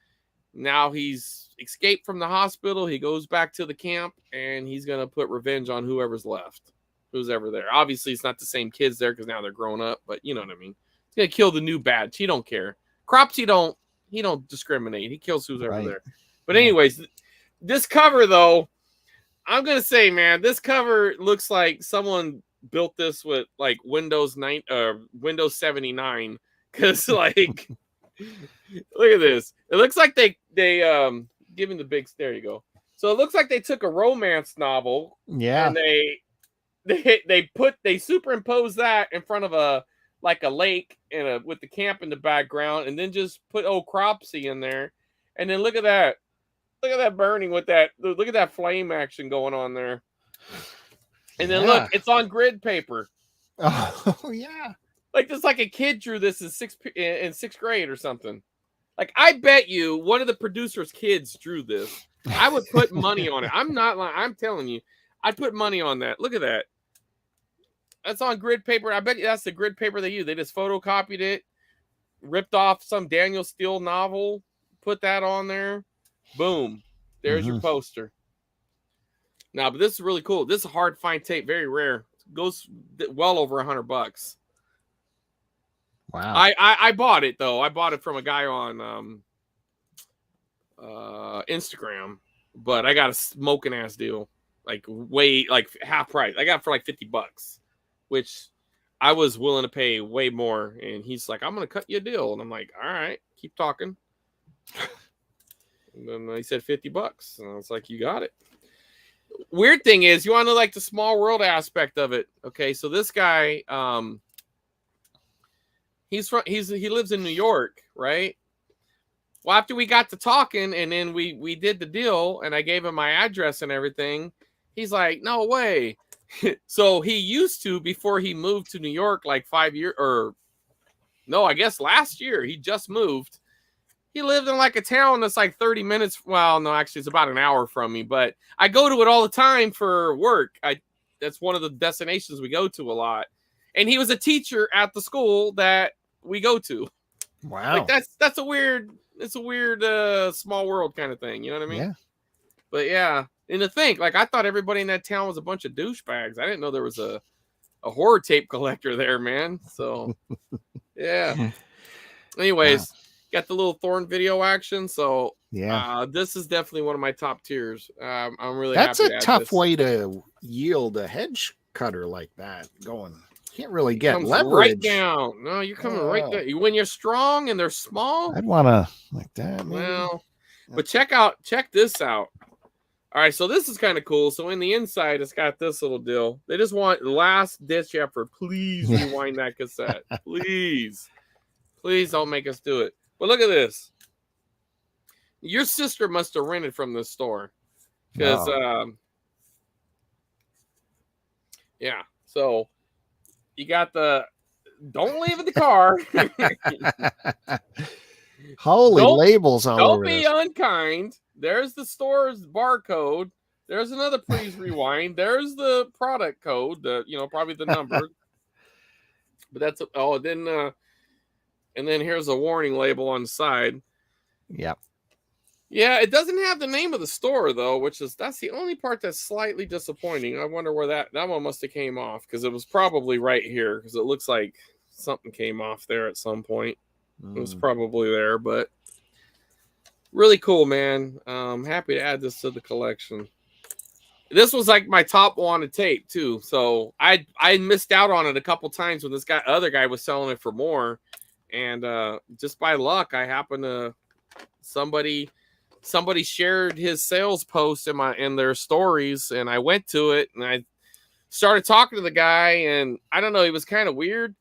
Speaker 1: Now he's escaped from the hospital. He goes back to the camp, and he's going to put revenge on whoever's left, who's ever there. Obviously, it's not the same kids there because now they're grown up, but you know what I mean. He's going to kill the new badge. He don't care. Cropsy he don't discriminate. He kills who's ever there. But anyways, this cover, though, I'm going to say, man, this cover looks like someone built this with like Windows 79. Because like, look at this. It looks like they give him the big, there you go. So it looks like they took a romance novel.
Speaker 2: Yeah.
Speaker 1: And they superimposed that in front of a lake and with the camp in the background, and then just put old Cropsy in there. And then look at that. Look at that burning with that. Look at that flame action going on there. And then look, it's on grid paper.
Speaker 2: Oh yeah.
Speaker 1: Like this, like a kid drew this in sixth grade or something. Like I bet you one of the producers' kids drew this. I would put money on it. I'm not lying. I'm telling you, I'd put money on that. Look at that. That's on grid paper. I bet you that's the grid paper they used. They just photocopied it, ripped off some Daniel Steele novel, put that on there. Boom. There's your poster. Now, but this is really cool. This is a hard find tape, very rare. It goes well over $100.
Speaker 2: Wow.
Speaker 1: I bought it though. I bought it from a guy on Instagram, but I got a smoking ass deal, like half price. I got it for like $50, which I was willing to pay way more. And he's like, "I'm gonna cut you a deal," and I'm like, "All right, keep talking." And then he said $50, and I was like, "You got it." Weird thing is, you want to know like the small world aspect of it. Okay, so this guy, he lives in New York, right? Well, after we got to talking and then we did the deal and I gave him my address and everything, he's like, "No way." So he used to, before he moved to New York, like 5 years, or no, I guess last year, he just moved. He lived in like a town that's like 30 minutes. Well, no, actually it's about an hour from me, but I go to it all the time for work. That's one of the destinations we go to a lot. And he was a teacher at the school that we go to.
Speaker 2: Wow.
Speaker 1: Like that's a weird, it's a weird small world kind of thing. You know what I mean?
Speaker 2: Yeah.
Speaker 1: But yeah. And to think, like, I thought everybody in that town was a bunch of douchebags. I didn't know there was a horror tape collector there, man. So yeah. Anyways, got the little Thorn video action. So
Speaker 2: yeah,
Speaker 1: this is definitely one of my top tiers. I'm really
Speaker 2: that's
Speaker 1: happy
Speaker 2: a
Speaker 1: to
Speaker 2: tough
Speaker 1: this.
Speaker 2: way to yield a hedge cutter like that. Going, can't really get
Speaker 1: comes
Speaker 2: leverage
Speaker 1: right down. No, you're coming right down. When you're strong and they're small,
Speaker 2: I'd want to like that. Maybe.
Speaker 1: Well, but check this out. All right, so this is kind of cool. So in the inside, it's got this little deal. They just want last ditch effort. Please rewind that cassette. Please don't make us do it. But look at this. Your sister must have rented from this store, because yeah. So you got the don't leave in the car.
Speaker 2: Holy labels all over
Speaker 1: this. Don't be unkind. There's the store's barcode. There's another please rewind. There's the product code, probably the number. But that's and then here's a warning label on the side.
Speaker 2: Yep.
Speaker 1: Yeah, it doesn't have the name of the store though, that's the only part that's slightly disappointing. I wonder where that one must have came off, because it was probably right here, because it looks like something came off there at some point. It was probably there, but really cool, man. Happy to add this to the collection. This was like my top wanted tape too, so I missed out on it a couple times when this other guy was selling it for more, and just by luck, I happened to somebody shared his sales post in their stories, and I went to it and I started talking to the guy, and I don't know, he was kind of weird.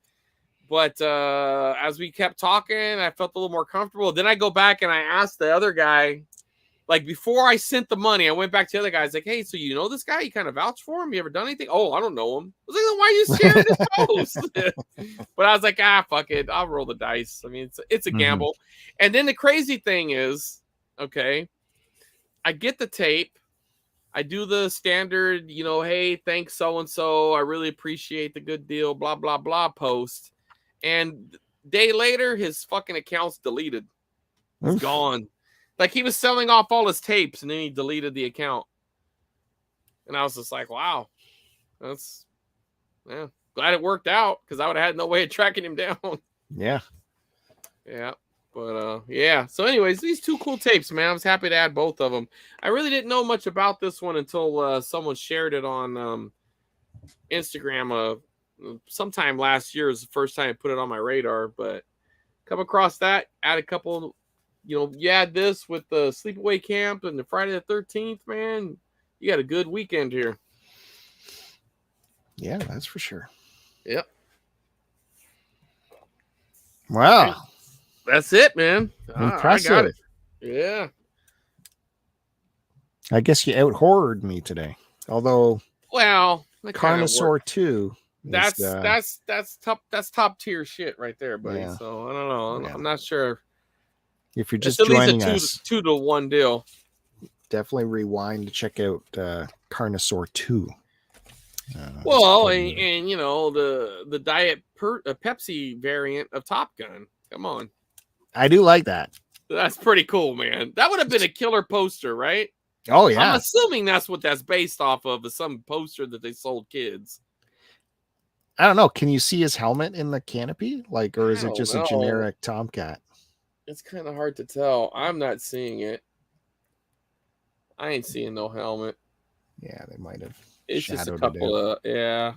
Speaker 1: But as we kept talking, I felt a little more comfortable. Then I go back and I asked the other guy, like before I sent the money, I went back to the other guy. I was like, "Hey, so you know this guy? You kind of vouch for him? You ever done anything?" "Oh, I don't know him." I was like, "Then why are you sharing this post?" But I was like, fuck it. I'll roll the dice. I mean, it's a gamble. And then the crazy thing is, okay, I get the tape. I do the standard, "Hey, thanks so-and-so. I really appreciate the good deal, blah, blah, blah" post. And day later, his fucking account's deleted. It's gone. Like, he was selling off all his tapes, and then he deleted the account. And I was just like, wow. Glad it worked out, because I would have had no way of tracking him down.
Speaker 2: Yeah.
Speaker 1: Yeah. But, yeah. So anyways, these two cool tapes, man. I was happy to add both of them. I really didn't know much about this one until someone shared it on Instagram sometime last year. Is the first time I put it on my radar, but come across that, add a couple, you add this with the sleepaway camp and the Friday the 13th, man, you got a good weekend here.
Speaker 2: Yeah, that's for sure.
Speaker 1: Yep.
Speaker 2: Wow.
Speaker 1: That's it, man.
Speaker 2: Impressive.
Speaker 1: I got it. Yeah.
Speaker 2: I guess you out-horrored me today. Although,
Speaker 1: well,
Speaker 2: Carnosaur 2.
Speaker 1: That's top tier shit right there, buddy. Yeah. So I don't know. I'm not sure.
Speaker 2: If you're just joining us,
Speaker 1: 2-to-1 deal.
Speaker 2: Definitely rewind to check out Carnosaur 2.
Speaker 1: Well, and the Diet Pepsi variant of Top Gun. Come on.
Speaker 2: I do like that.
Speaker 1: That's pretty cool, man. That would have been a killer poster, right?
Speaker 2: Oh yeah.
Speaker 1: I'm assuming that's what that's based off of, is some poster that they sold kids.
Speaker 2: I don't know. Can you see his helmet in the canopy? Like, or is
Speaker 1: I
Speaker 2: it
Speaker 1: don't
Speaker 2: just a
Speaker 1: know.
Speaker 2: generic Tomcat?
Speaker 1: It's kind of hard to tell. I'm not seeing it. I ain't seeing no helmet.
Speaker 2: Yeah, they might have.
Speaker 1: It's just a
Speaker 2: shadowed
Speaker 1: couple
Speaker 2: it
Speaker 1: of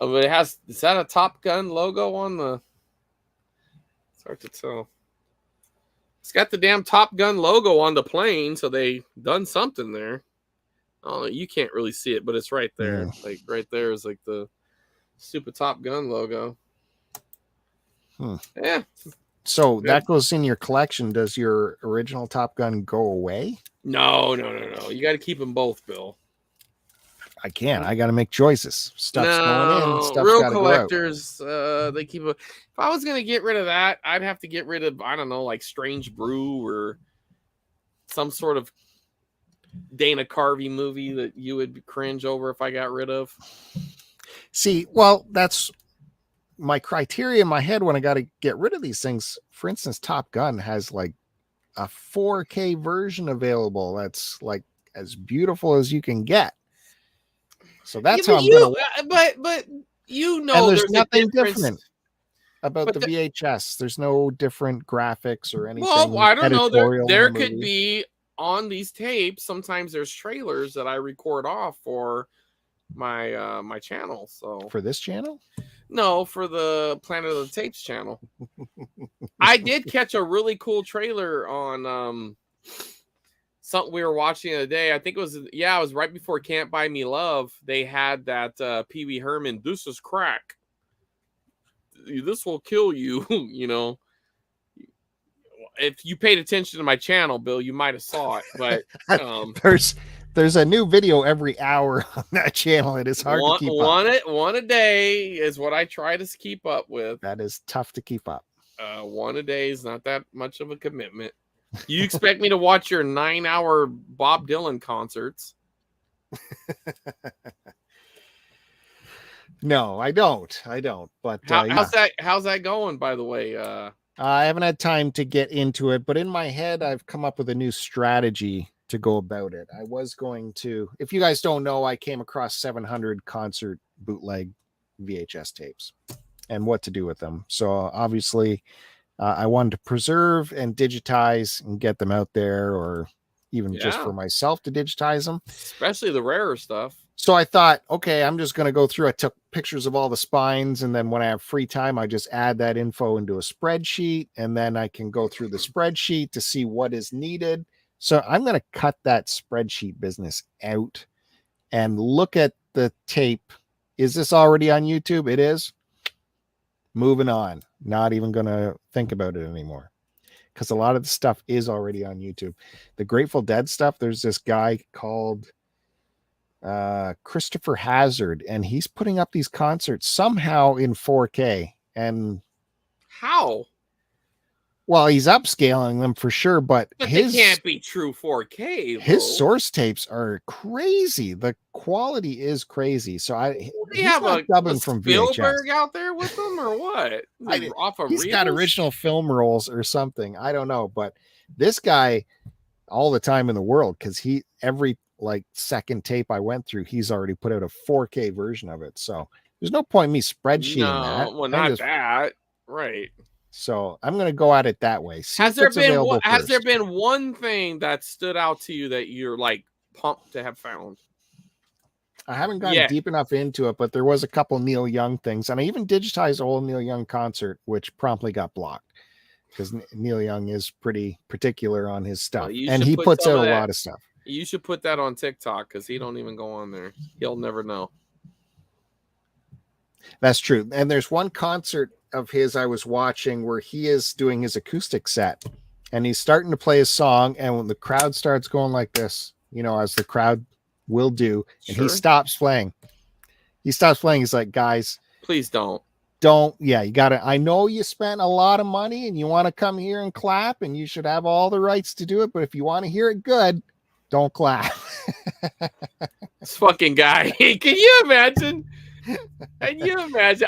Speaker 1: Oh, but is that a Top Gun logo on the? It's hard to tell. It's got the damn Top Gun logo on the plane, so they done something there. Oh, you can't really see it, but it's right there.
Speaker 2: Yeah.
Speaker 1: Like right there is like the stupid Top Gun logo. Yeah.
Speaker 2: So that goes in your collection. Does your original Top Gun go away?
Speaker 1: No. You got to keep them both, Bill.
Speaker 2: I can't. I got to make choices. Stuff's going in. Stuff's
Speaker 1: real
Speaker 2: got to go out.
Speaker 1: collectors, they keep. If I was gonna get rid of that, I'd have to get rid of, I don't know, like Strange Brew or some sort of Dana Carvey movie that you would cringe over if I got rid of.
Speaker 2: See, well, that's my criteria in my head when I got to get rid of these things. For instance, Top Gun has like a 4K version available that's like as beautiful as you can get. So that's how I'm going
Speaker 1: to. But you know,
Speaker 2: and there's nothing
Speaker 1: different
Speaker 2: about the VHS. There's no different graphics or anything.
Speaker 1: Well, I don't know. There could be on these tapes. Sometimes there's trailers that I record off for my my channel. So
Speaker 2: for this channel.
Speaker 1: No, for the Planet of the Tapes channel. I did catch a really cool trailer on something we were watching the other day. I think it was right before Can't Buy Me Love. They had that Pee Wee Herman, "This is crack. This will kill you." You know. If you paid attention to my channel, Bill, you might have saw it. But
Speaker 2: there's a new video every hour on that channel. It is hard to keep up.
Speaker 1: One a day is what I try to keep up with.
Speaker 2: That is tough to keep up.
Speaker 1: One a day is not that much of a commitment. You expect me to watch your 9-hour Bob Dylan concerts?
Speaker 2: No, I don't. But
Speaker 1: how's that going, by the way?
Speaker 2: I haven't had time to get into it, but in my head, I've come up with a new strategy to go about it. I was going to, if you guys don't know, I came across 700 concert bootleg VHS tapes and what to do with them. So obviously, I wanted to preserve and digitize and get them out there, or even just for myself to digitize them.
Speaker 1: Especially the rarer stuff.
Speaker 2: So I thought, okay, I'm just going to go through. I took pictures of all the spines, and then when I have free time, I just add that info into a spreadsheet, and then I can go through the spreadsheet to see what is needed. So I'm going to cut that spreadsheet business out and look at the tape. Is this already on YouTube? It is. Moving on. Not even going to think about it anymore, because a lot of the stuff is already on YouTube. The Grateful Dead stuff, there's this guy called Christopher Hazard, and he's putting up these concerts somehow in 4K. And
Speaker 1: how?
Speaker 2: Well, he's upscaling them for sure, but
Speaker 1: they can't be true 4K.
Speaker 2: His source tapes are crazy. The quality is crazy. So
Speaker 1: he's have dubbing from Spielberg VHS out there with them, or what?
Speaker 2: He's got original film rolls or something. I don't know, but this guy, all the time in the world, because every like second tape I went through, he's already put out a 4K version of it. So there's no point in me spreadsheeting that.
Speaker 1: Well, not that. Right.
Speaker 2: So I'm going to go at it that way.
Speaker 1: Has there been one thing that stood out to you that you're like pumped to have found?
Speaker 2: I haven't gotten deep enough into it, but there was a couple Neil Young things, and I even digitized a whole Neil Young concert, which promptly got blocked because Neil Young is pretty particular on his stuff, and he puts out a lot of stuff.
Speaker 1: You should put that on TikTok, because he don't even go on there. He'll never know.
Speaker 2: That's true. And there's one concert of his I was watching where he is doing his acoustic set, and he's starting to play a song, and when the crowd starts going like this, as the crowd will do, and he stops playing. He's like, guys,
Speaker 1: please don't.
Speaker 2: You gotta, I know you spent a lot of money and you want to come here and clap, and you should have all the rights to do it, but if you want to hear it good, don't clap.
Speaker 1: This fucking guy. Can you imagine?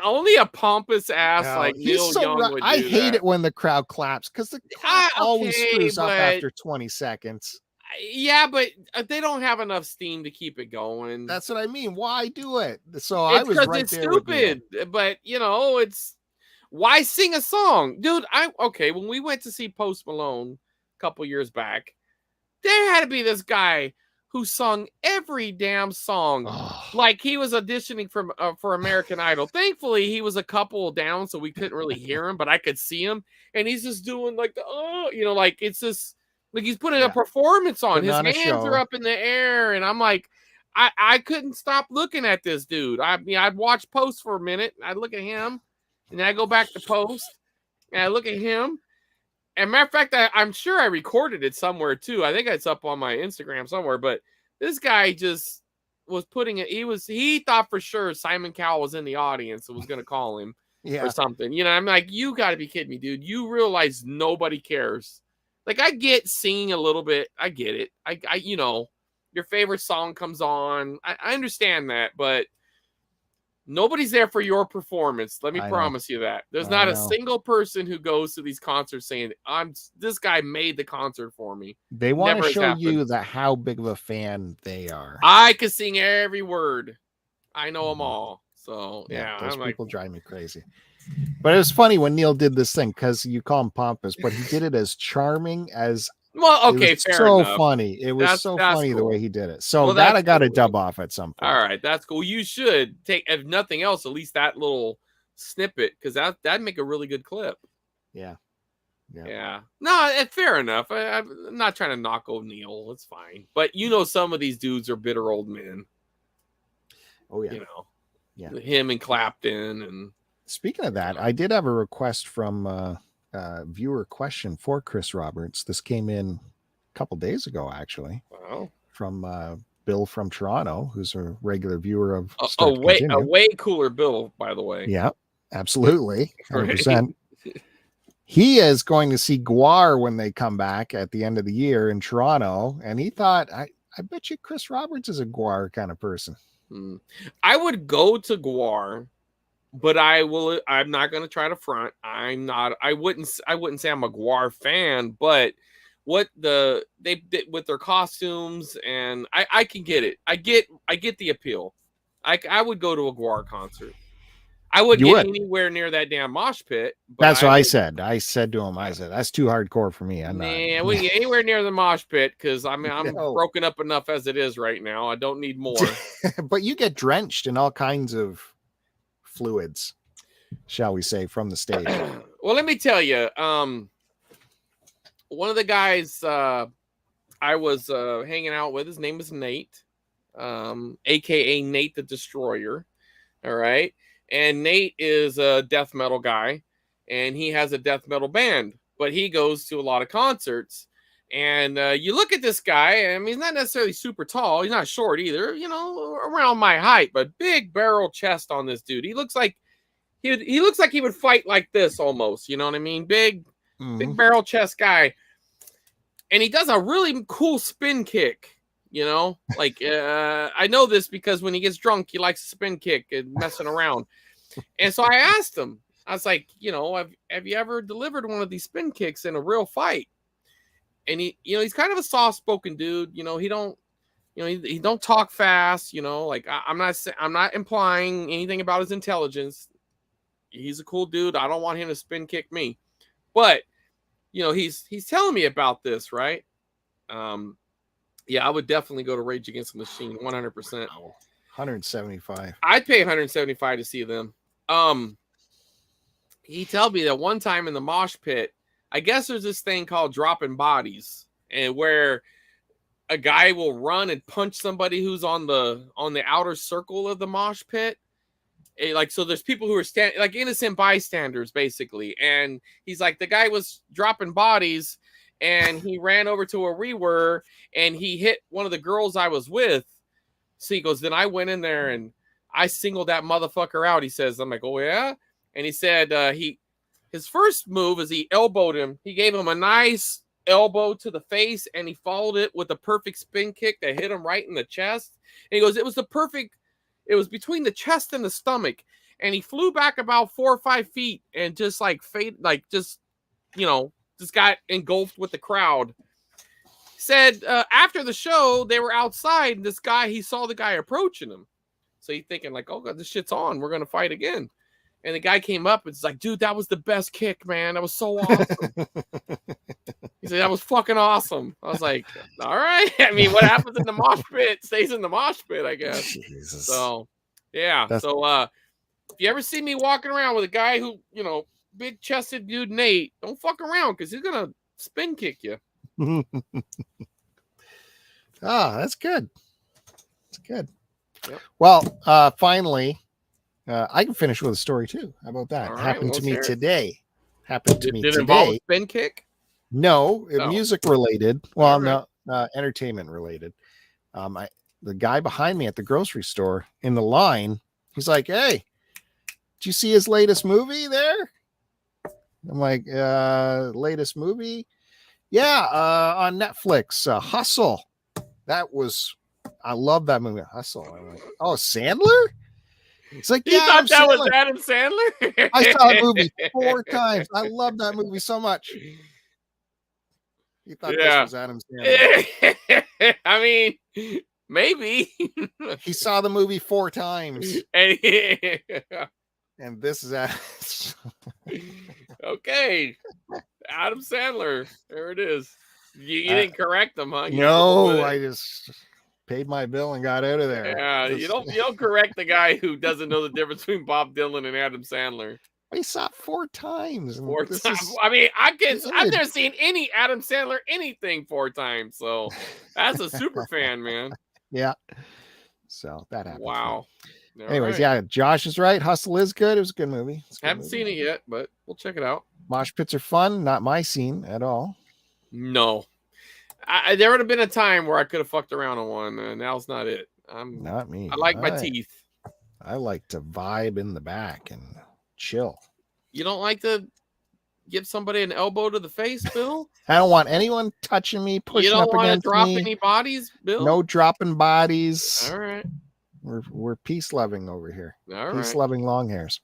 Speaker 1: Only a pompous ass like Neil Young would do
Speaker 2: I hate it when the crowd claps, because the crowd always screws up after 20 seconds.
Speaker 1: Yeah, but they don't have enough steam to keep it going.
Speaker 2: That's what I mean. Why do it? So I
Speaker 1: It's
Speaker 2: was
Speaker 1: because
Speaker 2: right
Speaker 1: it's
Speaker 2: there with Neil.
Speaker 1: stupid. But it's why sing a song, dude? Okay. When we went to see Post Malone a couple years back, there had to be this guy who sung every damn song.
Speaker 2: Oh,
Speaker 1: Like he was auditioning for American Idol. Thankfully, he was a couple down, so we couldn't really hear him, but I could see him, and he's just doing like like it's just like he's putting a
Speaker 2: yeah.
Speaker 1: performance on.
Speaker 2: Putting
Speaker 1: His
Speaker 2: on a
Speaker 1: hands are
Speaker 2: show.
Speaker 1: up in the air, and I'm like, I couldn't stop looking at this dude. I mean, I'd watch Post for a minute, I'd look at him, and then I go back to Post, and I look at him. And matter of fact, I'm sure I recorded it somewhere too. I think it's up on my Instagram somewhere. But this guy just was putting it. He thought for sure Simon Cowell was in the audience and was going to call him or
Speaker 2: Yeah.
Speaker 1: something. I'm like, you got to be kidding me, dude. You realize nobody cares. Like I get singing a little bit. I get it. I your favorite song comes on. I understand that, but nobody's there for your performance. Let me promise you that. There's not a single person who goes to these concerts saying, this guy made the concert for me.
Speaker 2: They want
Speaker 1: Never
Speaker 2: to show
Speaker 1: happened.
Speaker 2: you that how big of a fan they are.
Speaker 1: I can sing every word. I know them all. So yeah,
Speaker 2: those
Speaker 1: I'm
Speaker 2: people drive me crazy. But it was funny when Neil did this thing because you call him pompous, but he did it as charming as.
Speaker 1: Well, okay, fair
Speaker 2: so
Speaker 1: enough.
Speaker 2: Funny. It was so funny
Speaker 1: cool.
Speaker 2: the way he did it. So that I got to dub off at some point.
Speaker 1: All right, that's cool. You should take, if nothing else, at least that little snippet, because that'd make a really good clip.
Speaker 2: Yeah.
Speaker 1: No, fair enough. I'm not trying to knock O'Neal. It's fine. But some of these dudes are bitter old men.
Speaker 2: Oh yeah.
Speaker 1: Yeah. Him and Clapton. And
Speaker 2: speaking of that, I did have a request from viewer question for Chris Roberts. This came in a couple days ago, actually.
Speaker 1: Wow.
Speaker 2: From Bill from Toronto, who's a regular viewer of
Speaker 1: a way cooler Bill, by the way.
Speaker 2: Yeah, absolutely. 100%. He is going to see Gwar when they come back at the end of the year in Toronto, and he thought, I bet you Chris Roberts is a Gwar kind of person.
Speaker 1: I would go to Gwar, but I'm not going to try to front. I wouldn't say I'm a Gwar fan, but what they did with their costumes, and I can get it. I get the appeal. I would go to a Gwar concert. I wouldn't get anywhere near that damn mosh pit. But
Speaker 2: that's what I said. I said to him, that's too hardcore for me. I'm not.
Speaker 1: I wouldn't get anywhere near the mosh pit because I'm broken up enough as it is right now. I don't need more.
Speaker 2: But you get drenched in all kinds of fluids, shall we say, from the stage.
Speaker 1: Well, let me tell you, one of the guys I was hanging out with, his name is Nate, aka Nate the Destroyer. All right. And Nate is a death metal guy, and he has a death metal band, but he goes to a lot of concerts. And you look at this guy, I mean, he's not necessarily super tall. He's not short either, around my height, but big barrel chest on this dude. He looks like he would fight like this almost. You know what I mean? Big barrel chest guy. And he does a really cool spin kick. I know this because when he gets drunk, he likes to spin kick and messing around. And so I asked him, I was like, have you ever delivered one of these spin kicks in a real fight? And he's kind of a soft-spoken dude. He don't talk fast. I'm not implying anything about his intelligence. He's a cool dude. I don't want him to spin kick me. But he's telling me about this, right? Yeah, I would definitely go to Rage Against the Machine, 100%.
Speaker 2: 175.
Speaker 1: I'd pay 175 to see them. He told me that one time in the mosh pit, I guess there's this thing called dropping bodies, and where a guy will run and punch somebody who's on the outer circle of the mosh pit. So there's people who are standing, like innocent bystanders, basically. And he's like, the guy was dropping bodies, and he ran over to where we were, and he hit one of the girls I was with. So he goes, then I went in there and I singled that motherfucker out. He says, I'm like, oh yeah. And he said, his first move is he elbowed him. He gave him a nice elbow to the face, and he followed it with a perfect spin kick that hit him right in the chest. And he goes, it was between the chest and the stomach. And he flew back about 4 or 5 feet and just just got engulfed with the crowd. said after the show, they were outside. And this guy, he saw the guy approaching him. So he's thinking like, oh, God, this shit's on. We're going to fight again. And the guy came up and was like, dude, that was the best kick, man. That was so awesome. He said, that was fucking awesome. I was like, all right. I mean, what happens in the mosh pit stays in the mosh pit, I guess.
Speaker 2: Jesus.
Speaker 1: So, yeah. So, if you ever see me walking around with a guy who, big chested dude Nate, don't fuck around because he's going to spin kick you.
Speaker 2: That's good. That's good.
Speaker 1: Yep.
Speaker 2: Well, finally, I can finish with a story too. How about that?
Speaker 1: All
Speaker 2: Happened
Speaker 1: right,
Speaker 2: to me
Speaker 1: share it.
Speaker 2: today. Happened to me
Speaker 1: Did it
Speaker 2: today.
Speaker 1: involve a spin kick?
Speaker 2: No,
Speaker 1: No.
Speaker 2: music related. Well,
Speaker 1: All
Speaker 2: no, entertainment related. The guy behind me at the grocery store in the line, he's like, "Hey, did you see his latest movie there?" I'm like, "Latest movie? Yeah, on Netflix, Hustle. I love that movie, Hustle." I'm like, "Oh, Sandler?" It's like,
Speaker 1: You
Speaker 2: yeah,
Speaker 1: thought that was Adam Sandler?
Speaker 2: I saw that movie 4 times. I love that movie so much. You thought this was Adam Sandler.
Speaker 1: I mean, maybe.
Speaker 2: He saw the movie 4 times. And this is
Speaker 1: okay. Adam Sandler. There it is. You didn't correct him, huh?
Speaker 2: No, I just paid my bill and got out of there.
Speaker 1: Yeah, you don't correct the guy who doesn't know the difference between Bob Dylan and Adam Sandler.
Speaker 2: I saw it 4 times.
Speaker 1: 4 times. I mean, I've never seen any Adam Sandler anything 4 times. So that's a super fan, man.
Speaker 2: Yeah. So that happened.
Speaker 1: Wow.
Speaker 2: Anyways, yeah, Josh is right. Hustle is good. It was a good movie.
Speaker 1: Haven't seen it yet, but we'll check it out.
Speaker 2: Mosh pits are fun. Not my scene at all.
Speaker 1: No. There would have been a time where I could have fucked around on one, and now's not it.
Speaker 2: Not me.
Speaker 1: I like my teeth.
Speaker 2: I like to vibe in the back and chill.
Speaker 1: You don't like to give somebody an elbow to the face, Bill?
Speaker 2: I don't want anyone touching me, pushing up against me. You don't want to
Speaker 1: drop any bodies, Bill?
Speaker 2: No dropping bodies.
Speaker 1: All right.
Speaker 2: We're peace loving over here.
Speaker 1: All right.
Speaker 2: Peace loving long hairs.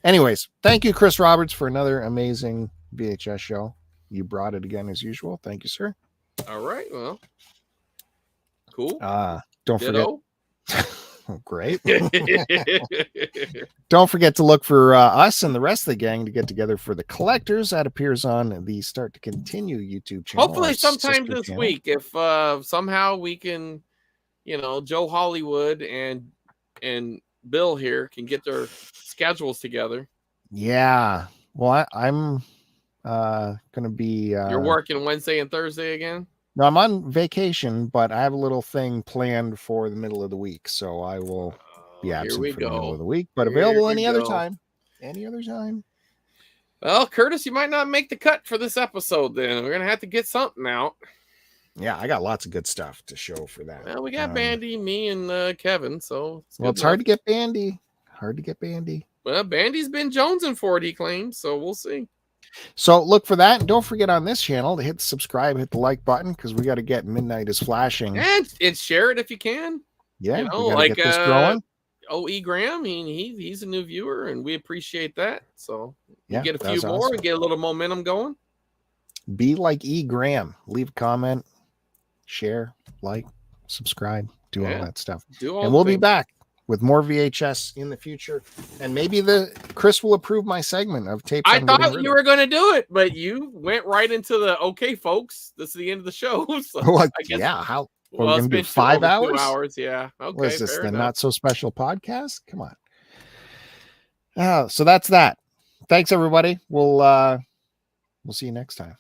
Speaker 2: Anyways, thank you, Chris Roberts, for another amazing VHS show. You brought it again as usual. Thank you, sir.
Speaker 1: All right. Well, cool.
Speaker 2: Don't
Speaker 1: Ditto.
Speaker 2: forget. Great. Don't forget to look for us and the rest of the gang to get together for the Collectors. That appears on the Start to Continue YouTube channel.
Speaker 1: Hopefully sometime this week, if somehow we can, Joe Hollywood and Bill here can get their schedules together.
Speaker 2: Yeah. Well, I'm gonna be
Speaker 1: you're working Wednesday and Thursday again?
Speaker 2: No, I'm on vacation, but I have a little thing planned for the middle of the week, so I will be absent for the middle of the week, but available any other time.
Speaker 1: Well, Curtis, you might not make the cut for this episode then. We're gonna have to get something out.
Speaker 2: Yeah, I got lots of good stuff to show for that.
Speaker 1: Well, we got Bandy, me, and Kevin, so
Speaker 2: it's hard to get Bandy. Well,
Speaker 1: Bandy's been jonesing for it, he claims, so we'll see.
Speaker 2: So look for that, and don't forget on this channel to hit the subscribe, hit the like button, because we got to get Midnight is Flashing.
Speaker 1: And share it if you can.
Speaker 2: Yeah, like get this growing.
Speaker 1: O.E. Graham, he's a new viewer, and we appreciate that. So get a few more
Speaker 2: awesome.
Speaker 1: and get a little momentum going.
Speaker 2: Be like E. Graham. Leave a comment, share, like, subscribe, do all that stuff. And we'll be back with more VHS in the future, and maybe Chris will approve my segment of tapes.
Speaker 1: I thought you were going to do it, but you went right into the okay, folks. This is the end of the show. So
Speaker 2: I guess, how? We're going to do 5 hours.
Speaker 1: 2 hours, yeah. Okay.
Speaker 2: What is this? The Not So Special podcast? Come on. So that's that. Thanks, everybody. We'll see you next time.